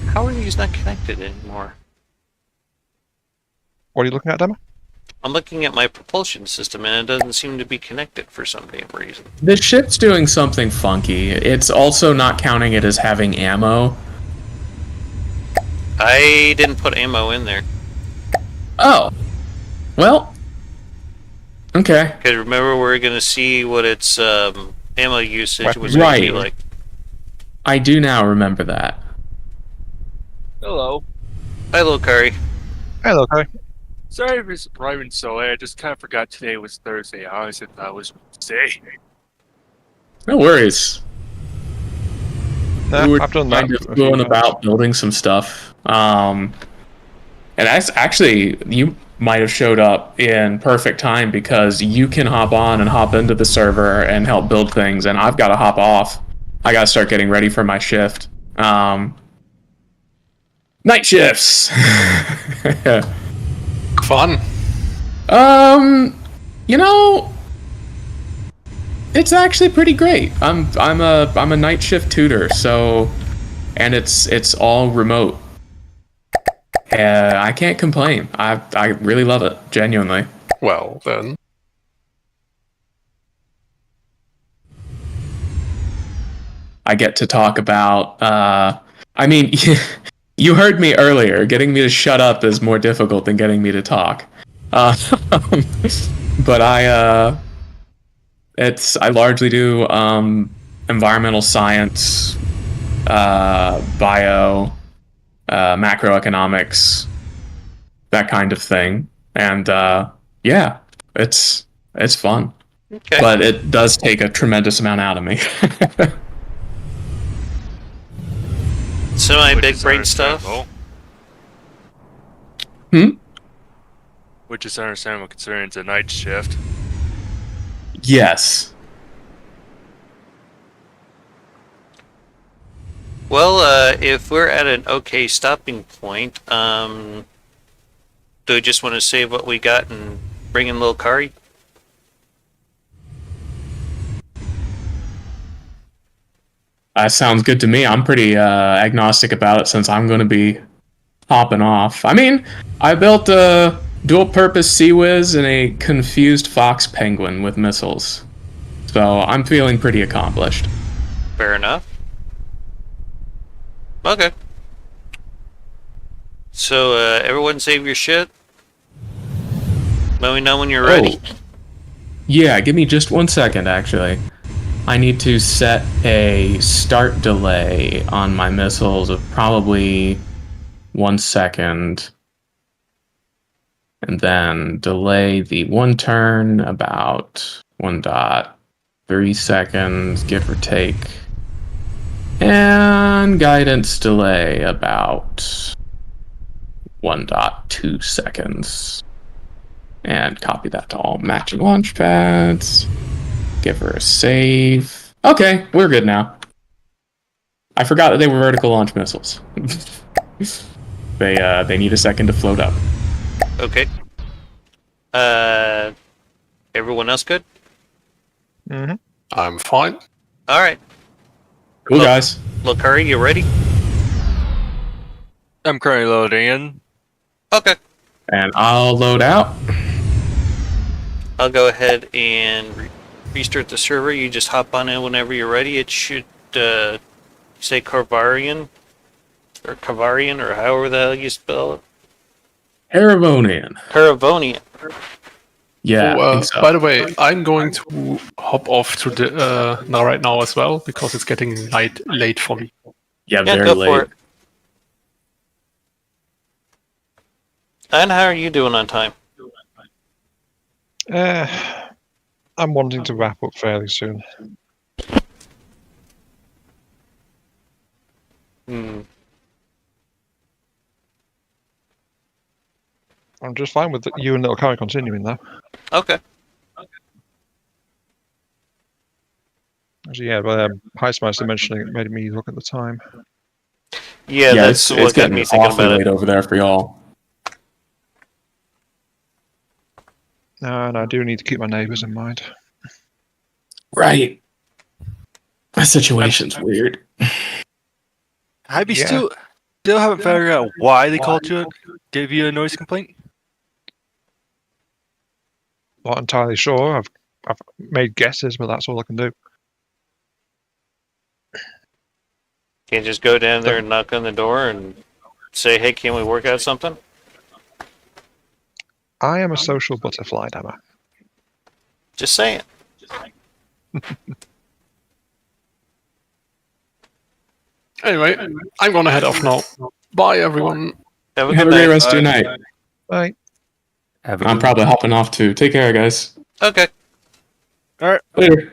Speaker 1: How are these not connected anymore?
Speaker 4: What are you looking at, Dama?
Speaker 1: I'm looking at my propulsion system and it doesn't seem to be connected for some damn reason.
Speaker 2: The ship's doing something funky. It's also not counting it as having ammo.
Speaker 1: I didn't put ammo in there.
Speaker 2: Oh. Well. Okay.
Speaker 1: Because remember, we're going to see what its ammo usage was
Speaker 2: Right.
Speaker 1: going to be like.
Speaker 2: I do now remember that.
Speaker 8: Hello.
Speaker 1: Hi, little Curry.
Speaker 4: Hello, Kai.
Speaker 8: Sorry for arriving so late. I just kind of forgot today was Thursday. I always thought it was Wednesday.
Speaker 2: No worries.
Speaker 4: Nah,
Speaker 2: We were
Speaker 4: I've done that.
Speaker 2: kind of
Speaker 4: a few
Speaker 2: going
Speaker 4: times.
Speaker 2: about building some stuff. And that's actually, you might have showed up in perfect time because you can hop on and hop into the server and help build things, and I've got to hop off. I got to start getting ready for my shift. Night shifts.
Speaker 3: Fun.
Speaker 2: You know, it's actually pretty great. I'm a night shift tutor, so, and it's all remote. I can't complain. I really love it, genuinely.
Speaker 3: Well, then.
Speaker 2: I get to talk about. I mean, you heard me earlier. Getting me to shut up is more difficult than getting me to talk. But I largely do environmental science, bio, macroeconomics, that kind of thing, and yeah, it's fun.
Speaker 1: Okay.
Speaker 2: But it does take a tremendous amount out of me.
Speaker 1: Semi
Speaker 8: Which
Speaker 1: big
Speaker 8: is
Speaker 1: brain stuff.
Speaker 8: understandable. Which is understandable considering it's a night shift.
Speaker 2: Yes.
Speaker 1: Well, if we're at an okay stopping point, do we just want to save what we got and bring in little Kari?
Speaker 2: That sounds good to me. I'm pretty agnostic about it since I'm going to be hopping off. I mean, I built a dual-purpose Sea Whiz and a confused fox penguin with missiles. So I'm feeling pretty accomplished.
Speaker 1: Fair enough. Okay. So, everyone save your shit. Let me know when you're ready.
Speaker 2: Oh. Yeah, give me just 1 second, actually. I need to set a start delay on my missiles of probably 1 second. And then delay the 1 turn about 1.3 seconds, give or take. And guidance delay about 1.2 seconds. And copy that to all matching launch pads. Give her a save. Okay, we're good now. I forgot that they were vertical launch missiles. They need a second to float up.
Speaker 1: Okay. Everyone else good?
Speaker 4: Mm-hmm.
Speaker 3: I'm fine.
Speaker 1: Alright.
Speaker 2: Cool, guys.
Speaker 1: Look, Kari, you ready?
Speaker 8: I'm currently loading in.
Speaker 1: Okay.
Speaker 2: And I'll load out.
Speaker 1: I'll go ahead and restart the server. You just hop on in whenever you're ready. It should say Carvonian or however the hell you spell it.
Speaker 2: Carvonian.
Speaker 1: Carvonian.
Speaker 2: Yeah,
Speaker 3: Oh,
Speaker 2: I think so.
Speaker 3: by the way, I'm going to hop off to the now right now as well because it's getting late for me.
Speaker 2: Yeah,
Speaker 1: Yeah,
Speaker 2: very
Speaker 1: go
Speaker 2: late.
Speaker 1: for it. And how are you doing on time?
Speaker 4: I'm wanting to wrap up fairly soon.
Speaker 1: Hmm.
Speaker 4: I'm just fine with you and Little Kari continuing though.
Speaker 1: Okay.
Speaker 4: Actually, yeah, but Heistmeister mentioning it made me look at the time.
Speaker 1: Yeah, that's what
Speaker 2: it's
Speaker 1: got
Speaker 2: getting
Speaker 1: me thinking
Speaker 2: awfully
Speaker 1: about
Speaker 2: late
Speaker 1: it.
Speaker 2: over there for y'all.
Speaker 4: And I do need to keep my neighbours in mind.
Speaker 2: Right. That situation's weird.
Speaker 8: Have you
Speaker 4: Yeah.
Speaker 8: still haven't figured out why they called you, gave you a noise complaint?
Speaker 4: Not entirely sure. I've made guesses, but that's all I can do.
Speaker 1: Can't just go down there and knock on the door and say, "Hey, can we work out something?"
Speaker 4: I am a social butterfly, Dama.
Speaker 1: Just saying.
Speaker 3: Anyway, I'm gonna head off now. Bye, everyone.
Speaker 1: Have a
Speaker 2: Have
Speaker 1: good
Speaker 2: a great
Speaker 1: night.
Speaker 2: rest of your night.
Speaker 4: Bye.
Speaker 7: Have a
Speaker 2: I'm
Speaker 7: good
Speaker 2: probably hopping off too. Take care, guys.
Speaker 1: Okay.
Speaker 2: Later.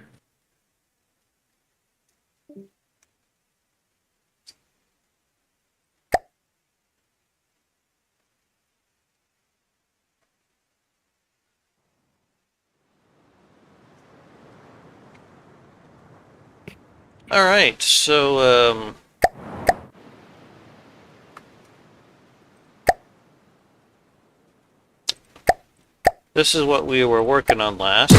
Speaker 1: All right, so this is what we were working on last.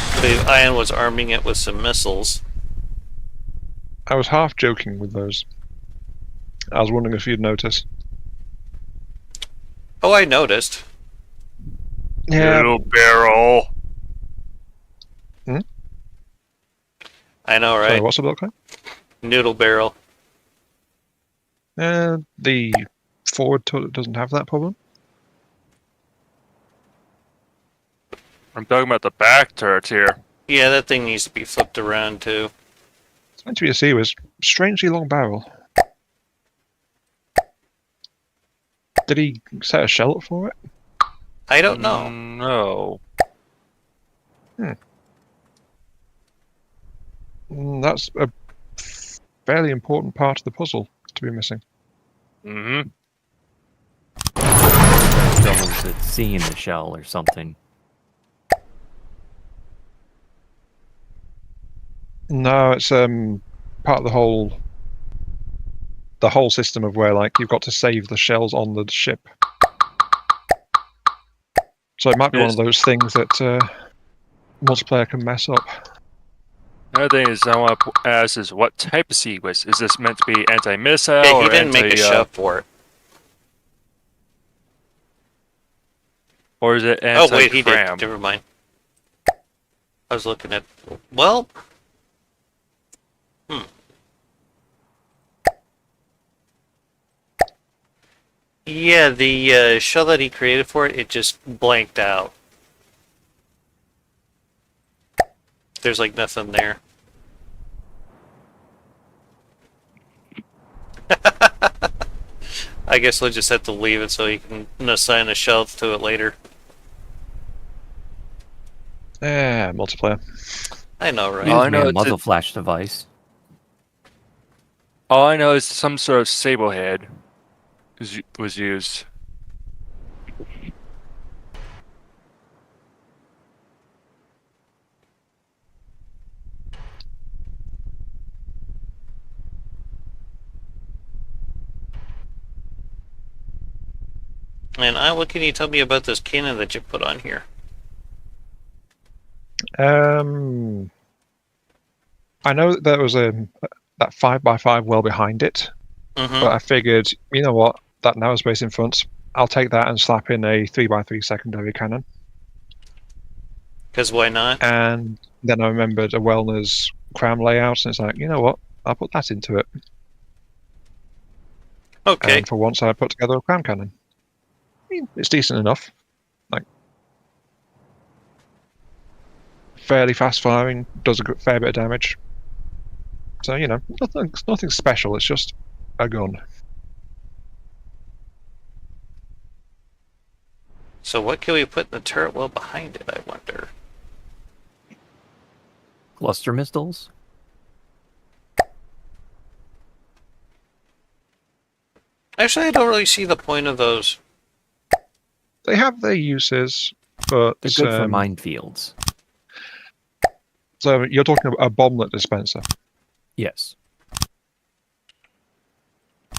Speaker 1: I believe Ian was arming it with some missiles.
Speaker 4: I was half joking with those. I was wondering if you'd notice.
Speaker 1: Oh, I noticed.
Speaker 4: Yeah.
Speaker 8: Little barrel.
Speaker 1: I know, right?
Speaker 4: Sorry, what's the look like?
Speaker 1: Noodle barrel.
Speaker 4: The forward turret doesn't have that problem.
Speaker 8: I'm talking about the back turret here.
Speaker 1: Yeah, that thing needs to be flipped around too.
Speaker 4: It's meant to be a Seaways. Strangely long barrel. Did he set a shell up for it?
Speaker 1: I don't know.
Speaker 8: No.
Speaker 4: That's a fairly important part of the puzzle to be missing.
Speaker 8: Mm-hmm.
Speaker 7: Troubles at seeing the shell or something.
Speaker 4: No, it's part of the whole system of where like you've got to save the shells on the ship. So it might be one of those things that multiplayer can mess up.
Speaker 8: Another thing is I want to ask is what type of Seaways? Is this meant to be anti-missile
Speaker 1: Yeah,
Speaker 8: or
Speaker 1: he didn't make a shell for it.
Speaker 8: or is it
Speaker 1: Oh wait, he
Speaker 8: anti-cram?
Speaker 1: did. Never mind. I was looking at. Well. Yeah, the shell that he created for it, it just blanked out. There's like nothing there. I guess we'll just have to leave it so he can assign a shell to it later.
Speaker 4: Yeah, multiplayer.
Speaker 1: I know, right?
Speaker 8: Oh, I
Speaker 7: Use
Speaker 8: know
Speaker 7: me a
Speaker 8: it's
Speaker 7: muzzle flash device.
Speaker 8: All I know is some sort of sable head was used.
Speaker 1: And what can you tell me about this cannon that you put on here?
Speaker 4: I know that there was that 5x5 well behind it,
Speaker 1: Mm-hmm.
Speaker 4: but I figured, you know what, that narrow space in front, I'll take that and slap in a 3x3 secondary cannon.
Speaker 1: Because why not?
Speaker 4: And then I remembered a Wellner's cram layout, and it's like, you know what, I'll put that into it.
Speaker 1: Okay.
Speaker 4: And for once, I put together a cram cannon. I mean, it's decent enough. Like, fairly fast firing, does a fair bit of damage. So, you know, nothing special, it's just a gun.
Speaker 1: So what can we put in the turret well behind it, I wonder?
Speaker 7: Cluster missiles?
Speaker 1: Actually, I don't really see the point of those.
Speaker 4: They have their uses, but
Speaker 7: They're good for minefields.
Speaker 4: So you're talking about a bomblet dispenser.
Speaker 7: Yes.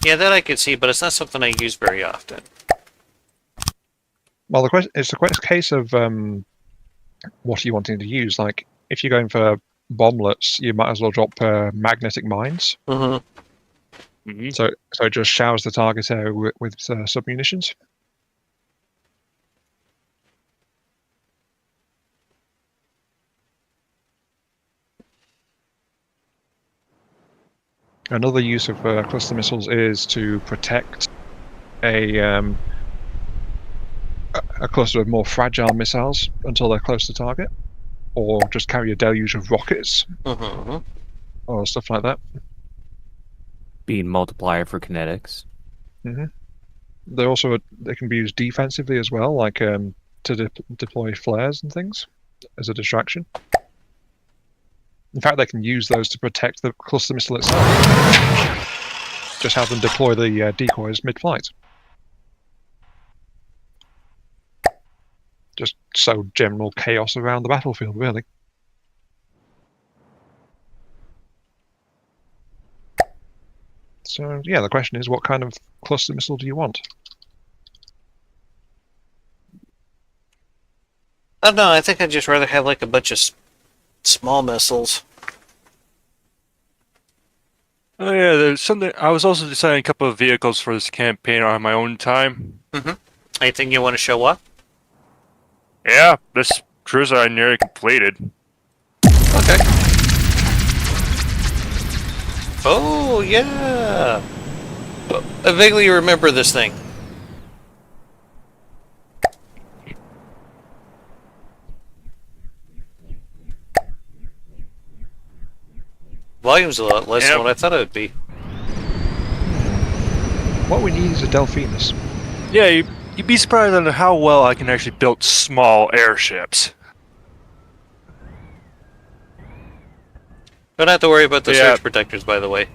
Speaker 1: Yeah, that I could see, but it's not something I use very often.
Speaker 4: Well, it's a case of what are you wanting to use? Like, if you're going for bomblets, you might as well drop magnetic mines.
Speaker 1: Mm-hmm.
Speaker 8: Mm-hmm.
Speaker 4: So it just showers the target area with submunitions. Another use of cluster missiles is to protect a cluster of more fragile missiles until they're close to target, or just carry a deluge of rockets
Speaker 1: Mm-hmm.
Speaker 4: or stuff like that.
Speaker 7: Being multiplier for kinetics.
Speaker 4: They can be used defensively as well, like to deploy flares and things as a distraction. In fact, they can use those to protect the cluster missile itself. Just have them deploy the decoys mid-flight. Just sow general chaos around the battlefield, really. So yeah, the question is, what kind of cluster missile do you want?
Speaker 1: I don't know. I think I'd just rather have like a bunch of small missiles.
Speaker 8: Oh yeah, there's something. I was also designing a couple of vehicles for this campaign on my own time.
Speaker 1: Anything you want to show up?
Speaker 8: Yeah, this cruiser I nearly completed.
Speaker 1: Okay. Oh yeah. I vaguely remember this thing. Volume's a lot less than what I thought it would be.
Speaker 4: What we need is a Delphinus.
Speaker 8: Yeah, you'd be surprised on how well I can actually build small airships.
Speaker 1: Don't have to worry about the
Speaker 8: Yeah.
Speaker 1: surge protectors, by the way.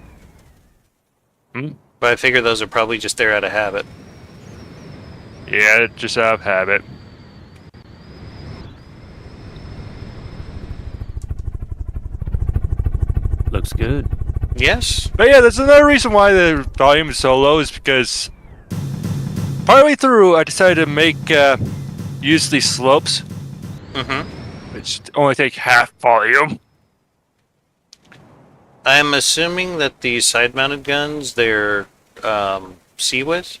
Speaker 8: Hmm?
Speaker 1: But I figure those are probably just there out of habit.
Speaker 8: Yeah, just out of habit.
Speaker 7: Looks good.
Speaker 1: Yes.
Speaker 8: But yeah, there's another reason why the volume is so low is because partway through I decided to use these slopes, which only take half volume.
Speaker 1: I'm assuming that these side-mounted guns, they're C-width?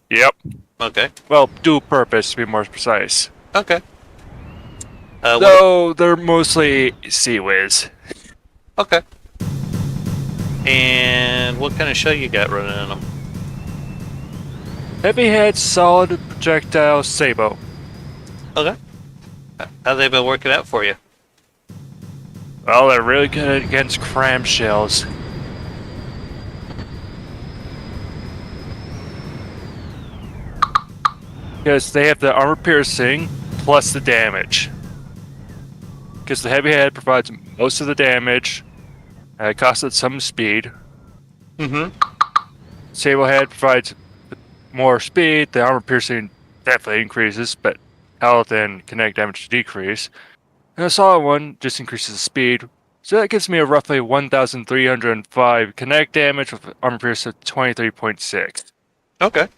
Speaker 8: Yep.
Speaker 1: Okay.
Speaker 8: Well, dual purpose to be more precise.
Speaker 1: Okay. What,
Speaker 8: Though they're mostly C-Wiz.
Speaker 1: okay. And what kind of shell you got running in them?
Speaker 8: Heavy head, solid projectile, Sabo.
Speaker 1: Okay. How they been working out for you?
Speaker 8: Well, they're really good against cram shells. Because they have the armor piercing plus the damage. Because the heavy head provides most of the damage, it costs it some speed. Sable head provides more speed, the armor piercing definitely increases, but health and kinetic damage decrease. And the solid one just increases the speed, so that gives me a roughly 1,305 kinetic damage with armor piercing of 23.6.
Speaker 1: Okay.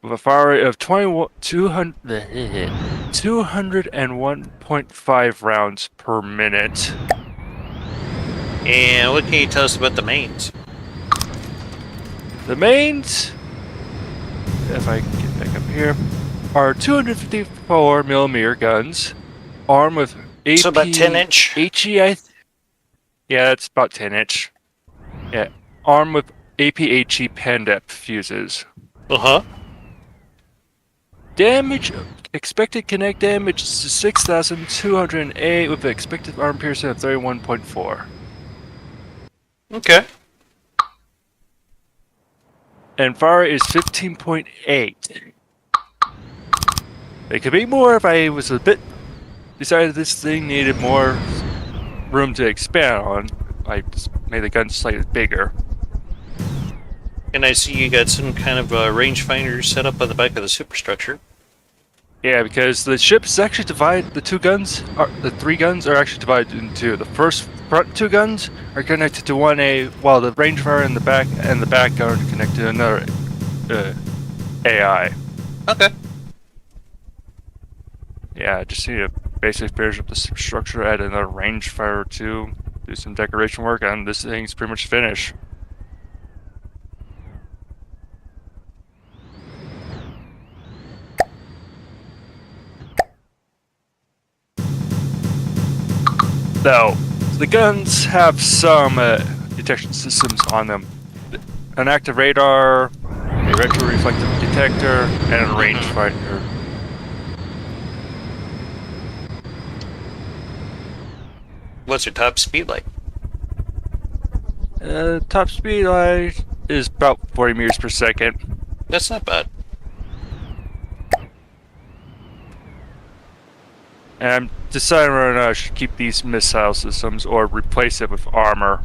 Speaker 8: With a fire rate of 201.5 rounds per minute.
Speaker 1: And what can you tell us about the mains?
Speaker 8: The mains, if I can get back up here, are 254mm guns, armed with AP...
Speaker 1: So about 10-inch?
Speaker 8: HE, yeah, that's about 10-inch. Yeah, armed with APHE pen-depth fuses.
Speaker 1: Uh-huh.
Speaker 8: Damage, expected kinetic damage is 6,208 with an expected armor piercing of 31.4.
Speaker 1: Okay.
Speaker 8: And fire is 15.8. It could be more if I was decided this thing needed more room to expand on. I just made the gun slightly bigger.
Speaker 1: And I see you got some kind of rangefinder set up on the back of the superstructure.
Speaker 8: Yeah, because the ship's actually divided. The three guns are actually divided into the front two guns are connected to one A, while the rangefinder in the back and the back gun are connected to another AI.
Speaker 1: Okay.
Speaker 8: Yeah, I just need to basically finish up the structure, add another rangefinder or two, do some decoration work, and this thing's pretty much finished. Though, the guns have some detection systems on them. An active radar, a retroreflective detector, and a rangefinder.
Speaker 1: What's your top speed like?
Speaker 8: Top speed light is about 40 meters per second.
Speaker 1: That's not bad.
Speaker 8: And I'm deciding whether or not I should keep these missile systems or replace it with armor.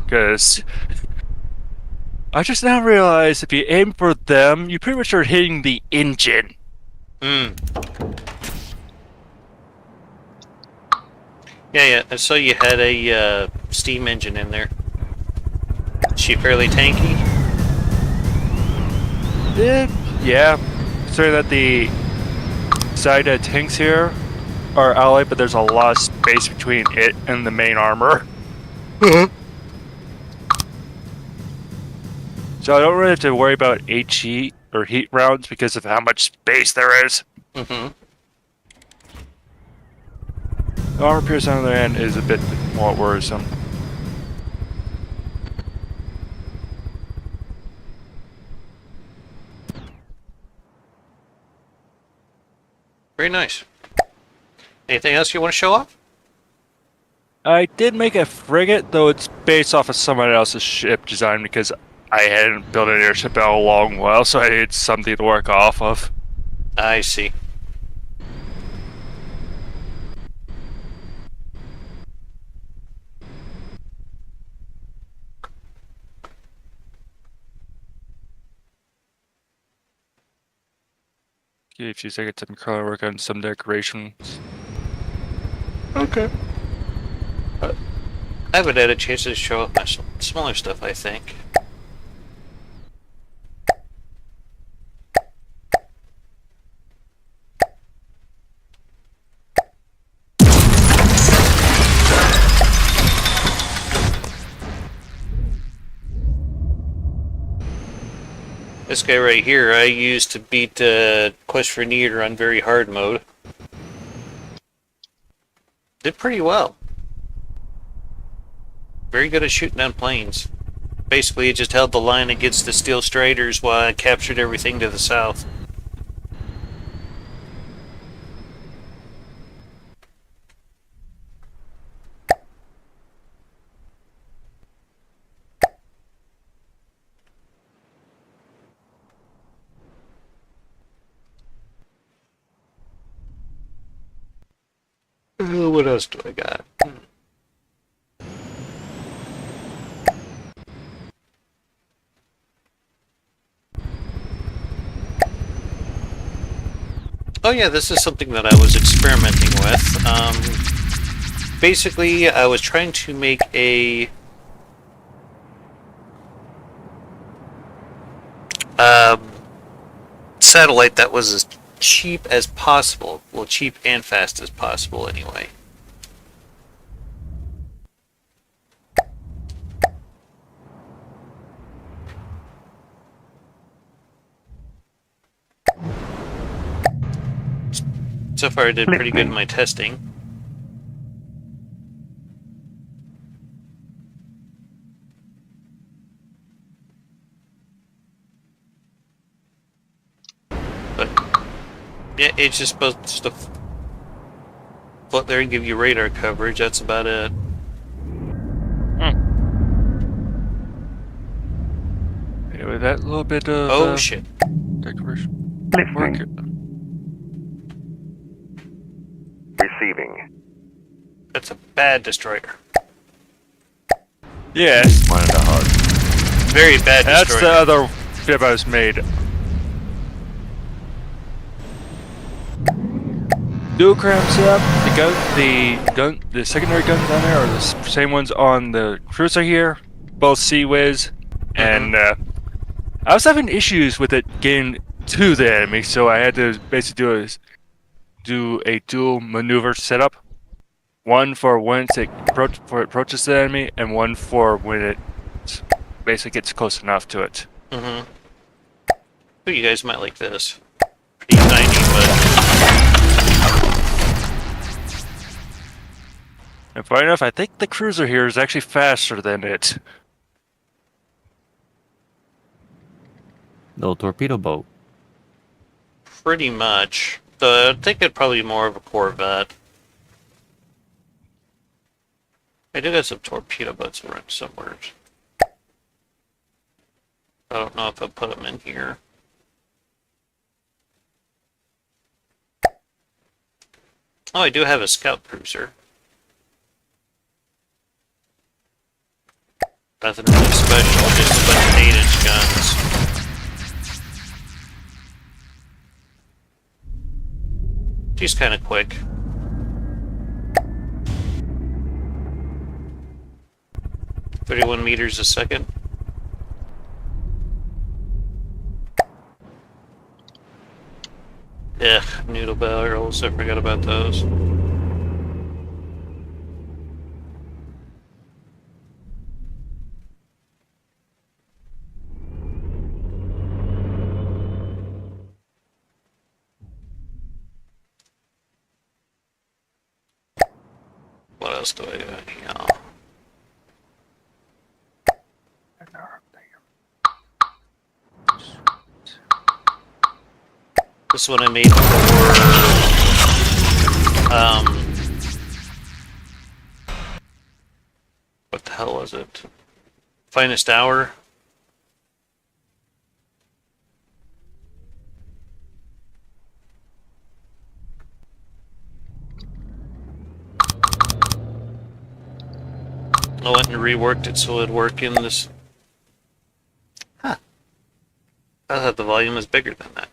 Speaker 8: Because I just now realized if you aim for them, you pretty much are hitting the engine.
Speaker 1: Yeah, I saw you had a steam engine in there. Is she fairly tanky?
Speaker 8: Yeah. Considering that the side tanks here are allied, but there's a lot of space between it and the main armor. So I don't really have to worry about HE or heat rounds because of how much space there is.
Speaker 1: Mm-hmm.
Speaker 8: The armor pierce on the other end is a bit more worrisome.
Speaker 1: Very nice. Anything else you want to show off?
Speaker 8: I did make a frigate, though it's based off of someone else's ship design because I hadn't built an airship in a long while, so I needed something to work off of.
Speaker 1: I see.
Speaker 8: Give me a few seconds to currently work on some decorations. Okay.
Speaker 1: I haven't had a chance to show off my smaller stuff, I think. This guy right here, I used to beat Quest for Neater on very hard mode. Did pretty well. Very good at shooting down planes. Basically, it just held the line against the Steel Striders while I captured everything to the south. What else do I got? Oh yeah, this is something that I was experimenting with. Basically, I was trying to make a satellite that was as cheap as possible. Well, cheap and fast as possible, anyway. So far, I did pretty good in my testing. But yeah, it's just supposed to float there and give you radar coverage. That's about it.
Speaker 8: Yeah, with that little bit of
Speaker 1: Oh shit!
Speaker 8: decoration.
Speaker 6: Listening. Receiving.
Speaker 1: That's a bad destroyer.
Speaker 8: Yeah,
Speaker 7: One and a hug.
Speaker 1: Very bad
Speaker 8: that's the
Speaker 1: destroyer.
Speaker 8: other ship I was made. Dual cram setup. The secondary guns on there are the same ones on the cruiser here. Both Sea Whiz, and I was having issues with it getting to the enemy, so I had to basically do a dual maneuver setup. One for when it approaches the enemy, and one for when it basically gets close enough to it.
Speaker 1: Mm-hmm. Oh, you guys might like this. Pretty tiny, but
Speaker 8: And funny enough, I think the cruiser here is actually faster than it.
Speaker 7: Little torpedo boat.
Speaker 1: pretty much. I think it'd probably be more of a Corvette. I do got some torpedo boats around somewhere. I don't know if I put them in here. Oh, I do have a scout cruiser. Nothing really special, just a bunch of 8-inch guns. She's kind of quick. "31 meters a second." Ugh, noodle barrels. I forgot about those. What else do I got here? This one I made for, what the hell was it? Finest Hour? I went and reworked it so it'd work in this. Huh. I thought the volume was bigger than that.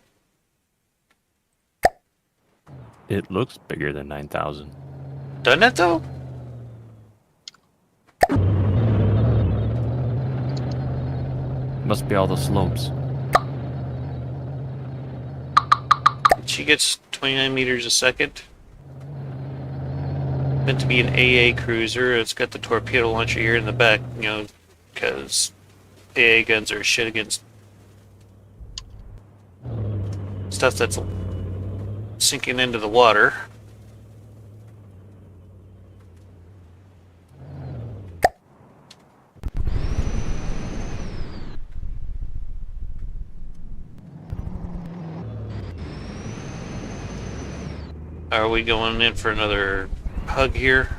Speaker 7: It looks bigger than 9,000.
Speaker 1: Doesn't it though?
Speaker 7: Must be all the slopes.
Speaker 1: She gets 29 meters a second. Meant to be an AA cruiser. It's got the torpedo launcher here in the back, you know, because AA guns are shit against stuff that's sinking into the water. Are we going in for another hug here?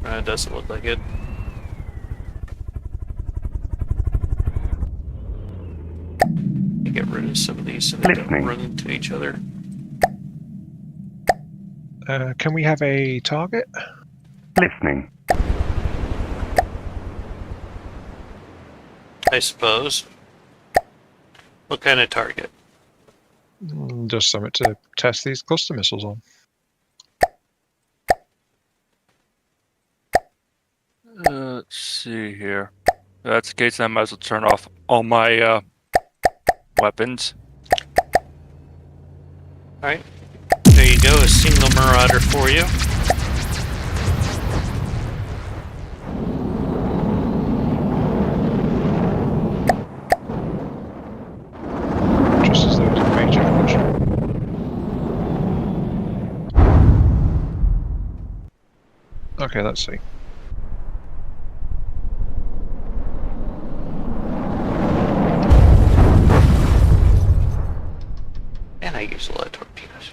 Speaker 1: It doesn't look like it. Get rid of some of these so they don't run into each other.
Speaker 4: Can we have a target?
Speaker 6: Listening.
Speaker 1: I suppose. What kind of target?
Speaker 4: Just something to test these cluster missiles on.
Speaker 8: Let's see here. If that's the case, I might as well turn off all my weapons.
Speaker 1: Alright. There you go, a single Marauder for you.
Speaker 4: Just as though it's a major function. Okay, let's see.
Speaker 1: And I use a lot of torpedoes.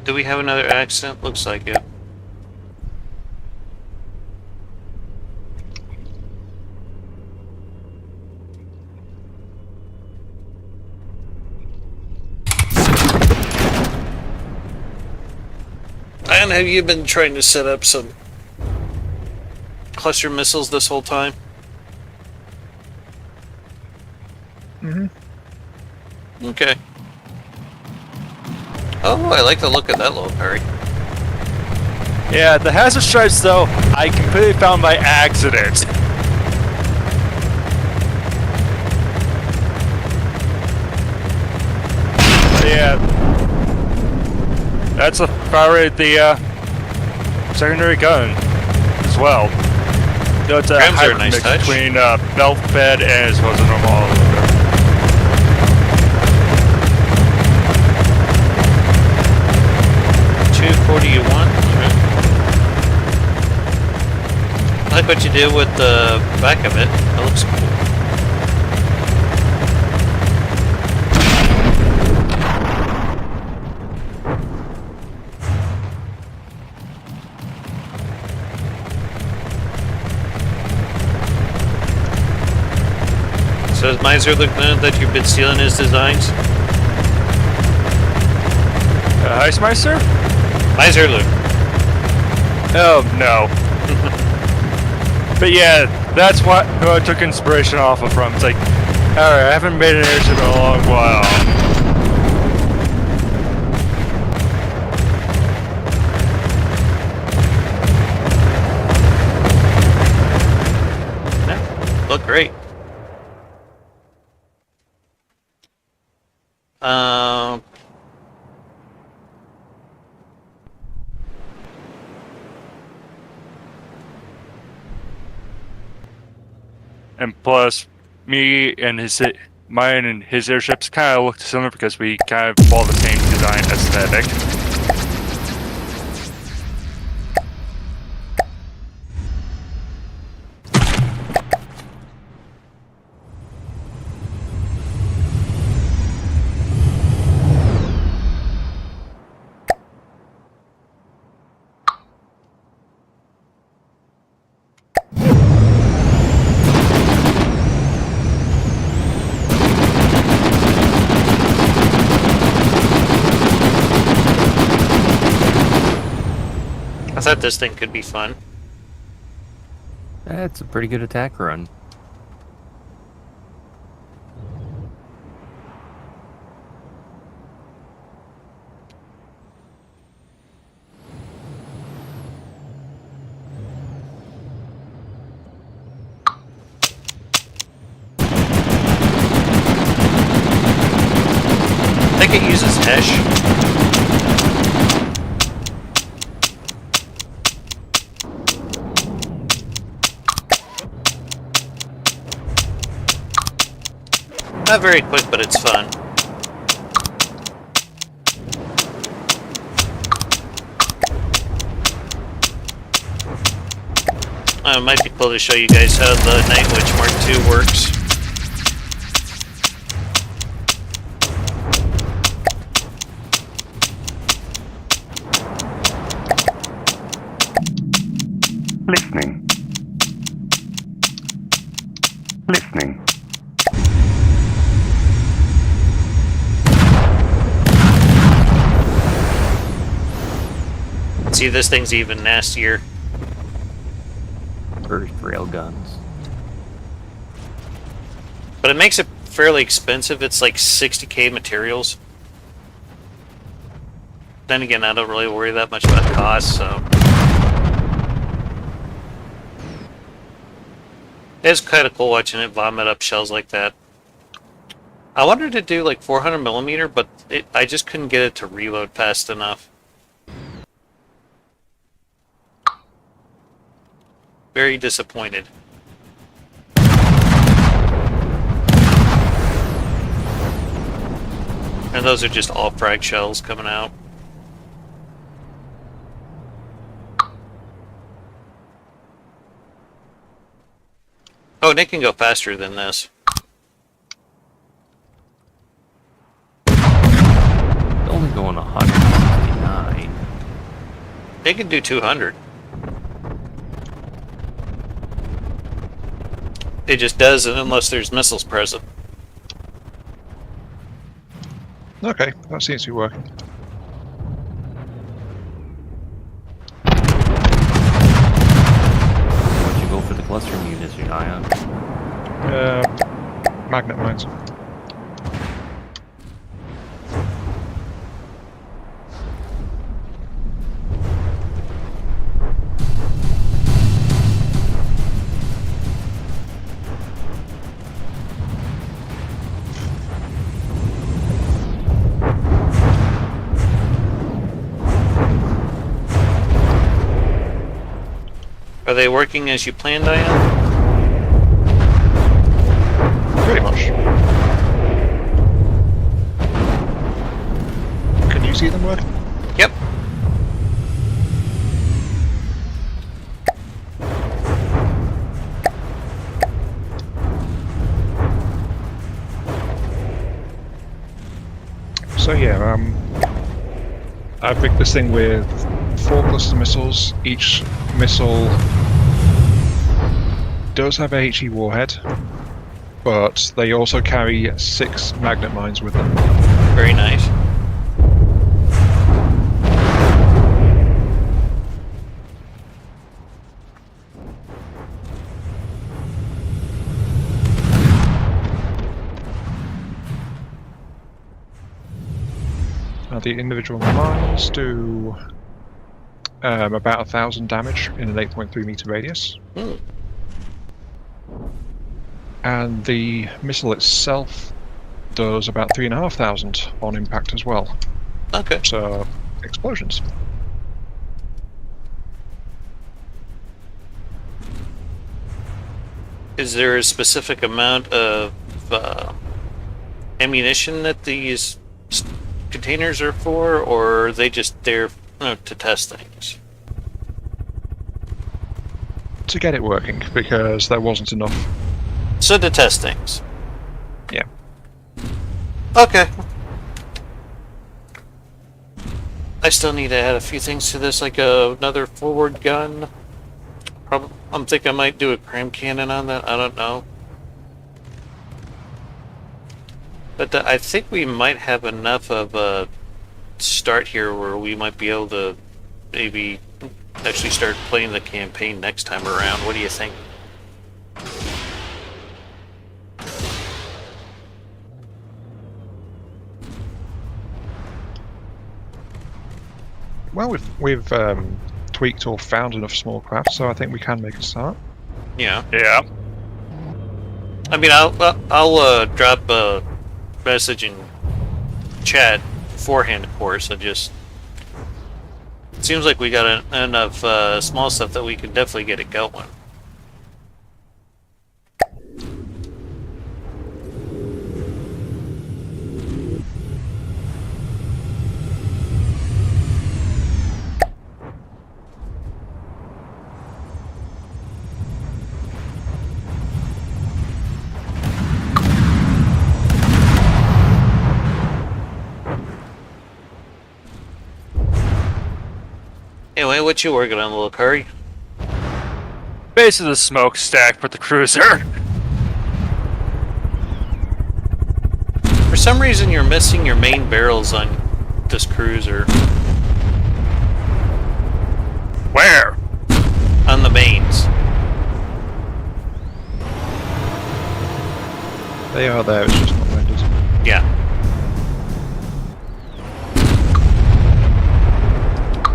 Speaker 1: Do we have another accident? Looks like it. And have you been trying to set up some cluster missiles this whole time? Mm-hmm. Okay. Oh, I like the look of that little parry.
Speaker 8: Yeah, the hazard stripes, though, I completely found by accident. Yeah. That's a fire at the secondary gun as well. So it's a
Speaker 1: Grams are a
Speaker 8: hybrid
Speaker 1: nice
Speaker 8: mix
Speaker 1: touch.
Speaker 8: between belt fed and as well as a normal.
Speaker 1: 240 you want? Alright. I like what you did with the back of it. That looks cool. So is Miser looking at that you've been stealing his designs?
Speaker 8: Heistmeister?
Speaker 1: Miser Luke.
Speaker 8: Oh, no. But yeah, that's who I took inspiration off of from. It's like, alright, I haven't made an airship in a long while.
Speaker 1: Yeah, look great. Um,
Speaker 8: And plus, mine and his airships kind of look similar because we kind of follow the same design aesthetic.
Speaker 1: I thought this thing could be fun.
Speaker 7: That's a pretty good attack run.
Speaker 1: I think it uses Hesh. Not very quick, but it's fun. It might be cool to show you guys how the Night Witch Mark II works.
Speaker 6: Listening. Listening.
Speaker 1: See, this thing's even nastier.
Speaker 7: First rail guns.
Speaker 1: But it makes it fairly expensive. It's like 60k materials. Then again, I don't really worry that much about cost, so. It's kind of cool watching it vomit up shells like that. I wanted to do like 400mm, but I just couldn't get it to reload fast enough. Very disappointed. And those are just all frag shells coming out. Oh, they can go faster than this.
Speaker 7: Only going 169.
Speaker 1: They can do 200. It just doesn't unless there's missiles present.
Speaker 4: Okay, that seems to be working.
Speaker 7: Why'd you go for the cluster munition, Ion?
Speaker 4: Magnet mines.
Speaker 1: Are they working as you planned, Ian?
Speaker 4: Pretty much. Can you see them working?
Speaker 1: Yep.
Speaker 4: So yeah, I've rigged this thing with 4 cluster missiles. Each missile does have a HE warhead, but they also carry 6 magnet mines with them.
Speaker 1: Very nice.
Speaker 4: The individual mines do about 1,000 damage in an 8.3 meter radius. And the missile itself does about 3,500 on impact as well.
Speaker 1: Okay.
Speaker 4: So, explosions.
Speaker 1: Is there a specific amount of ammunition that these containers are for, or are they just there to test things?
Speaker 4: To get it working, because there wasn't enough.
Speaker 1: So to test things.
Speaker 4: Yeah.
Speaker 1: Okay. I still need to add a few things to this, like another forward gun. I'm thinking I might do a cram cannon on that. I don't know. But I think we might have enough of a start here where we might be able to maybe actually start playing the campaign next time around. What do you think?
Speaker 4: Well, we've tweaked or found enough small craft, so I think we can make a start.
Speaker 1: Yeah.
Speaker 8: Yeah.
Speaker 1: I mean, I'll drop a message in chat beforehand, of course. It seems like we got enough small stuff that we can definitely get it going. Anyway, what you working on, little curry?
Speaker 8: Base of the smokestack for the cruiser.
Speaker 1: For some reason, you're missing your main barrels on this cruiser.
Speaker 8: Where?
Speaker 1: On the mains.
Speaker 4: They are there, it's just not rendered.
Speaker 1: Yeah.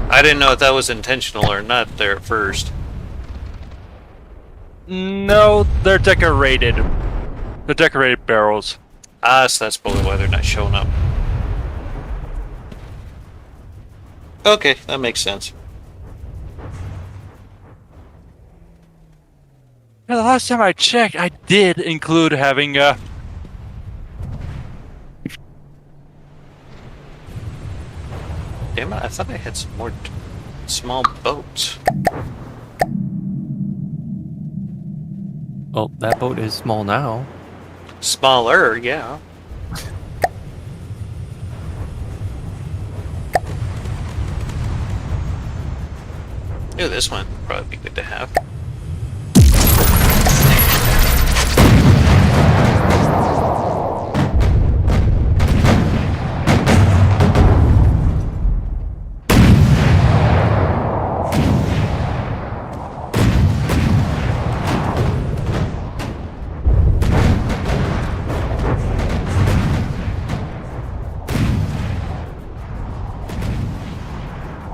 Speaker 1: I didn't know if that was intentional or not there at first.
Speaker 8: No, they're decorated. They're decorated barrels.
Speaker 1: Ah, so that's probably why they're not showing up. Okay, that makes sense.
Speaker 8: Yeah, the last time I checked, I did include having
Speaker 1: Damn it, I thought I had some more small boats.
Speaker 7: Well, that boat is small now.
Speaker 1: Smaller, yeah. Ooh, this one would probably be good to have.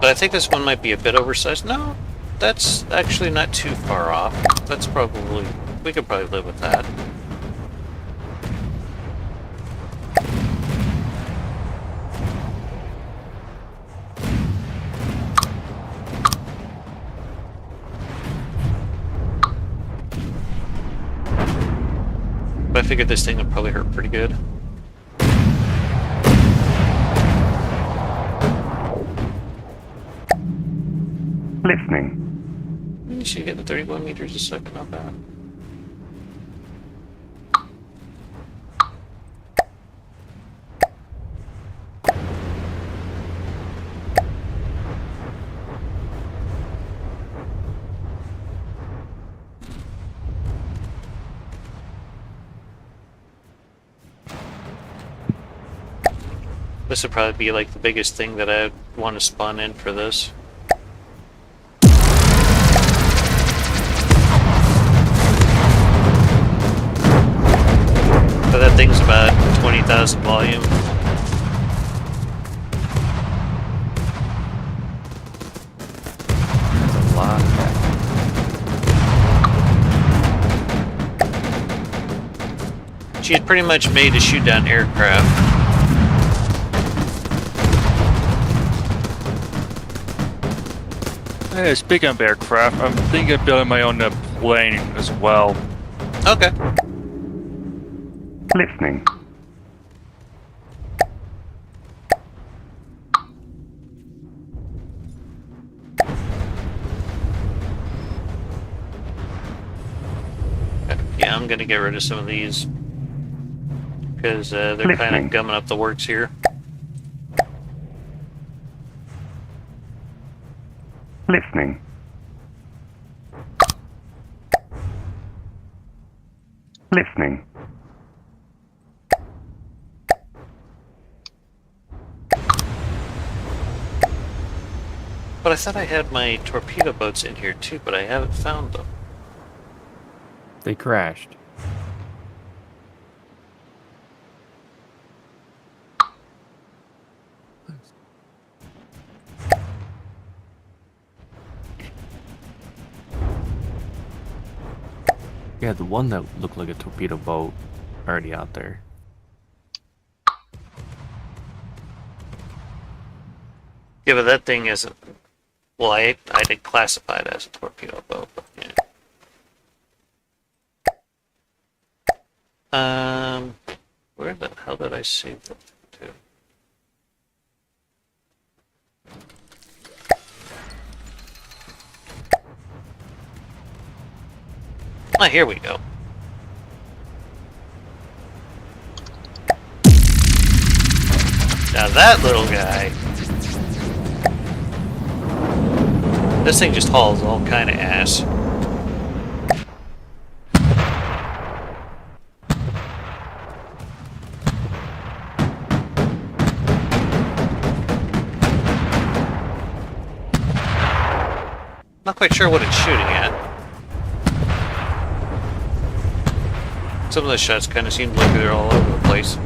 Speaker 1: But I think this one might be a bit oversized. No, that's actually not too far off. That's probably... we could probably live with that. But I figured this thing would probably hurt pretty good.
Speaker 6: Listening.
Speaker 1: You should get the 31 meters a second, not bad. This would probably be like the biggest thing that I'd want to spawn in for this. But that thing's about 20,000 volume.
Speaker 7: That's a lot of that.
Speaker 1: She's pretty much made to shoot down aircraft.
Speaker 8: Hey, speaking of aircraft, I'm thinking of building my own plane as well.
Speaker 1: Okay.
Speaker 6: Listening.
Speaker 1: Yeah, I'm gonna get rid of some of these because they're kind
Speaker 6: Listening.
Speaker 1: of gumming up the works here.
Speaker 6: Listening. Listening.
Speaker 1: But I thought I had my torpedo boats in here too, but I haven't found them.
Speaker 7: They crashed. Yeah, the one that looked like a torpedo boat already out there.
Speaker 1: Yeah, but that thing isn't. Well, I did classify it as a torpedo boat. But yeah. Where the hell did I save that to? Ah, here we go. Now that little guy. This thing just hauls all kind of ass. Not quite sure what it's shooting at. Some of the shots kind of seem like they're all over the place.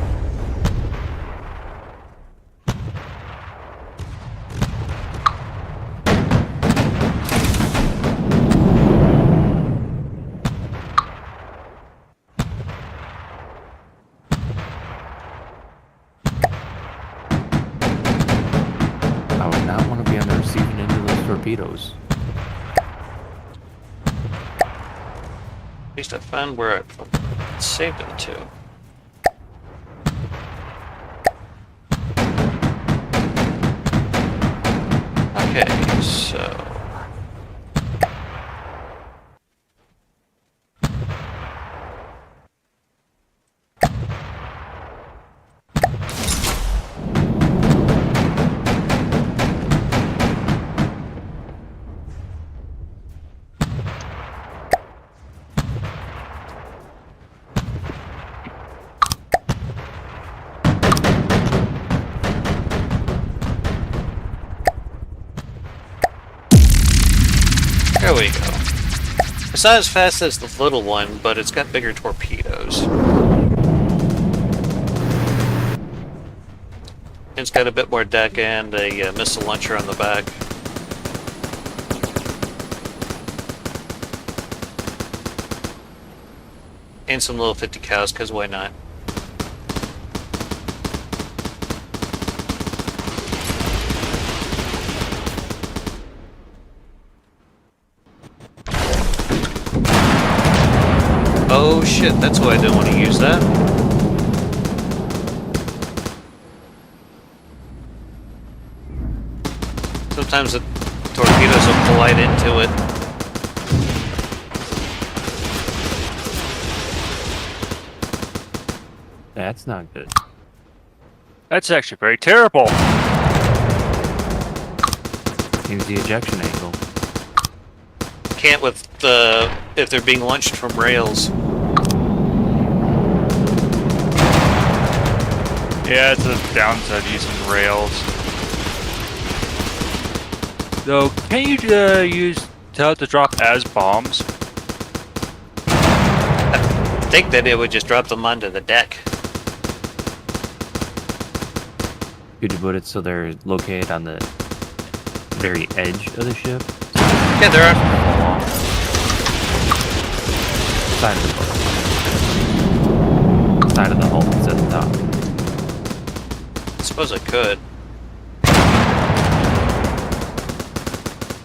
Speaker 7: I would not want to be on the receiving end of those torpedoes.
Speaker 1: At least I found where I saved them to. Okay, so... There we go. It's not as fast as the little one, but it's got bigger torpedoes. It's got a bit more deck and a missile launcher on the back. And some little 50 cows, because why not? Oh shit, that's why I didn't want to use that. Sometimes the torpedoes will collide into it.
Speaker 7: That's not good.
Speaker 8: That's actually very terrible.
Speaker 7: Seems the ejection angle.
Speaker 1: Can't with the if they're being launched from rails.
Speaker 8: Yeah, it's a downside using rails. Though, can't you tell it to drop as bombs?
Speaker 1: I think that it would just drop them onto the deck.
Speaker 7: Could you put it so they're located on the very edge of the ship?
Speaker 1: Yeah, there are.
Speaker 7: Side of the boat. side of the hull instead of the top.
Speaker 1: I suppose I could.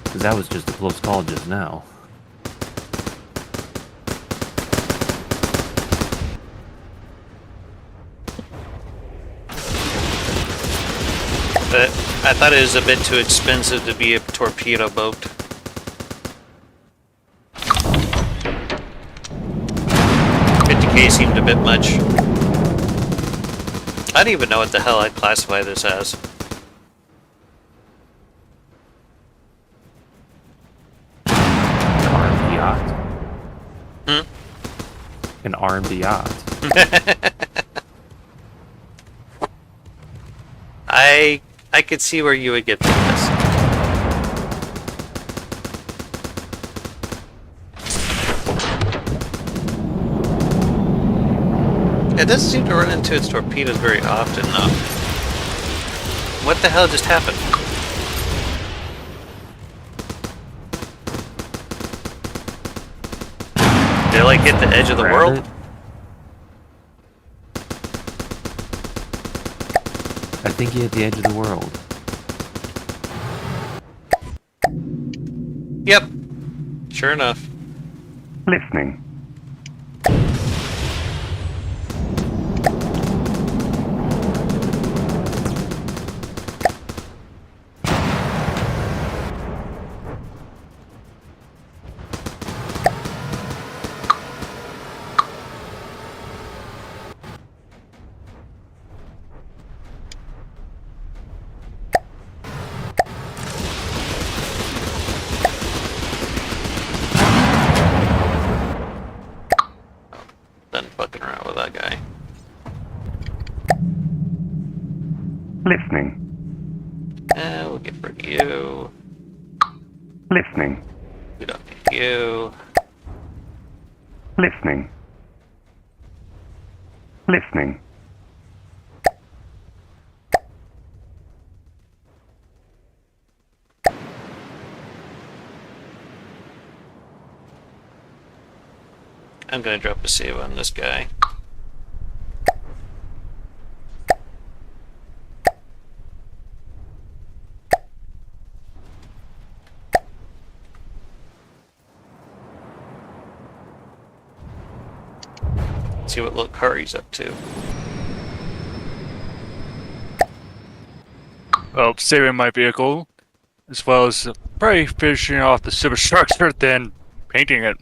Speaker 7: Because that was just a close call just now.
Speaker 1: But I thought it was a bit too expensive to be a torpedo boat. $50K seemed a bit much. I don't even know what the hell I'd classify this as.
Speaker 7: Armed yacht.
Speaker 1: Hmm?
Speaker 7: An armed yacht.
Speaker 1: I could see where you would get from this. It doesn't seem to run into its torpedoes very often, though. What the hell just happened? Did it like hit the edge of the
Speaker 7: Grab
Speaker 1: world?
Speaker 7: it. I think you hit the edge of the world.
Speaker 1: Yep. Sure enough.
Speaker 6: Listening.
Speaker 1: Done fucking around with that guy.
Speaker 6: Listening.
Speaker 1: We'll get rid of you.
Speaker 6: Listening.
Speaker 1: We don't need you.
Speaker 6: Listening. Listening.
Speaker 1: I'm gonna drop a save on this guy. See what little Kari's up to.
Speaker 8: Well, saving my vehicle, as well as probably finishing off the superstructure, then painting it.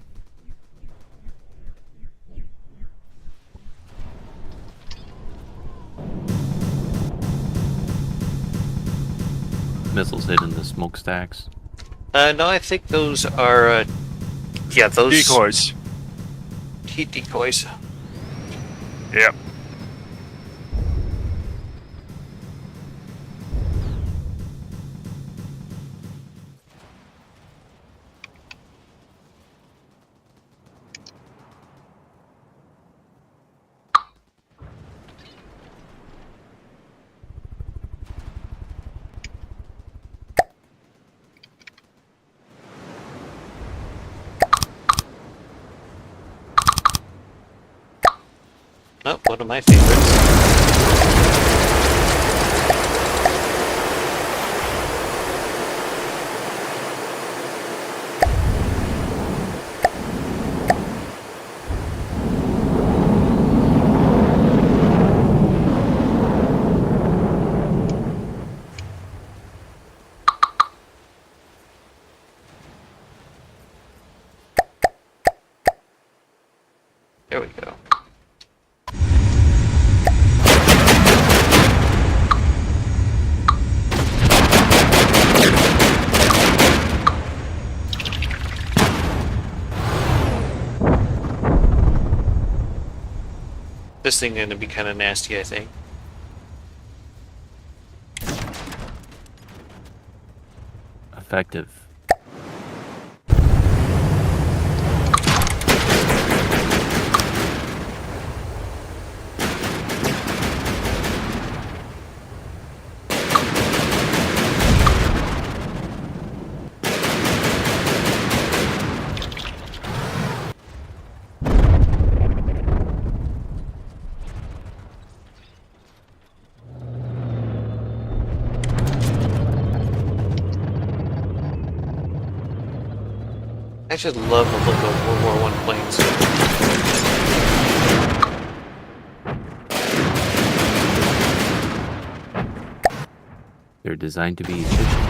Speaker 7: Missiles hidden in the smokestacks.
Speaker 1: No, I think those are, yeah, those
Speaker 8: Decoys.
Speaker 1: heat decoys.
Speaker 8: Yep.
Speaker 1: Oh, one of my favorites. There we go. This thing gonna be kind of nasty, I think.
Speaker 7: Effective.
Speaker 1: just love the look of World War One planes.
Speaker 7: They're designed to be efficient.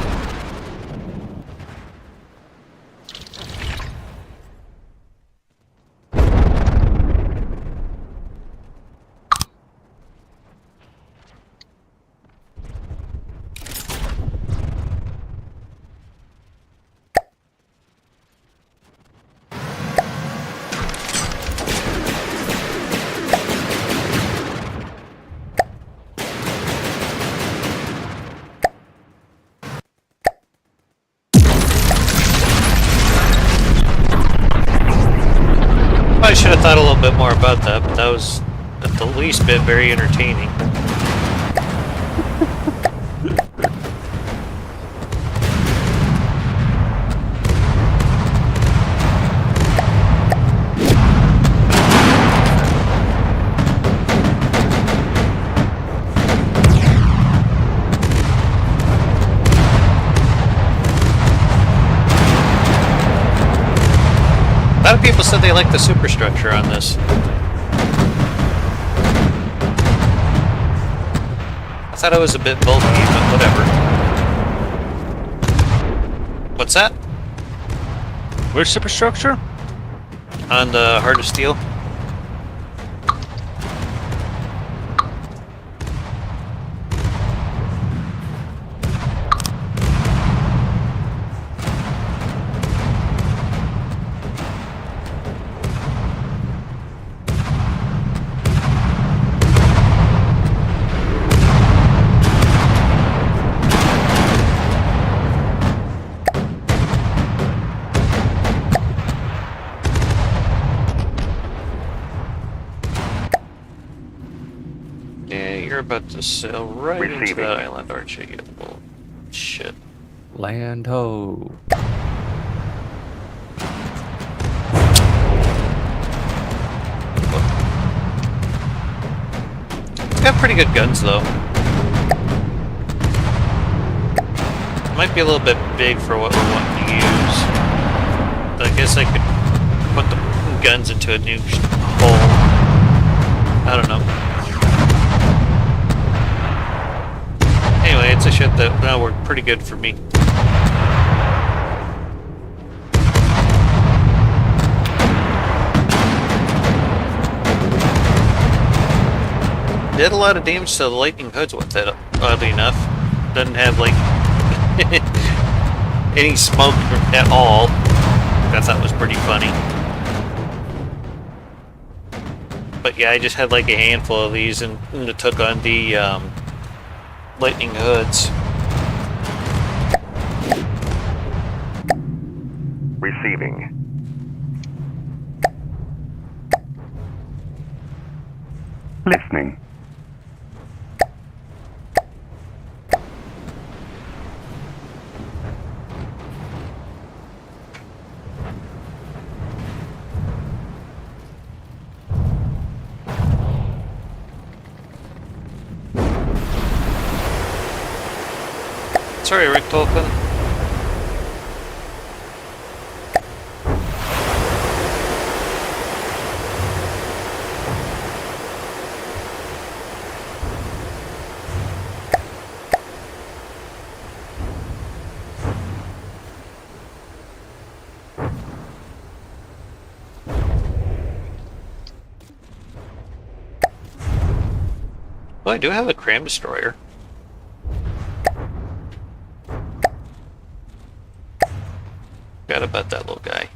Speaker 1: I should have thought a little bit more about that, but that was at the least bit very entertaining. A lot of people said they liked the superstructure on this. I thought it was a bit bulky, but whatever. What's that?
Speaker 8: Which superstructure?
Speaker 1: On the Heart of Steel? You're about to sail right into
Speaker 6: Receiving.
Speaker 1: that island, aren't you? You little shit.
Speaker 7: Land ho.
Speaker 1: It's got pretty good guns, though. Might be a little bit big for what we're wanting to use. But I guess I could put the guns into a new hole. I don't know. Anyway, it's a ship that now worked pretty good for me. Did a lot of damage to the lightning hoods with it, oddly enough. Doesn't have, like, any smoke at all. I thought was pretty funny. But yeah, I just had like a handful of these and it took on the lightning hoods.
Speaker 6: Receiving. Listening.
Speaker 1: Sorry, Rick Tolkien. Well, I do have a cram destroyer. Forgot about that little guy.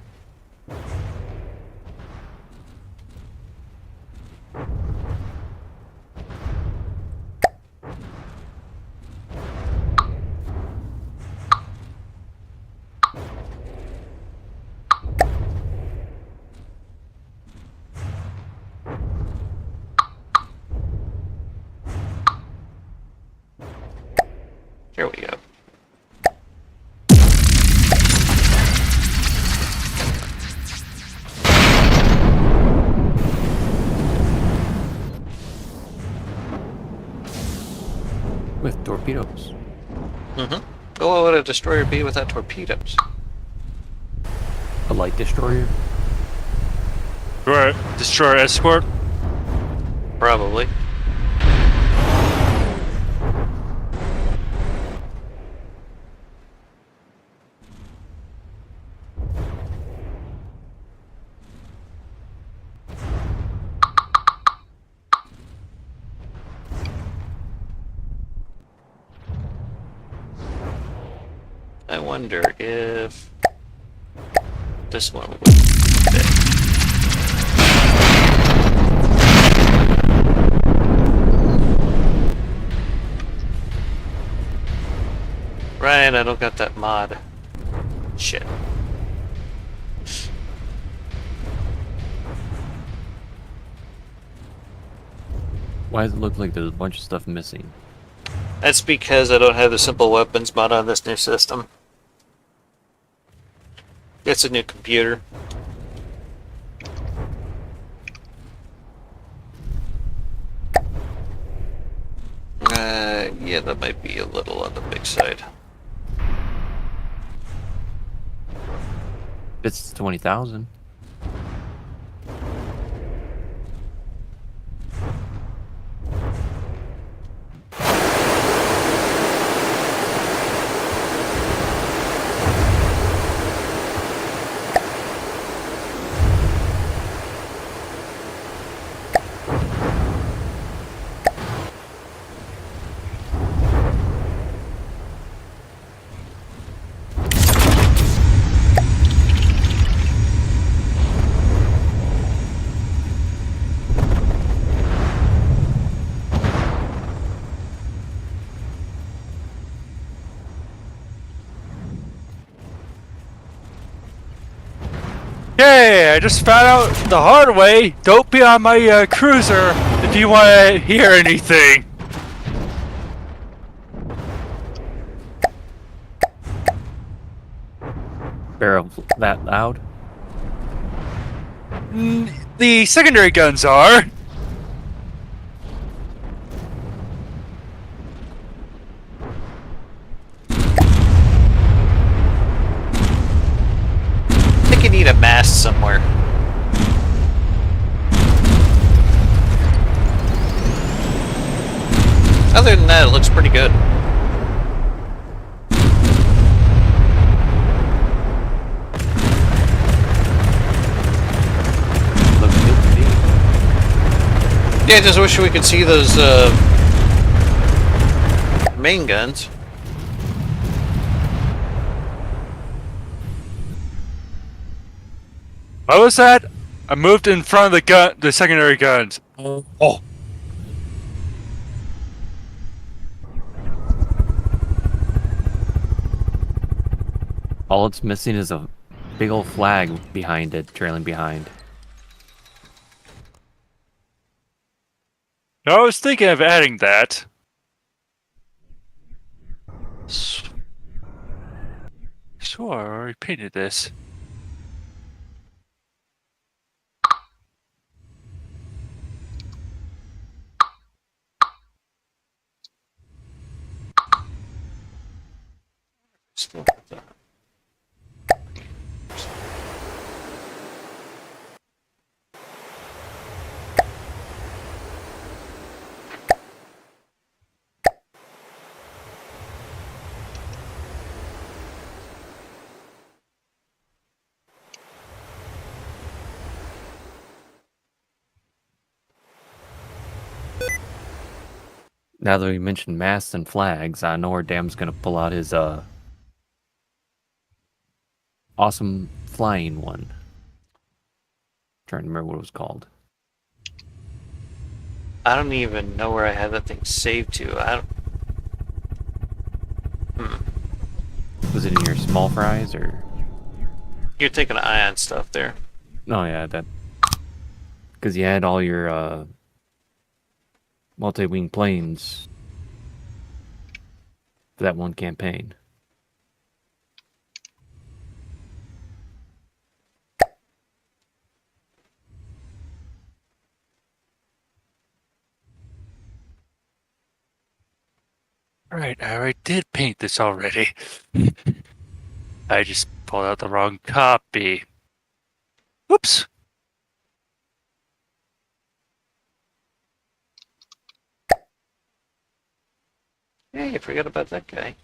Speaker 1: Here we go.
Speaker 7: With torpedoes.
Speaker 1: Mm-hmm. Oh, what would a destroyer be without torpedoes?
Speaker 7: A light destroyer?
Speaker 8: Destroyer escort.
Speaker 1: Probably. I wonder if this one would fit. Ryan, I don't got that mod. Shit.
Speaker 7: Why does it look like there's a bunch of stuff missing?
Speaker 1: That's because I don't have the simple weapons mod on this new system. It's a new computer. Yeah, that might be a little on the big side.
Speaker 7: It's 20,000.
Speaker 8: Hey, I just found out the hard way. Don't be on my cruiser if you want to hear anything.
Speaker 7: Barrel that loud?
Speaker 8: The secondary guns are.
Speaker 1: I think you need a mast somewhere. Other than that, it looks pretty good.
Speaker 7: Looks good to me.
Speaker 1: Yeah, I just wish we could see those main guns.
Speaker 8: What was that? I moved in front of the secondary guns. Oh.
Speaker 7: All it's missing is a big old flag behind it, trailing behind.
Speaker 8: No, I was thinking of adding that. Sure, I already painted this.
Speaker 7: Now that we mentioned masts and flags, I know our dam's gonna pull out his awesome flying one. Trying to remember what it was called.
Speaker 1: I don't even know where I had that thing saved to. I don't.
Speaker 7: Was it in your small fries or?
Speaker 1: You're taking an eye on stuff there.
Speaker 7: Oh yeah, that. Because you had all your multi-wing planes for that one campaign.
Speaker 8: Alright, I already did paint this already. I just pulled out the wrong copy. Whoops.
Speaker 1: Hey, I forgot about that guy.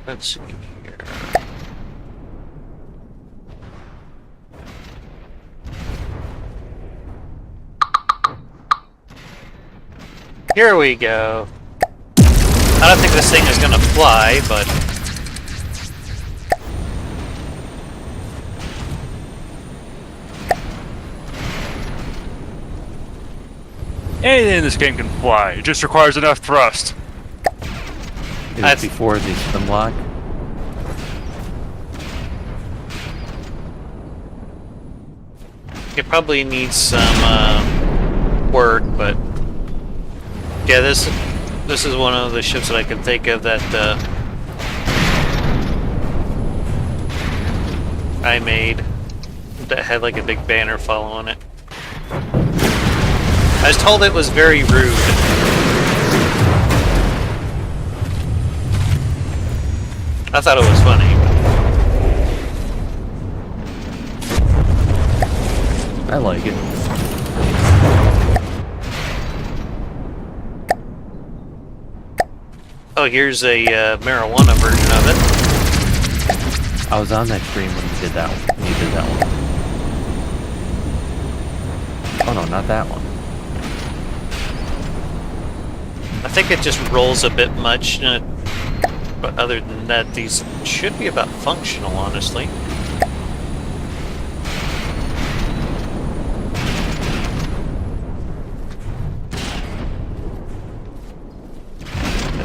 Speaker 1: Let's see here. Here we go. I don't think this thing is gonna fly, but
Speaker 8: Anything in this game can fly. It just requires enough thrust.
Speaker 7: It was before the swim lock.
Speaker 1: it probably needs some work. But yeah, this is one of the ships that I can think of that I made that had like a big banner following it. I was told it was very rude. I thought it was funny.
Speaker 7: I like it.
Speaker 1: Oh, here's a marijuana version of it.
Speaker 7: I was on that stream when you did that one. When you did that one. Oh no, not that one.
Speaker 1: I think it just rolls a bit much, but other than that, these should be about functional, honestly.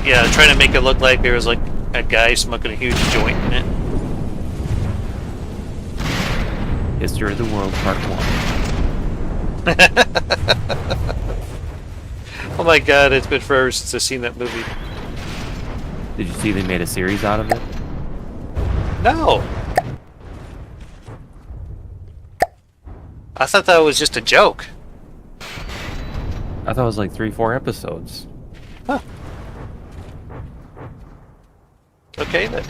Speaker 1: Yeah, trying to make it look like there was like a guy smoking a huge joint in it.
Speaker 7: History of the World Part 1.
Speaker 1: Oh my god, it's been forever since I've seen that movie.
Speaker 7: Did you see they made a series out of it?
Speaker 1: No! I thought that was just a joke.
Speaker 7: I thought it was like 3-4 episodes.
Speaker 1: Huh. Okay then.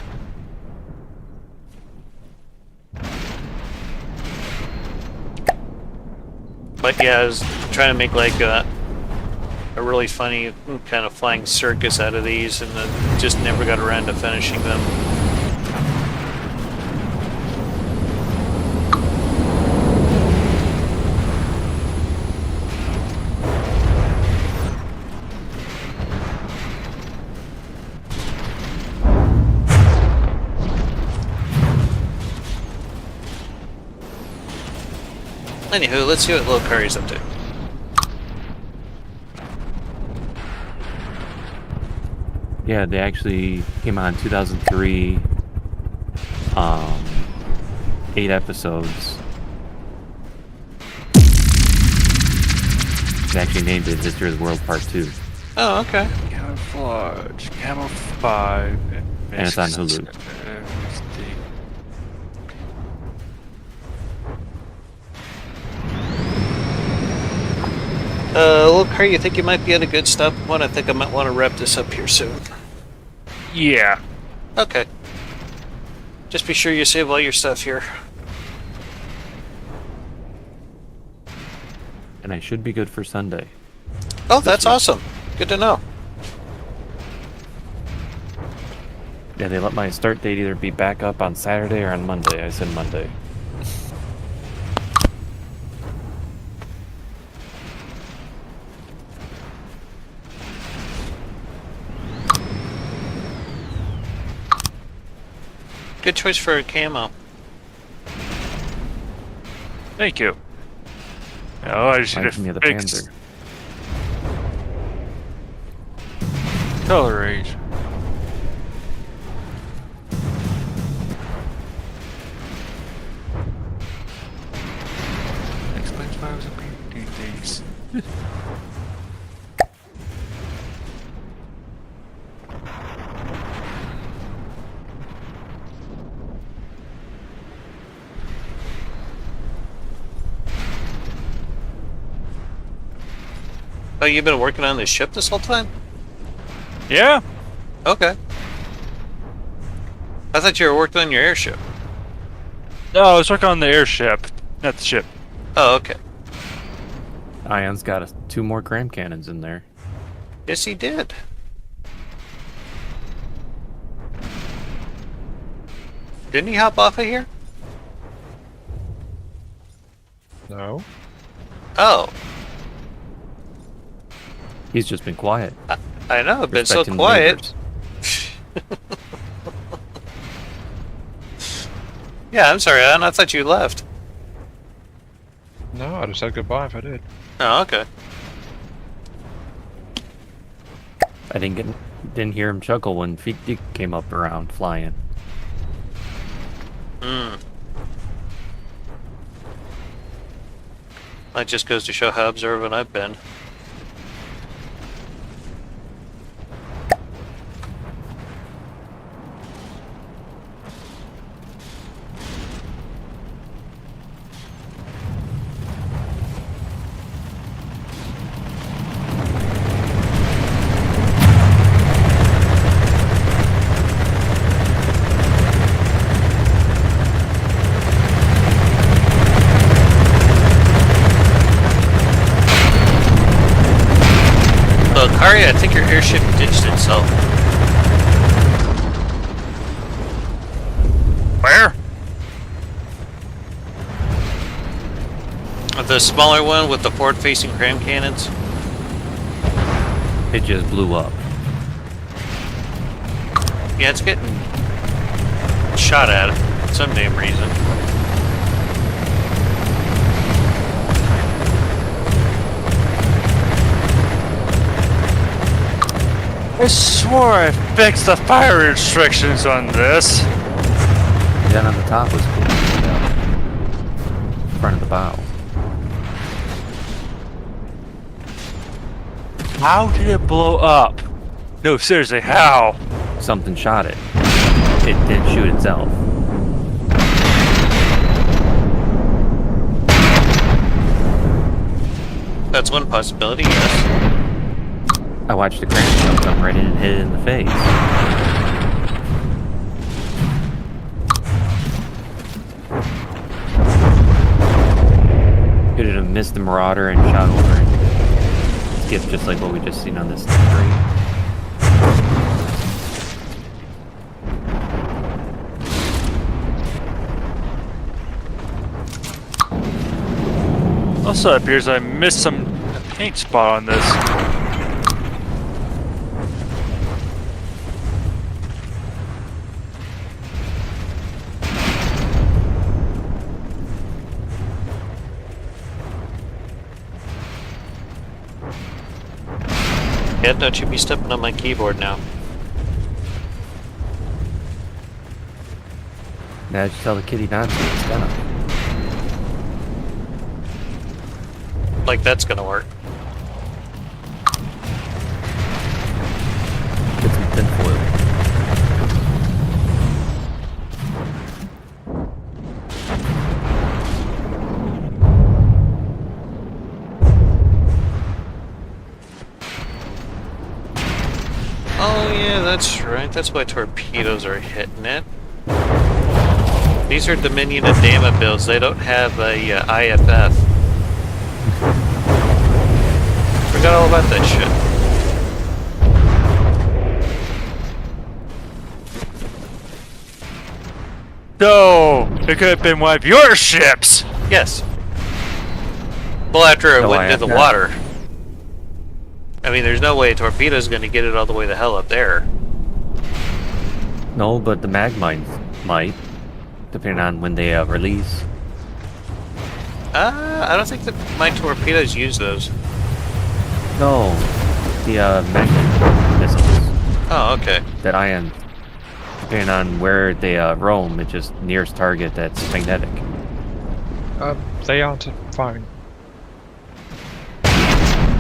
Speaker 1: But yeah, I was trying to make like a really funny kind of flying circus out of these, and then just never got around to finishing them. Anywho, let's see what Lil Curry's up to.
Speaker 7: Yeah, they actually came out in 2003. 8 episodes. They actually named it History of the World Part 2.
Speaker 1: Oh, okay.
Speaker 8: Camouflage, Camo 5,
Speaker 7: And it's on Hulu.
Speaker 1: Lil Curry, you think you might be at a good stop one? I think I might want to wrap this up here soon.
Speaker 8: Yeah.
Speaker 1: Okay. Just be sure you save all your stuff here.
Speaker 7: And I should be good for Sunday.
Speaker 1: Oh, that's awesome. Good to know.
Speaker 7: Yeah, they let my start date either be back up on Saturday or on Monday. I said Monday.
Speaker 1: Good choice for a camo.
Speaker 8: Thank you. Oh, I just need
Speaker 7: Reminds me of
Speaker 8: to
Speaker 7: the
Speaker 8: fix
Speaker 7: Panzer.
Speaker 8: color range.
Speaker 1: Oh, you've been working on this ship this whole time?
Speaker 8: Yeah.
Speaker 1: Okay. I thought you were working on your airship.
Speaker 8: No, I was working on the airship, not the ship.
Speaker 1: Oh, okay.
Speaker 7: Ion's got 2 more gram cannons in there.
Speaker 1: Yes, he did. Didn't he hop off of here?
Speaker 4: No.
Speaker 1: Oh,
Speaker 7: He's just been quiet.
Speaker 1: I know. It's been so
Speaker 7: respecting the
Speaker 1: quiet.
Speaker 7: neighbors.
Speaker 1: Yeah, I'm sorry, Alan. I thought you left.
Speaker 4: No, I'd have said goodbye if I did.
Speaker 1: Oh, okay.
Speaker 7: I didn't hear him chuckle when Feet came up around flying.
Speaker 1: Hmm. That just goes to show how observant I've been. Kari, I think your airship ditched itself.
Speaker 8: Where?
Speaker 1: The smaller one with the forward-facing cram cannons.
Speaker 7: It just blew up.
Speaker 1: Yeah, it's getting shot at for some damn reason.
Speaker 8: I swore I fixed the fire restrictions on this.
Speaker 7: Down on the top was cool. Front of the bow.
Speaker 8: How did it blow up? No, seriously, how?
Speaker 7: Something shot it. It didn't shoot itself.
Speaker 1: That's one possibility, yes.
Speaker 7: I watched the crank shell come right in and hit it in the face. Could it have missed the Marauder and shot over and skipped just like what we just seen on this tree?
Speaker 8: Also, it appears I missed some paint spot on this.
Speaker 1: Yeah, don't you be stepping on my keyboard now.
Speaker 7: Now just tell the kitty not to. It's gonna.
Speaker 1: Like that's gonna work.
Speaker 7: Get some tinfoil.
Speaker 1: Oh yeah, that's right. That's why torpedoes are hitting it. These are Dominion and Dama builds. They don't have a IFF. Forgot all about that shit.
Speaker 8: So, it could have been one of your ships!
Speaker 1: Yes. Well, after it
Speaker 7: No
Speaker 1: went into the
Speaker 7: IFF.
Speaker 1: water. I mean, there's no way a torpedo's going to get it all the way the hell up there.
Speaker 7: No, but the mag mines might, depending on when they release.
Speaker 1: I don't think that my torpedoes use those.
Speaker 7: No, the magnet missiles
Speaker 1: Oh, okay.
Speaker 7: that Ion, depending on where they roam, it just nearest target that's magnetic.
Speaker 4: They aren't firing.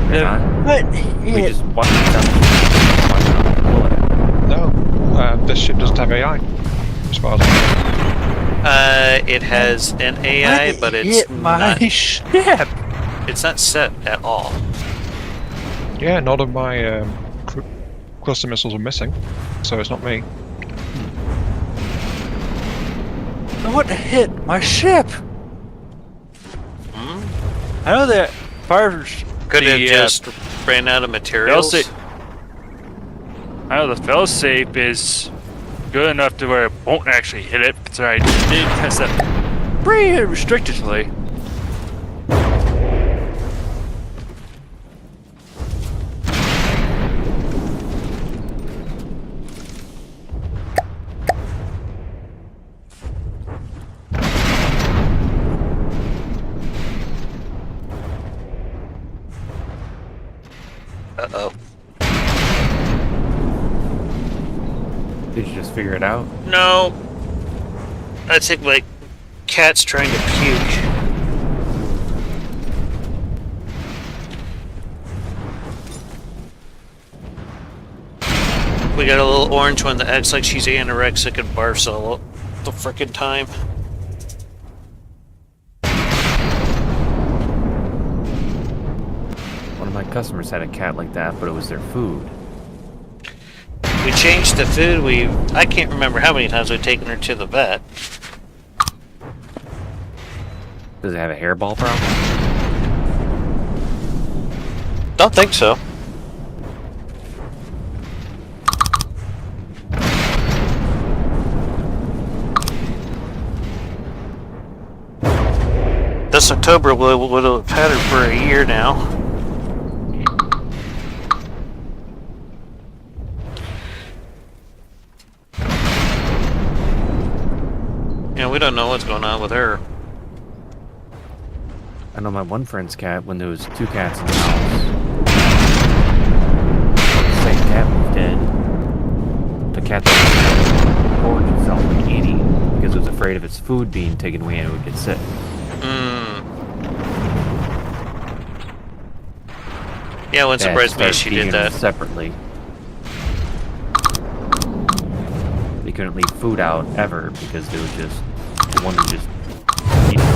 Speaker 7: They're not?
Speaker 8: What?
Speaker 7: We just watch them.
Speaker 4: No, this ship doesn't have AI. As far as I know.
Speaker 1: It has an AI, but it's not.
Speaker 8: ship.
Speaker 1: It's not set at all.
Speaker 4: Yeah, none of my cluster missiles are missing, so it's not me.
Speaker 8: What hit my ship?
Speaker 1: Hmm?
Speaker 8: I know that fires.
Speaker 1: Could
Speaker 8: the,
Speaker 1: have just ran out of materials.
Speaker 8: I know the failsafe is good enough to where it won't actually hit it, because I did test that pretty restrictedly.
Speaker 1: Uh-oh.
Speaker 7: Did you just figure it out?
Speaker 1: No. I think my cat's trying to puke. We got a little orange one that acts like she's anorexic and barfs all the frickin' time.
Speaker 7: One of my customers had a cat like that, but it was their food.
Speaker 1: We changed the food. I can't remember how many times we've taken her to the vet.
Speaker 7: Does it have a hairball problem?
Speaker 1: Don't think so. This October would have had her for a year now. Yeah, we don't know what's going on with her.
Speaker 7: I know my one friend's cat, when there was two cats in the house. The same cat was dead. The cat that gorged itself like eating because it was afraid of its food being taken away and it would get sick.
Speaker 1: Yeah, it wouldn't
Speaker 7: Dad
Speaker 1: surprise me if
Speaker 7: started
Speaker 1: she
Speaker 7: feeding
Speaker 1: did
Speaker 7: them
Speaker 1: that.
Speaker 7: separately. They couldn't leave food out ever because they would just one would just eat it.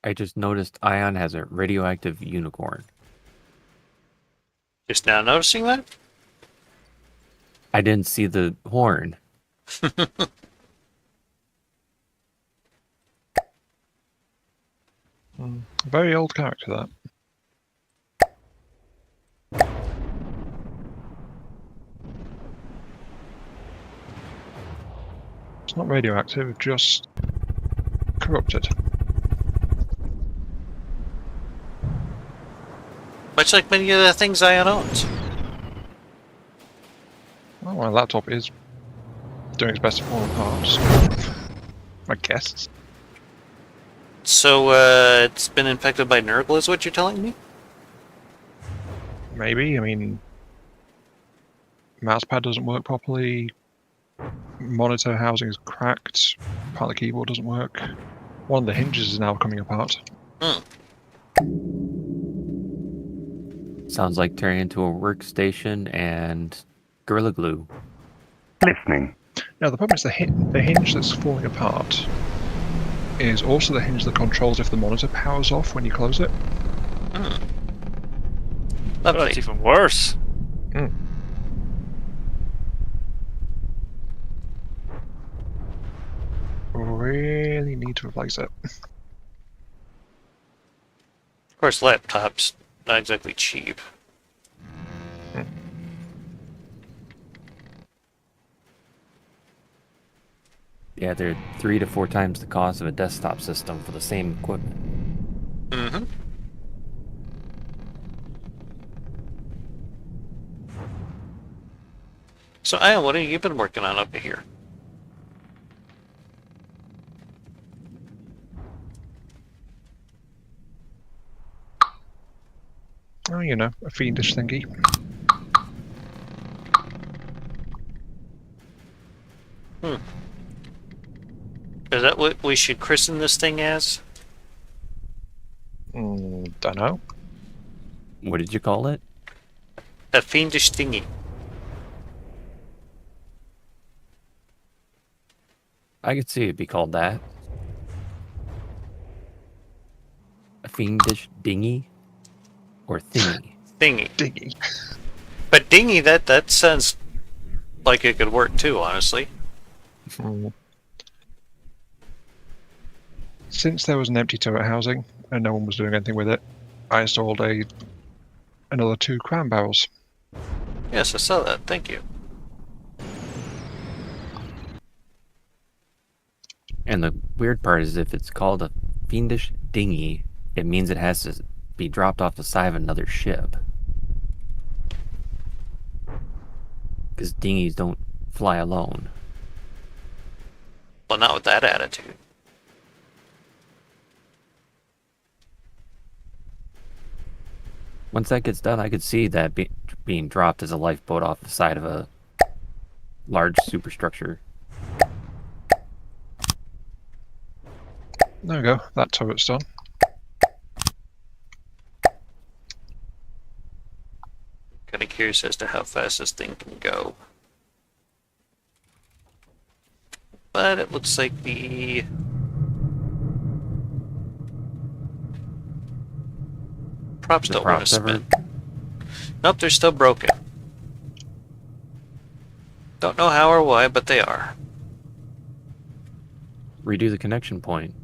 Speaker 7: I just noticed Ion has a radioactive unicorn.
Speaker 1: Just now noticing that?
Speaker 7: I didn't see the horn.
Speaker 4: Very old character, that. It's not radioactive, just corrupted.
Speaker 1: Much like many of the things I owns.
Speaker 4: Well, my laptop is doing its best to fall apart. I guess.
Speaker 1: So, it's been infected by Nurgle, is what you're telling me?
Speaker 4: Maybe. I mean, mousepad doesn't work properly. Monitor housing is cracked. Part of the keyboard doesn't work. One of the hinges is now coming apart.
Speaker 7: Sounds like turning into a workstation and Gorilla Glue.
Speaker 6: Listening.
Speaker 4: Now the problem is the hinge that's falling apart is also the hinge that controls if the monitor powers off when you close it.
Speaker 8: Oh,
Speaker 1: Lovely.
Speaker 8: that's even worse.
Speaker 4: Really need to replace it.
Speaker 1: Of course, laptops not exactly cheap.
Speaker 7: Yeah, they're 3 to 4 times the cost of a desktop system for the same equipment.
Speaker 1: Mm-hmm. So, Ian, what have you been working on over here?
Speaker 4: Oh, you know, a fiendish thingy.
Speaker 1: Is that what we should christen this thing as?
Speaker 4: Don't know.
Speaker 7: What did you call it?
Speaker 1: A fiendish thingy.
Speaker 7: I could see it be called that. A fiendish dinghy? Or thingy?
Speaker 1: Thingy.
Speaker 4: Diggy.
Speaker 1: But dingy, that sounds like it could work too, honestly.
Speaker 4: Since there was an empty turret housing and no one was doing anything with it, I installed another 2 cram barrels.
Speaker 1: Yes, I saw that. Thank you.
Speaker 7: And the weird part is if it's called a fiendish dinghy, it means it has to be dropped off the side of another ship. Because dinghies don't fly alone.
Speaker 1: Well, not with that attitude.
Speaker 7: Once that gets done, I could see that being dropped as a lifeboat off the side of a large superstructure.
Speaker 4: There we go, that turret's done.
Speaker 1: Kind of curious as to how fast this thing can go. But it looks like the props don't want to spin. Nope, they're still broken. Don't know how or why, but they are.
Speaker 7: Redo the connection point.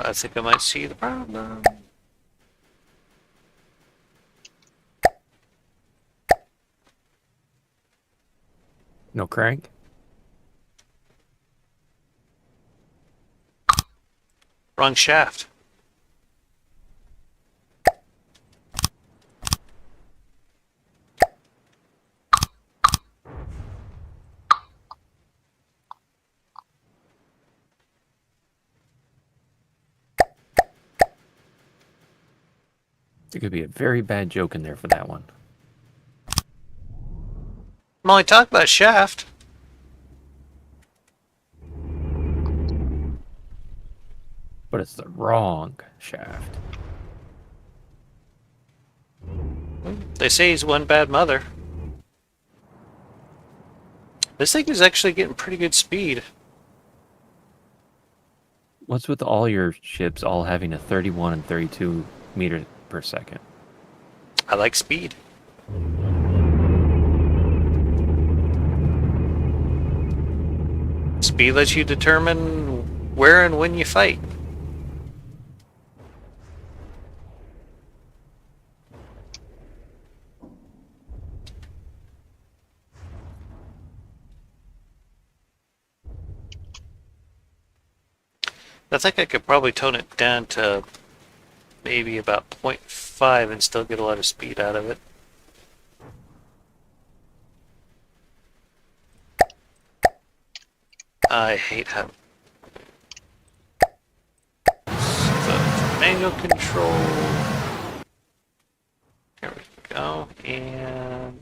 Speaker 1: I think I might see the problem.
Speaker 7: No crank?
Speaker 1: Wrong shaft.
Speaker 7: There could be a very bad joke in there for that one.
Speaker 1: I'm only talking about shaft.
Speaker 7: But it's the wrong shaft.
Speaker 1: They say he's one bad mother. This thing is actually getting pretty good speed.
Speaker 7: What's with all your ships all having a 31 and 32 meters per second?
Speaker 1: I like speed. speed lets you determine where and when you fight. I think I could probably tone it down to maybe about 0.5 and still get a lot of speed out of it. I hate how... So, manual control. There we go. And...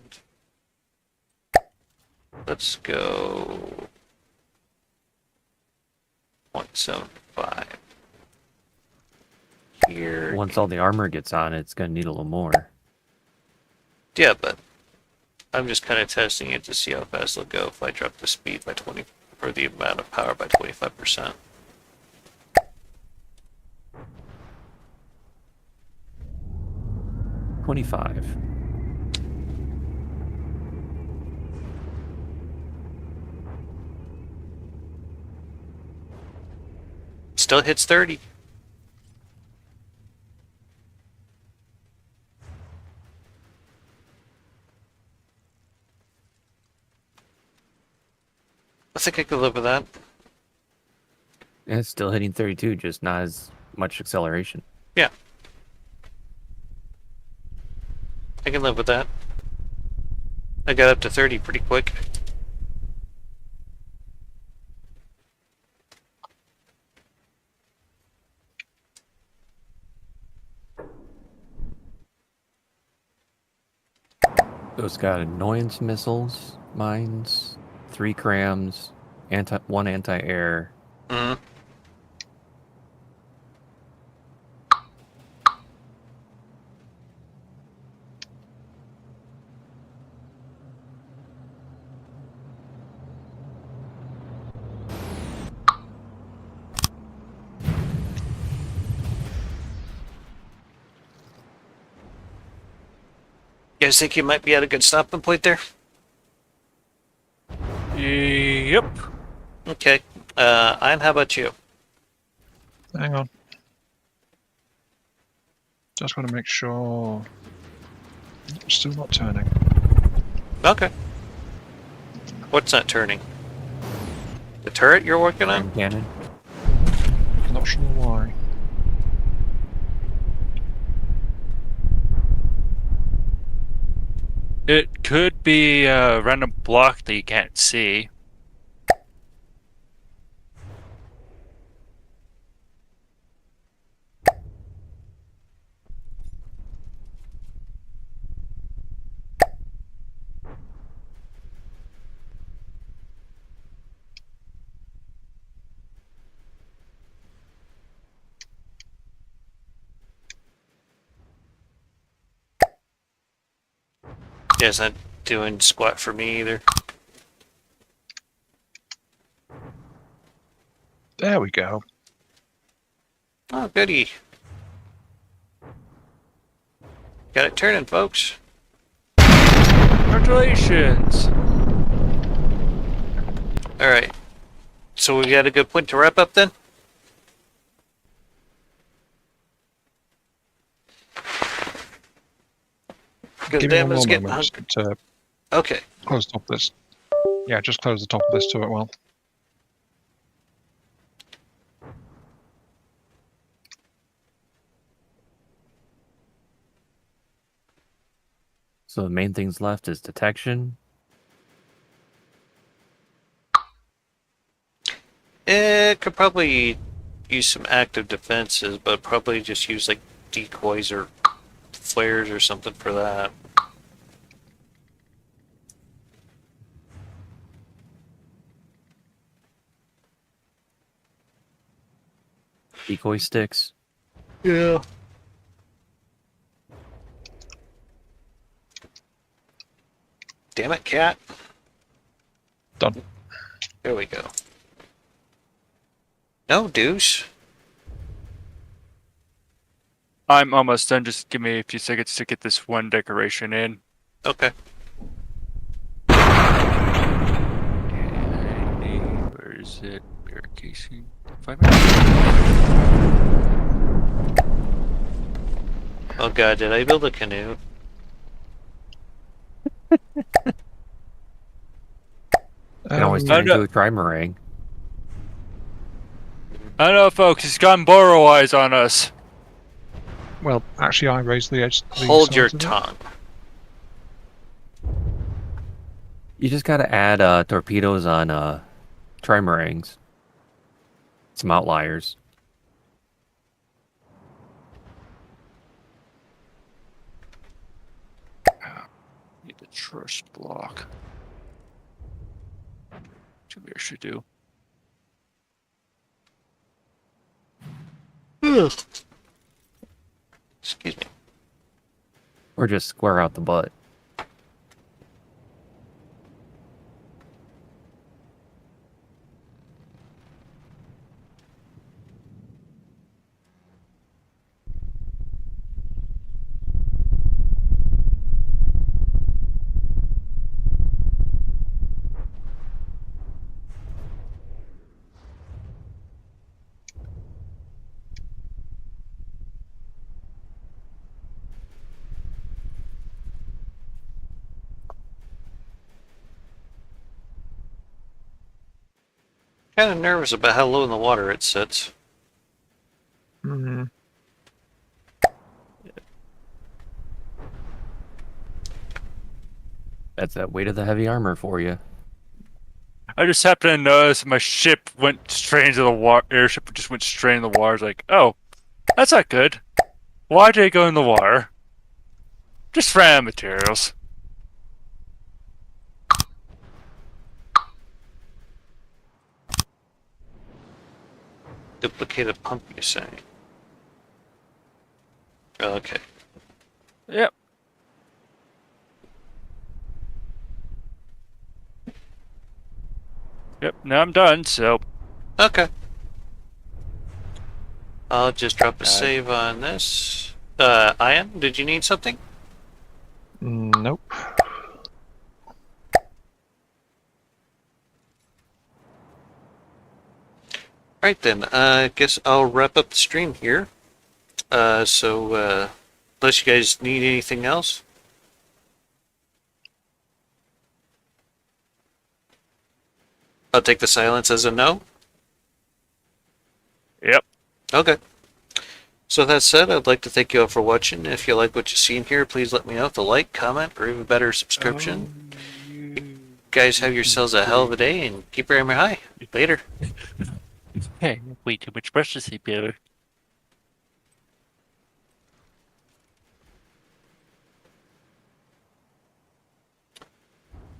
Speaker 1: let's go... 0.75. Here.
Speaker 7: Once all the armor gets on, it's gonna need a little more.
Speaker 1: Yeah, but I'm just kind of testing it to see how fast it'll go if I drop the speed by 20, or the amount of power by 25%.
Speaker 7: $25.
Speaker 1: Still hits 30. I think I could live with that.
Speaker 7: Yeah, it's still hitting 32, just not as much acceleration.
Speaker 1: Yeah. I can live with that. I got up to 30 pretty quick.
Speaker 7: So it's got annoyance missiles, mines, 3 crams, one anti-air.
Speaker 1: Mm-hmm. You guys think you might be at a good stopping point there?
Speaker 8: Yep.
Speaker 1: Okay. Ian, how about you?
Speaker 4: Hang on. Just want to make sure. Still not turning.
Speaker 1: Okay. What's not turning? The turret you're working on?
Speaker 7: Cannon.
Speaker 4: Not sure why.
Speaker 8: It could be a random block that you can't see.
Speaker 1: Yeah, it's not doing squat for me either.
Speaker 4: There we go.
Speaker 1: Oh, goody. Got it turning, folks.
Speaker 8: Congratulations!
Speaker 1: Alright. So we got a good point to wrap up then? Because
Speaker 4: Give me one
Speaker 1: Dama's
Speaker 4: more
Speaker 1: getting
Speaker 4: moment
Speaker 1: hungry.
Speaker 4: just to
Speaker 1: Okay.
Speaker 4: close the top of this. Yeah, just close the top of this to it well.
Speaker 7: So the main things left is detection.
Speaker 1: It could probably use some active defenses, but probably just use like decoys or flares or something for that.
Speaker 7: Decoy sticks.
Speaker 1: Yeah. Damn it, cat.
Speaker 4: Done.
Speaker 1: There we go. No, douche.
Speaker 8: I'm almost done. Just give me a few seconds to get this one decoration in.
Speaker 1: Okay.
Speaker 8: And where's is it? Bear casing. 5 minutes.
Speaker 1: Oh god, did I build a canoe?
Speaker 7: You can always
Speaker 4: Um,
Speaker 7: turn into a trimarine.
Speaker 8: I don't know, folks. He's gone Borrow-wise on us.
Speaker 4: well, actually, I raised the edge. the
Speaker 1: Hold your
Speaker 4: sides of it.
Speaker 1: tongue.
Speaker 7: You just gotta add torpedoes on trimarines. Some outliers.
Speaker 8: Need the truss block. Two bears should do.
Speaker 1: Excuse me.
Speaker 7: Or just square out the butt.
Speaker 1: Kind of nervous about how low in the water it sits.
Speaker 4: Mhm.
Speaker 7: That's that weight of the heavy armor for you.
Speaker 8: I just happened to notice my ship went straight into the water. Airship just went straight in the water. I was like, oh, that's not good. Why did it go in the water? Just random materials.
Speaker 1: Duplicated pump, you're saying? Okay.
Speaker 8: Yep. Yep, now I'm done, so
Speaker 1: Okay. I'll just drop a save on this. Ian, did you need something?
Speaker 4: Nope.
Speaker 1: Alright then, I guess I'll wrap up the stream here. Unless you guys need anything else. I'll take the silence as a no.
Speaker 8: yep.
Speaker 1: Okay. So that said, I'd like to thank you all for watching. If you like what you see in here, please let me know with a like, comment, or even better, subscription. You guys have yourselves a hell of a day and keep your hammer high. Later.
Speaker 8: Hey, way too much precious here, Peter.